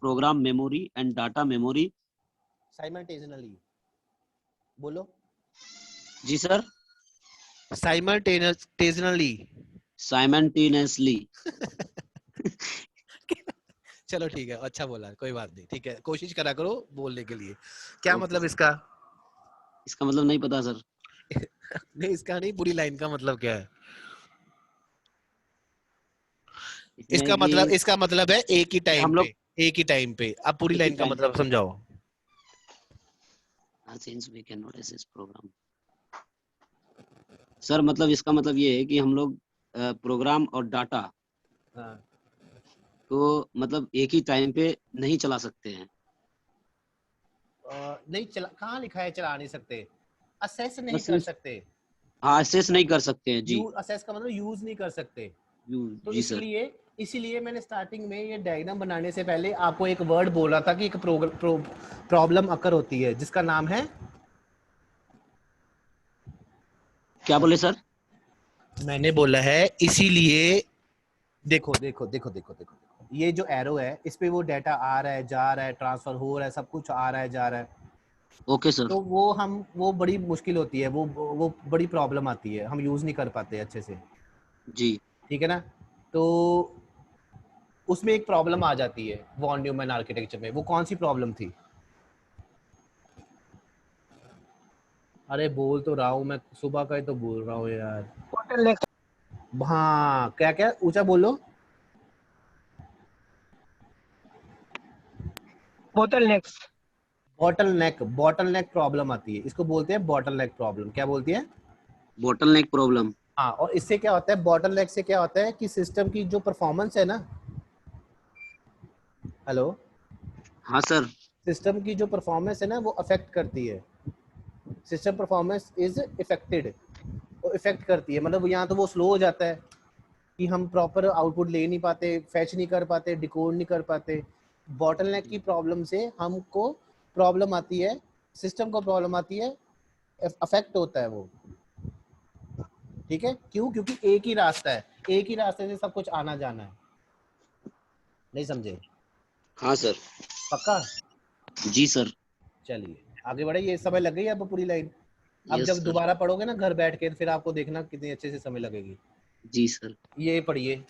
program memory and data memory simultaneously, बोलो। जी सर। simultaneously चलो ठीक है, अच्छा बोला, कोई बात नहीं, ठीक है, कोशिश करा करो बोलने के लिए। क्या मतलब इसका? इसका मतलब नहीं पता सर। नहीं इसका नहीं, पूरी लाइन का मतलब क्या है? इसका मतलब है एक ही टाइम पे, अब पूरी लाइन का मतलब समझाओ। Since we cannot access program, sir मतलब इसका मतलब ये है कि हम लोग प्रोग्राम और डाटा तो मतलब एक ही टाइम पे नहीं चला सकते हैं। नहीं चला, कहाँ लिखा है चला नहीं सकते? असेस नहीं कर सकते। हाँ, असेस नहीं कर सकते हैं जी। असेस का मतलब यूज नहीं कर सकते। तो जी सर। इसलिए इसीलिए मैंने स्टार्टिंग में ये डायग्राम बनाने से पहले आपको एक वर्ड बोला था कि एक प्रॉब्लम अकर होती है जिसका नाम है, क्या बोले सर? मैंने बोला है इसीलिए, देखो देखो देखो देखो देखो ये जो एरो है इस पे वो डाटा आ रहा है, जा रहा है, ट्रांसफर हो रहा है, सब कुछ आ रहा है, जा रहा है। Okay sir. तो वो बड़ी मुश्किल होती है, वो बड़ी प्रॉब्लम आती है, हम यूज नहीं कर पाते अच्छे से। जी ठीक है ना? तो उसमें एक प्रॉब्लम आ जाती है वॉन न्यूमैन आर्किटेक्चर में। वो कौन सी प्रॉब्लम थी? अरे बोल तो रहा हूँ मैं, सुबह का ही तो बोल रहा हूँ यार। हाँ, क्या क्या ऊंचा बोलो। बॉटल नेक प्रॉब्लम आती है, इसको बोलते हैं बॉटल नेक प्रॉब्लम। क्या बोलती है? बोटल नेक प्रॉब्लम। हाँ, और इससे क्या होता है, बॉटल नेक से क्या होता है कि सिस्टम की जो परफॉर्मेंस है ना, हेलो, हाँ सर। सिस्टम की जो परफॉर्मेंस है ना वो अफेक्ट करती है। सिस्टम परफॉर्मेंस इज इफेक्टेड, वो इफेक्ट करती है। मतलब यहाँ तो वो स्लो हो जाता है कि हम प्रॉपर आउटपुट ले नहीं पाते, फैच नहीं कर पाते, डिकोड नहीं कर पाते। बॉटलनेक की प्रॉब्लम से हमको प्रॉब्लम आती है, सिस्टम को प्रॉब्लम आती है, अफेक्ट होता है वो। ठीक है, क्यों? क्योंकि एक ही रास्ता है, एक ही रास्ते से सब कुछ आना जाना है। नहीं समझे? हाँ सर। पक्का? जी सर। चलिए आगे बढ़े। ये समय लग गई अब पूरी लाइन। अब यस जब सर। दोबारा पढ़ोगे ना घर बैठ के, फिर आपको देखना कितनी अच्छे से समय लगेगी। जी सर। ये पढ़िए।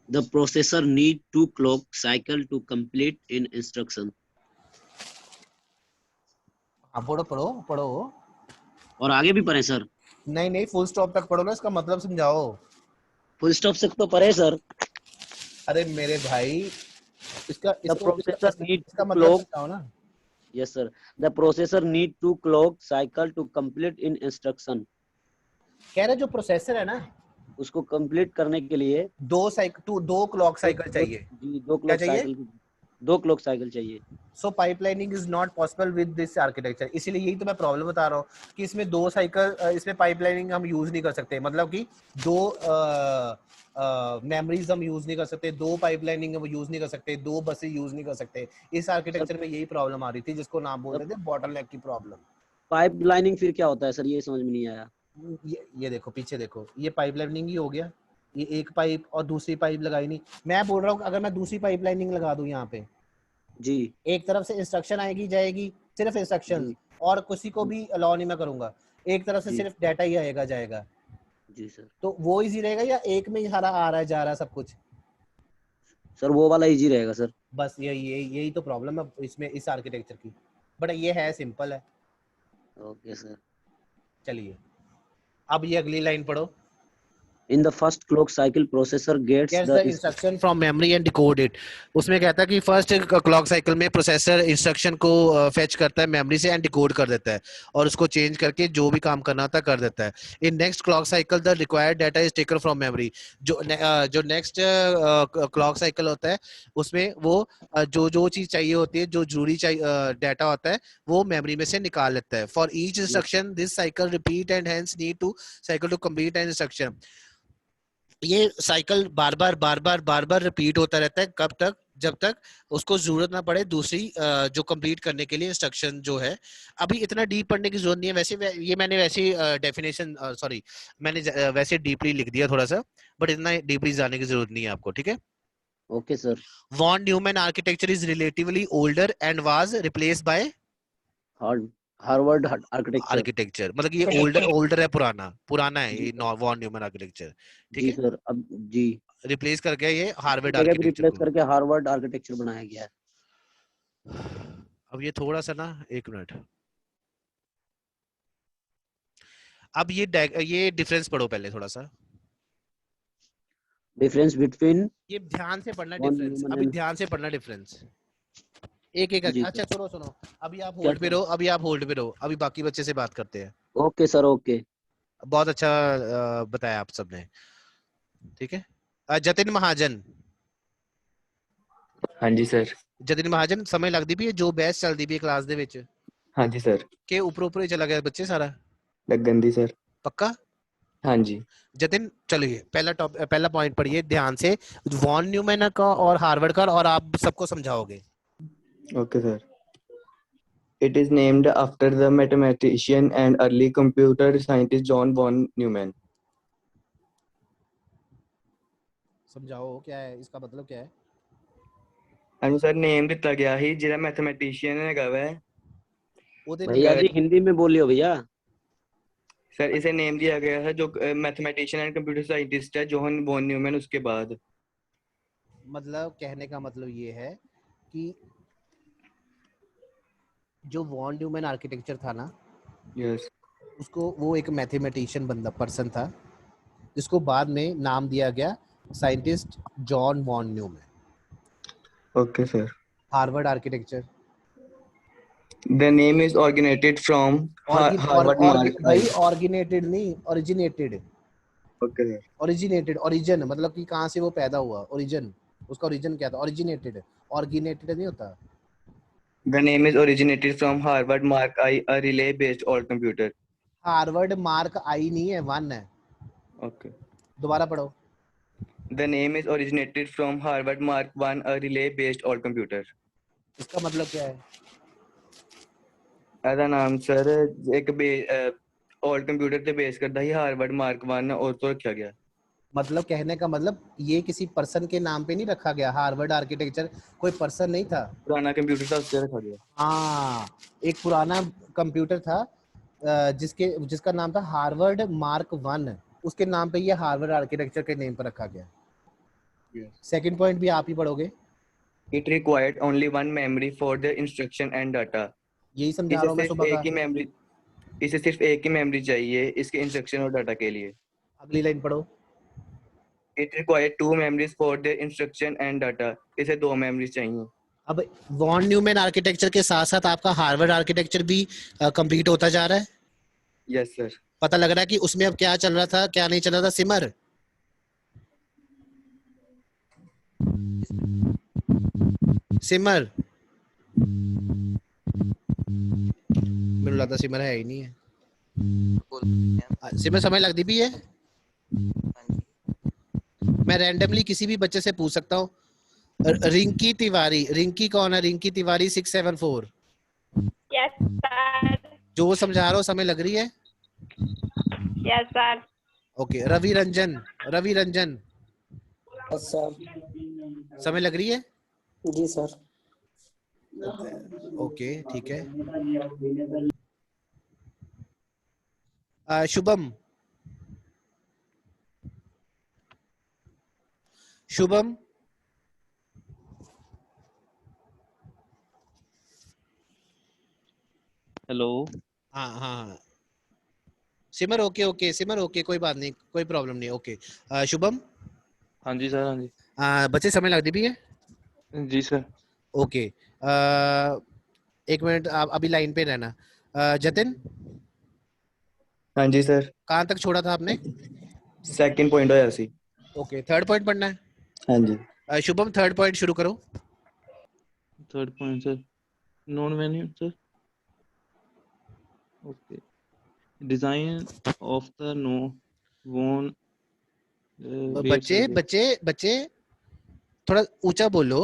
The processor need to clock cycle to complete in instruction. हाँ पढ़ो पढ़ो पढ़ो। और आगे भी पढ़े सर? नहीं नहीं, फुल स्टॉप तक पढ़ो ना, इसका मतलब समझाओ। फुल स्टॉप से तो पढ़े सर। अरे मेरे भाई, इसका The processor need इसका to मतलब clock. समझाओ ना। Yes sir. The processor need to clock cycle to complete in instruction. कह रहे जो प्रोसेसर है ना, उसको कंप्लीट करने के लिए दो क्लॉक साइकिल चाहिए। जी दो क्या क्लॉक चाहिए? साइकिल, दो क्लॉक साइकिल चाहिए। So pipelining is not possible with this architecture. इसीलिए यही तो मैं प्रॉब्लम बता रहा हूँ कि इसमें दो साइकिल, इसमें पाइपलाइनिंग हम यूज नहीं कर सकते। मतलब कि दो मेमोरीज हम यूज नहीं कर सकते, दो पाइपलाइनिंग हम यूज नहीं कर सकते, दो बसें यूज नहीं कर सकते। इस आर्किटेक्चर में यही प्रॉब्लम आ रही थी, जिसको नाम बोलते थे बॉटलनेक की प्रॉब्लम। पाइपलाइनिंग फिर क्या होता है सर? ये समझ में नहीं आया। ये देखो पीछे देखो, ये पाइपलाइनिंग ही हो गया। ये एक पाइप और दूसरी पाइप लगाई नहीं। मैं बोल रहा हूँ अगर मैं दूसरी पाइपलाइनिंग लगा दूं यहाँ पे जी, एक तरफ से इंस्ट्रक्शन आएगी जाएगी, सिर्फ इंस्ट्रक्शन, जी, और किसी को भी अलाउ नहीं मैं करूंगा, एक तरफ से जी, सिर्फ डाटा ही आएगा जाएगा, जी सर। तो वो इजी रहेगा या एक में ही सारा आ रहा है जा रहा है सब कुछ? सर वो वाला इजी रहेगा सर। बस यही तो प्रॉब्लम है इसमें, इस आर्किटेक्चर की। बट ये है सिंपल है। Okay sir. चलिए अब ये अगली लाइन पढ़ो। In the first clock cycle, processor gets Gets the the instruction from memory and decode it. उसमें कहता है कि फर्स्ट क्लॉक साइकिल में प्रोसेसर इंस्ट्रक्शन को फेच करता है मेमोरी से एंड डिकोड कर देता है, और उसको चेंज करके जो भी काम करना होता है कर देता है। In next clock cycle the required data is taken from memory. जो नेक्स्ट क्लॉक साइकिल होता है उसमें वो जो चीज चाहिए होती है, जो जरूरी डाटा होता है, वो मेमोरी में से निकाल लेता है। For each instruction this cycle repeat and hence need to cycle to complete an instruction. ये साइकिल बार बार रिपीट होता रहता है। कब तक? जब तक उसको जरूरत ना पड़े दूसरी जो कंप्लीट करने के लिए इंस्ट्रक्शन जो है। अभी इतना डीप पढ़ने की जरूरत नहीं है वैसे, ये मैंने वैसे डेफिनेशन सॉरी मैंने वैसे डीपली लिख दिया थोड़ा सा, बट इतना डीपली जाने की जरूरत नहीं है आपको। ठीक है? Okay sir. Von Neumann architecture is relatively older and was replaced by Harvard architecture. Architecture. मतलब ये ओल्डर है, पुराना है ये वॉन न्यूमैन आर्किटेक्चर। ठीक जी है? सर। अब जी रिप्लेस करके ये हार्वर्ड जगह पे आर्किटेक्चर रिप्लेस को। करके हार्वर्ड आर्किटेक्चर बनाया गया है। अब ये थोड़ा सा ना, एक मिनट, अब ये डिफरेंस पढ़ो पहले थोड़ा सा। डिफरेंस बिटवीन ये ध्यान से पढ़ना वॉन डिफरेंस, न्यूमन अभी एंड ध्यान से पढ़ना डिफरेंस एक एक। जी अच्छा सर। सुनो, अभी आप क्या होल्ड पे सर? रहो, अभी बाकी बच्चे से बात करते हैं। Okay sir. ओके। बहुत अच्छा बताया आप सबने। ठीक है? जतिन महाजन, हाँ जी सर। जतिन महाजन समय लगदी भी है जो बहस चलदी भी क्लास दे विच हाँ जी सर। के ऊपर ही चला गया बच्चे सारा? लगन दी सर। पक्का? हाँ जी। जतिन चलिए पहला पॉइंट पढ़िए ध्यान से, वॉन न्यूमैन का और हार्वर्ड का, और आप सबको समझाओगे। Okay, sir. It is named after the mathematician and early computer scientist John von Neumann. समझाओ क्या है इसका मतलब, क्या है? एंड सर नेम ਦਿੱਤਾ ਗਿਆ ਸੀ ਜਿਹੜਾ ਮੈਥਮੈਟੀਸ਼ੀਅਨ ਹੈਗਾ ਵੈ ਉਹਦੇ भैया जी हिंदी में बोलियो भैया। सर इसे नेम दिया गया है जो मैथमेटिशियन एंड कंप्यूटर साइंटिस्ट है जॉन वॉन न्यूमैन उसके बाद। मतलब कहने का मतलब ये है कि जो वॉन न्यूमैन आर्किटेक्चर था ना, यस, उसको वो एक मैथमेटिशियन बंदा पर्सन था जिसको बाद में नाम दिया गया scientist John von Neumann. Okay sir. Harvard architecture, the name is organated from Harvard Mark भाई ऑर्गेनेटेड नहीं, originated. Okay sir. Originated, origin मतलब कि कहाँ से वो पैदा हुआ, ओरिजिन, उसका ओरिजिन क्या था, ओरिजिनेटेड, ऑर्गेनेटेड नहीं होता। The name is originated from Harvard Mark I a relay based on computer. Harvard Mark I नहीं है, 1 है। ओके, दोबारा पढ़ो। The name is originated from Harvard Mark 1 a relay based on computer. इसका मतलब क्या है? ਇਹਦਾ ਨਾਮ ਸਰ ਇੱਕ ऑल कंप्यूटर पे बेस करता ही हार्वर्ड मार्क 1 और तो रखा गया। मतलब कहने का मतलब ये किसी पर्सन के नाम पे नहीं रखा गया। हार्वर्ड आर्किटेक्चर कोई पर्सन नहीं था, पुराना कंप्यूटर था उससे रखा गया। हाँ, एक पुराना कंप्यूटर था जिसका नाम था हार्वर्ड मार्क 1, उसके नाम पे ये हार्वर्ड आर्किटेक्चर के नेम पर रखा गया। सेकंड पॉइंट भी आप ही पढ़ोगे। It required only one memory for the instruction and data. यही समझा रहा हूँ मैं सुबह का। इसे सिर्फ एक ही मेमोरी चाहिए इसके इंस्ट्रक्शन और डाटा के लिए। अगली लाइन पढ़ो। It required two memories for the instruction and data. इसे 2 मेमोरीज चाहिए। अब वॉन न्यूमैन आर्किटेक्चर के साथ साथ आपका हार्वर्ड आर्किटेक्चर भी कंप्लीट होता जा रहा है। Yes sir. पता लग रहा है कि उसमें अब क्या चल रहा था, क्या नहीं चल रहा था। सिमर, सिमर मेरे लगता सिमर है ही नहीं है। सिमर समझ लगती भी है। मैं रैंडमली किसी भी बच्चे से पूछ सकता हूँ। रिंकी तिवारी, रिंकी कौन है? रिंकी तिवारी 674। Yes sir. जो समझा रहा हो समय लग रही है? Yes sir. Okay, Ravi Ranjan, Ravi Ranjan sir समय लग रही है? जी सर। ओके ठीक है। शुभम, शुभम हेलो। हाँ हाँ Simar, okay okay Simar, okay कोई बात नहीं, कोई प्रॉब्लम नहीं। ओके शुभम। हाँ जी सर। हाँ जी बच्चे समय लगती भी है? जी सर। ओके एक मिनट आप अभी लाइन पे रहना। जतिन। हाँ जी सर। कहाँ तक छोड़ा था आपने? सेकंड पॉइंट होया सी। ओके, थर्ड पॉइंट पढ़ना है। हाँ जी। शुभम थर्ड पॉइंट शुरू करो। Third point sir, von Neumann sir. Okay, design of the no von. बच्चे बच्चे बच्चे थोड़ा ऊंचा बोलो।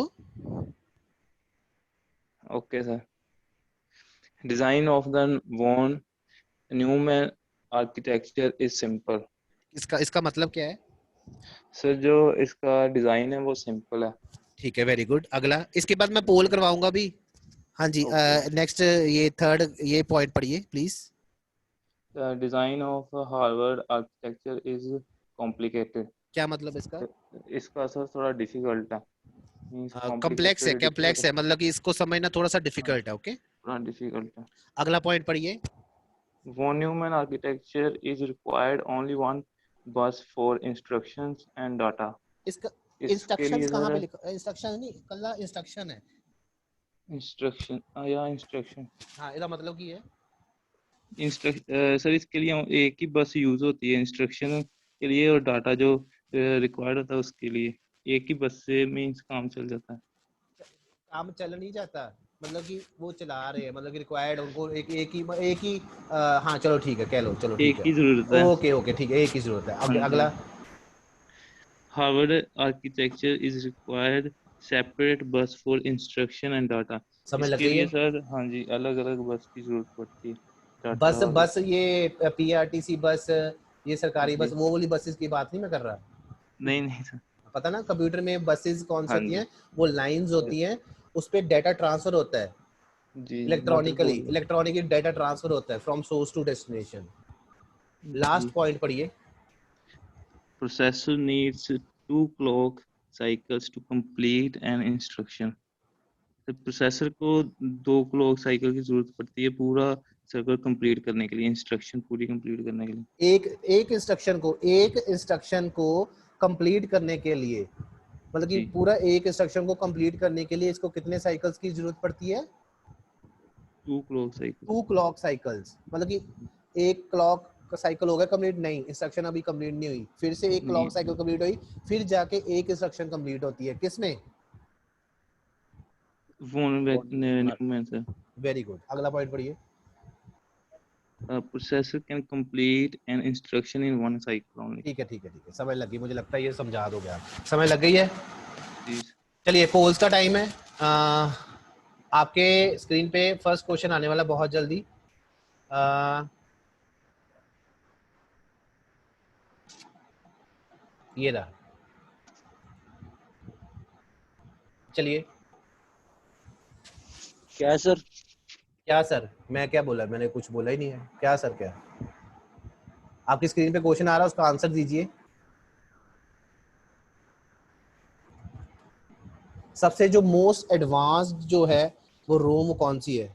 Okay sir, design of the von Neumann architecture is simple. इसका मतलब क्या है? सर जो इसका डिजाइन है वो सिंपल है। ठीक है, वेरी गुड। अगला, इसके बाद मैं पोल करवाऊंगा भी। हाँ जी नेक्स्ट ये थर्ड ये पॉइंट पढ़िए please. Design of Harvard architecture is complicated. क्या मतलब इसका? इसका सर थोड़ा डिफिकल्ट है। कॉम्प्लेक्स है, कॉम्प्लेक्स है मतलब कि इसको समझना थोड़ा सा डिफिकल्ट है। ओके, थोड़ा डिफिकल्ट है। अगला पॉइंट पढ़िए। Von Neumann architecture is required only one bus for instructions and data. इसका इंस्ट्रक्शंस कहाँ पे लिखा? इंस्ट्रक्शन नहीं, कल्ला इंस्ट्रक्शन है। इंस्ट्रक्शन या इंस्ट्रक्शन। हाँ, इसका मतलब की है सर इसके लिए एक ही बस यूज होती है इंस्ट्रक्शन के लिए, और डाटा जो रिक्वायर्ड होता है उसके लिए एक ही बस से मींस काम चल जाता है। काम चल नहीं जाता। मतलब कि वो चला रहे हैं, मतलब कि रिक्वायर्ड उनको एक ही हाँ चलो ठीक है, कह लो, चलो ठीक एक है, ही जरूरत है। ओके ओके ठीक है, एक ही जरूरत है। हाँ ओके जी। अगला। Harvard architecture is required separate bus for instruction and data. समय लग इसके गई लिए है। सर हाँ जी अलग अलग बस की जरूरत पड़ती है डाटा बस वाले। बस ये पीआरटीसी बस, ये सरकारी जी बस, वो वाली बसेस की बात नहीं मैं कर रहा। नहीं नहीं सर। पता ना कंप्यूटर में बसेस कौन सी हाँ होती जी हैं, वो लाइंस होती हैं, उस पे डाटा ट्रांसफर होता है जी electronically, motherboard. Electronically data transfer होता है from source to destination. Last point पढ़िए। Processor needs 2 clock cycles to complete an instruction. तो प्रोसेसर को 2 क्लॉक साइकिल की जरूरत पड़ती है पूरा सर्कल कंप्लीट करने के लिए, इंस्ट्रक्शन पूरी कंप्लीट करने के लिए। एक इंस्ट्रक्शन को कंप्लीट करने के लिए, मतलब कि जी पूरा एक इंस्ट्रक्शन को कंप्लीट करने के लिए इसको कितने साइकिल्स की जरूरत पड़ती है? 2 क्लॉक साइकिल। 2 क्लॉक साइकिल्स, मतलब कि एक क्लॉक का साइकिल हो गया कंप्लीट, नहीं इंस्ट्रक्शन अभी कंप्लीट नहीं हुई, फिर से एक क्लॉक साइकिल कंप्लीट हुई, फिर जाके एक इंस्ट्रक्शन कंप्लीट होती है। किसमें? Phone sir. Very good. अगला पॉइंट पढ़िए। Processor can complete an instruction in 1 cycle only. ठीक है ठीक है ठीक है, समय लगी, मुझे लगता है ये समझा दोगे आप। समय लग गई है। जी चलिए पोल्स का टाइम है। आपके स्क्रीन पे फर्स्ट क्वेश्चन आने वाला बहुत जल्दी। ये रहा, चलिए। क्या सर? क्या सर? मैं क्या बोला? मैंने कुछ बोला ही नहीं है। क्या सर? क्या आपकी स्क्रीन पे क्वेश्चन आ रहा है, उसका आंसर दीजिए। सबसे जो मोस्ट एडवांस्ड जो है वो रोम कौन सी है?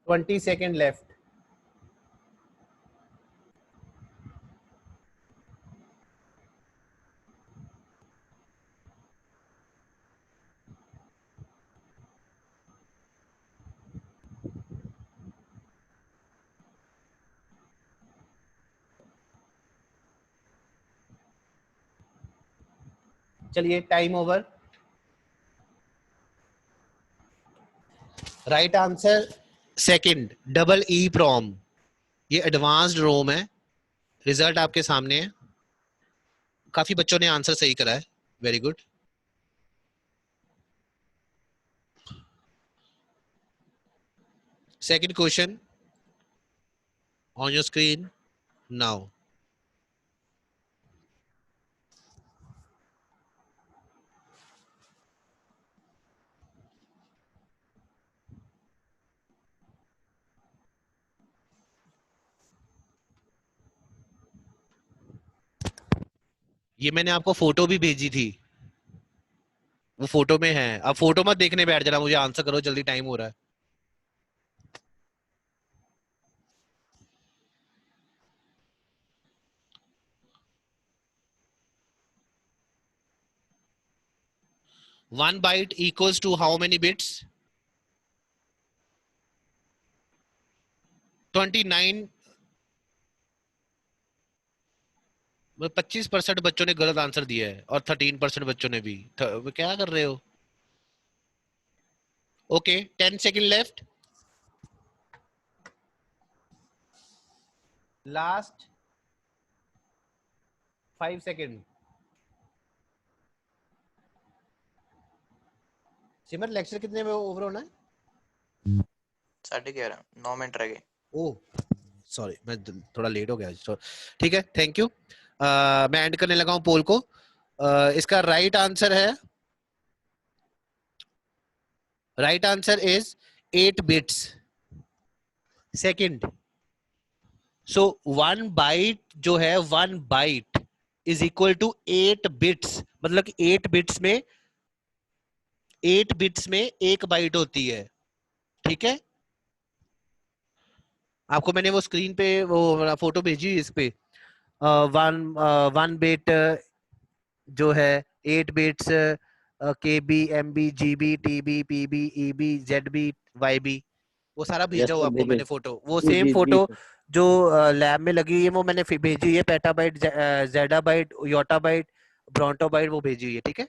Twenty second left. चलिए time over. Right answer second, double E PROM. ये एडवांस्ड रोम है। रिजल्ट आपके सामने है। काफी बच्चों ने आंसर सही करा है, very good. Second question on your screen now. ये मैंने आपको फोटो भी भेजी थी, वो फोटो में है। अब फोटो मत देखने बैठ जाना, मुझे आंसर करो जल्दी, टाइम हो रहा है। One byte equals to how many bits? 29। 25% बच्चों ने गलत आंसर दिया है और 13% बच्चों ने भी। क्या कर रहे हो? Okay 10 second left. Last 5 second. Simar lecture कितने में ओवर होना है? 11:30 9 मिनट रह गए। ओह सॉरी, मैं थोड़ा लेट हो गया। ठीक है, थैंक यू। मैं एंड करने लगा हूं पोल को। इसका राइट आंसर है, right answer is 8 bits second. So 1 byte जो है, 1 byte is equal to 8 bits, मतलब कि 8 बिट्स में 1 बाइट होती है। ठीक है, आपको मैंने वो स्क्रीन पे वो फोटो भेजी इस पे। वन बिट जो है 8 bits KB MB GB TB PB EB ZB YB, वो सारा भेजा हुआ आपको मैंने फोटो। वो सेम फोटो जो लैब में लगी हुई है वो मैंने भेजी हुई है, पेटाबाइट, जेडाबाइट, योटाबाइट, ब्रोंटोबाइट, वो भेजी हुई है। ठीक है,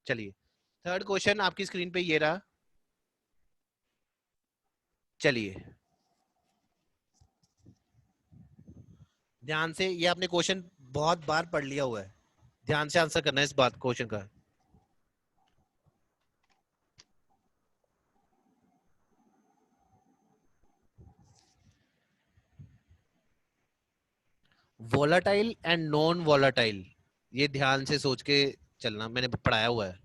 चलिए थर्ड क्वेश्चन आपकी स्क्रीन पे ये रहा। चलिए ध्यान से, ये आपने क्वेश्चन बहुत बार पढ़ लिया हुआ है, ध्यान से आंसर करना है इस बात क्वेश्चन का। वोलाटाइल एंड नॉन वोलाटाइल, ये ध्यान से सोच के चलना, मैंने पढ़ाया हुआ है।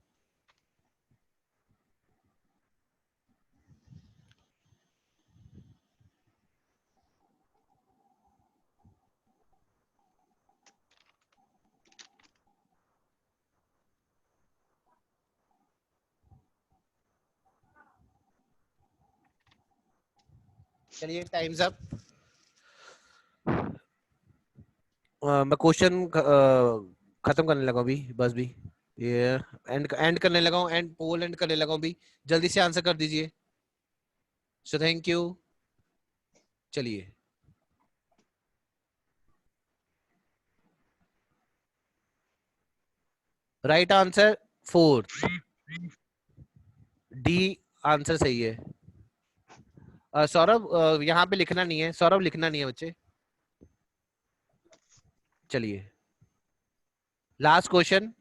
चलिए टाइम्स अप। मैं क्वेश्चन खत्म करने लगा अभी, बस भी ये एंड करने लगा हूँ, एंड पोल एंड करने लगा हूँ भी, जल्दी से आंसर कर दीजिए। So thank you. चलिए राइट आंसर 4, डी आंसर सही है। सौरभ यहाँ पे लिखना नहीं है, सौरभ लिखना नहीं है बच्चे। चलिए लास्ट क्वेश्चन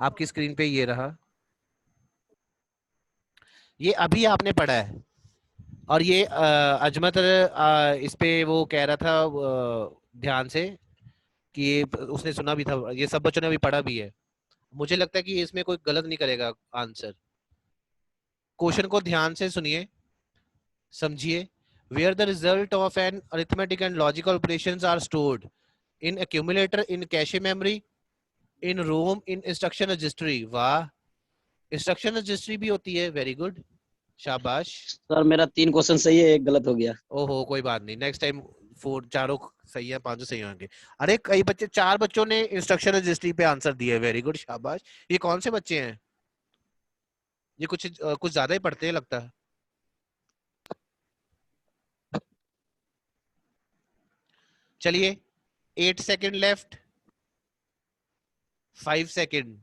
आपकी स्क्रीन पे ये रहा, ये अभी आपने पढ़ा है, और ये अजमत इस पे वो कह रहा था ध्यान से कि ये उसने सुना भी था, ये सब बच्चों ने अभी पढ़ा भी है। मुझे लगता है कि इसमें कोई गलत नहीं करेगा आंसर। क्वेश्चन को ध्यान से सुनिए, समझिए। Where the result of an arithmetic and logical operations are stored in accumulator, in cache memory, in ROM, in instruction registry। वाह, instruction registry भी होती है, वेरी गुड, शाबाश। सर मेरा 3 क्वेश्चन सही है, 1 गलत हो गया। ओहो कोई बात नहीं, नेक्स्ट टाइम 4 चारों सही है, 5 सही होंगे। अरे कई बच्चे, 4 बच्चों ने इंस्ट्रक्शन रजिस्ट्री पे आंसर दिए, वेरी गुड, शाबाश। ये कौन से बच्चे हैं? ये कुछ ज्यादा ही पढ़ते हैं लगता है। चलिए 8 सेकेंड लेफ्ट, 5 सेकेंड।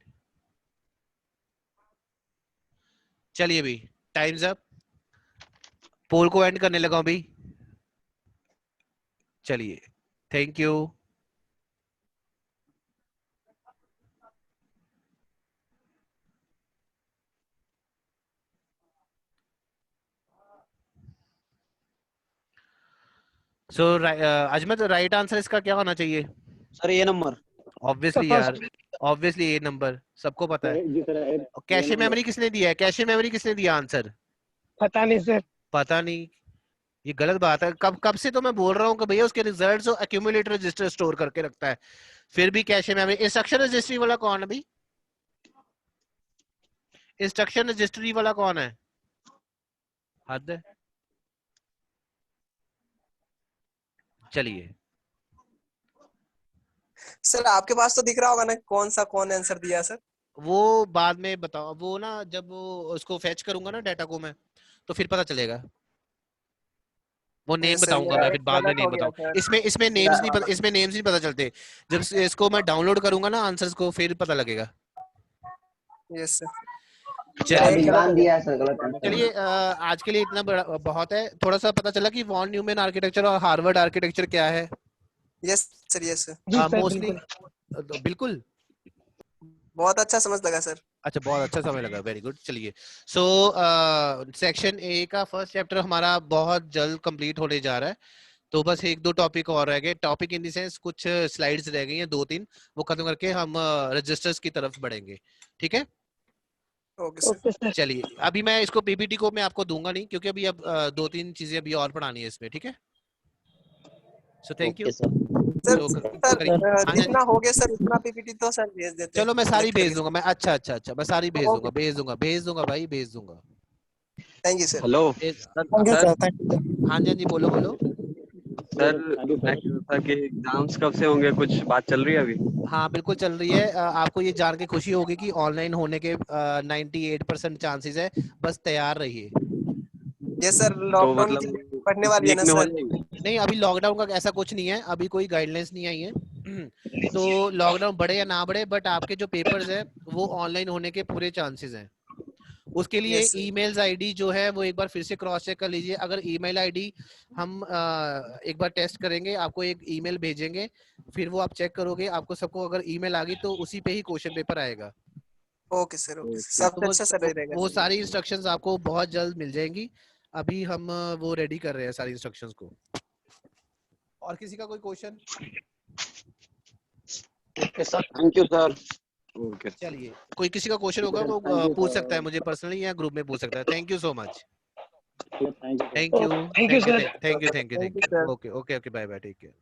चलिए भी टाइम्स अप, पोल को एंड करने लगा अभी। चलिए thank you. So Azmat right answer इसका क्या होना चाहिए? सर ये नंबर। ऑब्वियसली यार, ऑब्वियसली ये नंबर सबको पता है। कैशे मेमोरी किसने दिया है? कैशे मेमोरी किसने दिया आंसर? पता नहीं सर। पता नहीं, ये गलत बात है। कब से तो मैं बोल रहा हूँ कि भैया उसके रिजल्ट्स को एक्यूमुलेटर रजिस्टर स्टोर करके रखता है, फिर भी कैशे मेमोरी। इंस्ट्रक्शन रजिस्ट्री वाला कौन है भाई? इंस्ट्रक्शन रजिस्ट्री वाला कौन है? हद है। चलिए सर आपके पास तो दिख रहा होगा ना कौन आंसर दिया सर? वो बाद में बताओ, वो ना जब वो उसको फेच करूंगा ना डाटा को मैं, तो फिर पता चलेगा। वो नेम बताऊंगा मैं, फिर बाद में नेम बताऊं। इसमें नेम्स नहीं पता, इसमें नेम्स नहीं पता चलते। जब इसको मैं डाउनलोड करूंगा ना आंसर्स को, फिर पता लगेगा। Yes sir. चलिए आज के लिए इतना बहुत है। थोड़ा सा पता चला कि वॉन न्यूमैन आर्किटेक्चर और हार्वर्ड आर्किटेक्चर क्या है। Yes sir, yes sir. Mostly बिल्कुल बहुत अच्छा समझ लगा सर। अच्छा, बहुत अच्छा समय लगा, वेरी गुड। चलिए सो सेक्शन ए का फर्स्ट चैप्टर हमारा बहुत जल्द कंप्लीट होने जा रहा है, तो बस 1-2 टॉपिक और रह गए। टॉपिक इन द सेंस कुछ स्लाइड्स रह गई हैं 2-3, वो खत्म करके हम रजिस्टर्स की तरफ बढ़ेंगे। ठीक है, ओके सर। चलिए अभी मैं इसको पीपीटी को मैं आपको दूंगा नहीं, क्योंकि अभी अब 2-3 चीजें अभी और पढ़ानी है इसमें। ठीक है, सो थैंक यू सर। जितना हो गया सर उतना पीपीटी तो सर भेज देते। चलो मैं सारी भेज दूंगा मैं। अच्छा मैं सारी भेज दूंगा भाई, भेज दूंगा। Thank you sir. हेलो हाँ जी बोलो। सर मैं कह रहा था कि एग्जाम्स कब से होंगे, कुछ बात चल रही है अभी? हाँ बिल्कुल चल रही है। आपको ये जान के खुशी होगी कि ऑनलाइन होने के 98% चांसेस है, बस तैयार रहिए। ये सर तो लॉकडाउन मतलब की पढ़ने वाली है ना वीक में हो सर? जाएगी? नहीं अभी लॉकडाउन का ऐसा कुछ नहीं है, अभी कोई गाइडलाइंस नहीं आई है। तो लॉकडाउन बढ़े या ना बढ़े, बट आपके जो पेपर्स है वो ऑनलाइन होने के पूरे चांसेस हैं। उसके लिए Yes, sir. ईमेल्स आईडी जो है वो एक बार फिर से क्रॉस चेक कर लीजिए। अगर ईमेल आईडी हम एक बार टेस्ट करेंगे, आपको एक ईमेल भेजेंगे, फिर वो आप चेक करोगे, आपको सबको अगर ईमेल आ गई तो उसी पे ही क्वेश्चन पेपर आएगा। ओके सर, ओके सर, सबसे अच्छा सर रहेगा। वो सारी इंस्ट्रक्शंस आपको बहुत जल्द मिल जाएंगी। अभी हम वो रेडी कर रहे हैं सारी इंस्ट्रक्शंस को। और किसी का कोई question? Okay sir, thank you sir. Okay चलिए, कोई किसी का क्वेश्चन होगा वो पूछ सकता है मुझे पर्सनली या ग्रुप में पूछ सकता है। Thank you so much. Thank you, thank you sir. Thank you, okay okay okay, bye bye, take care.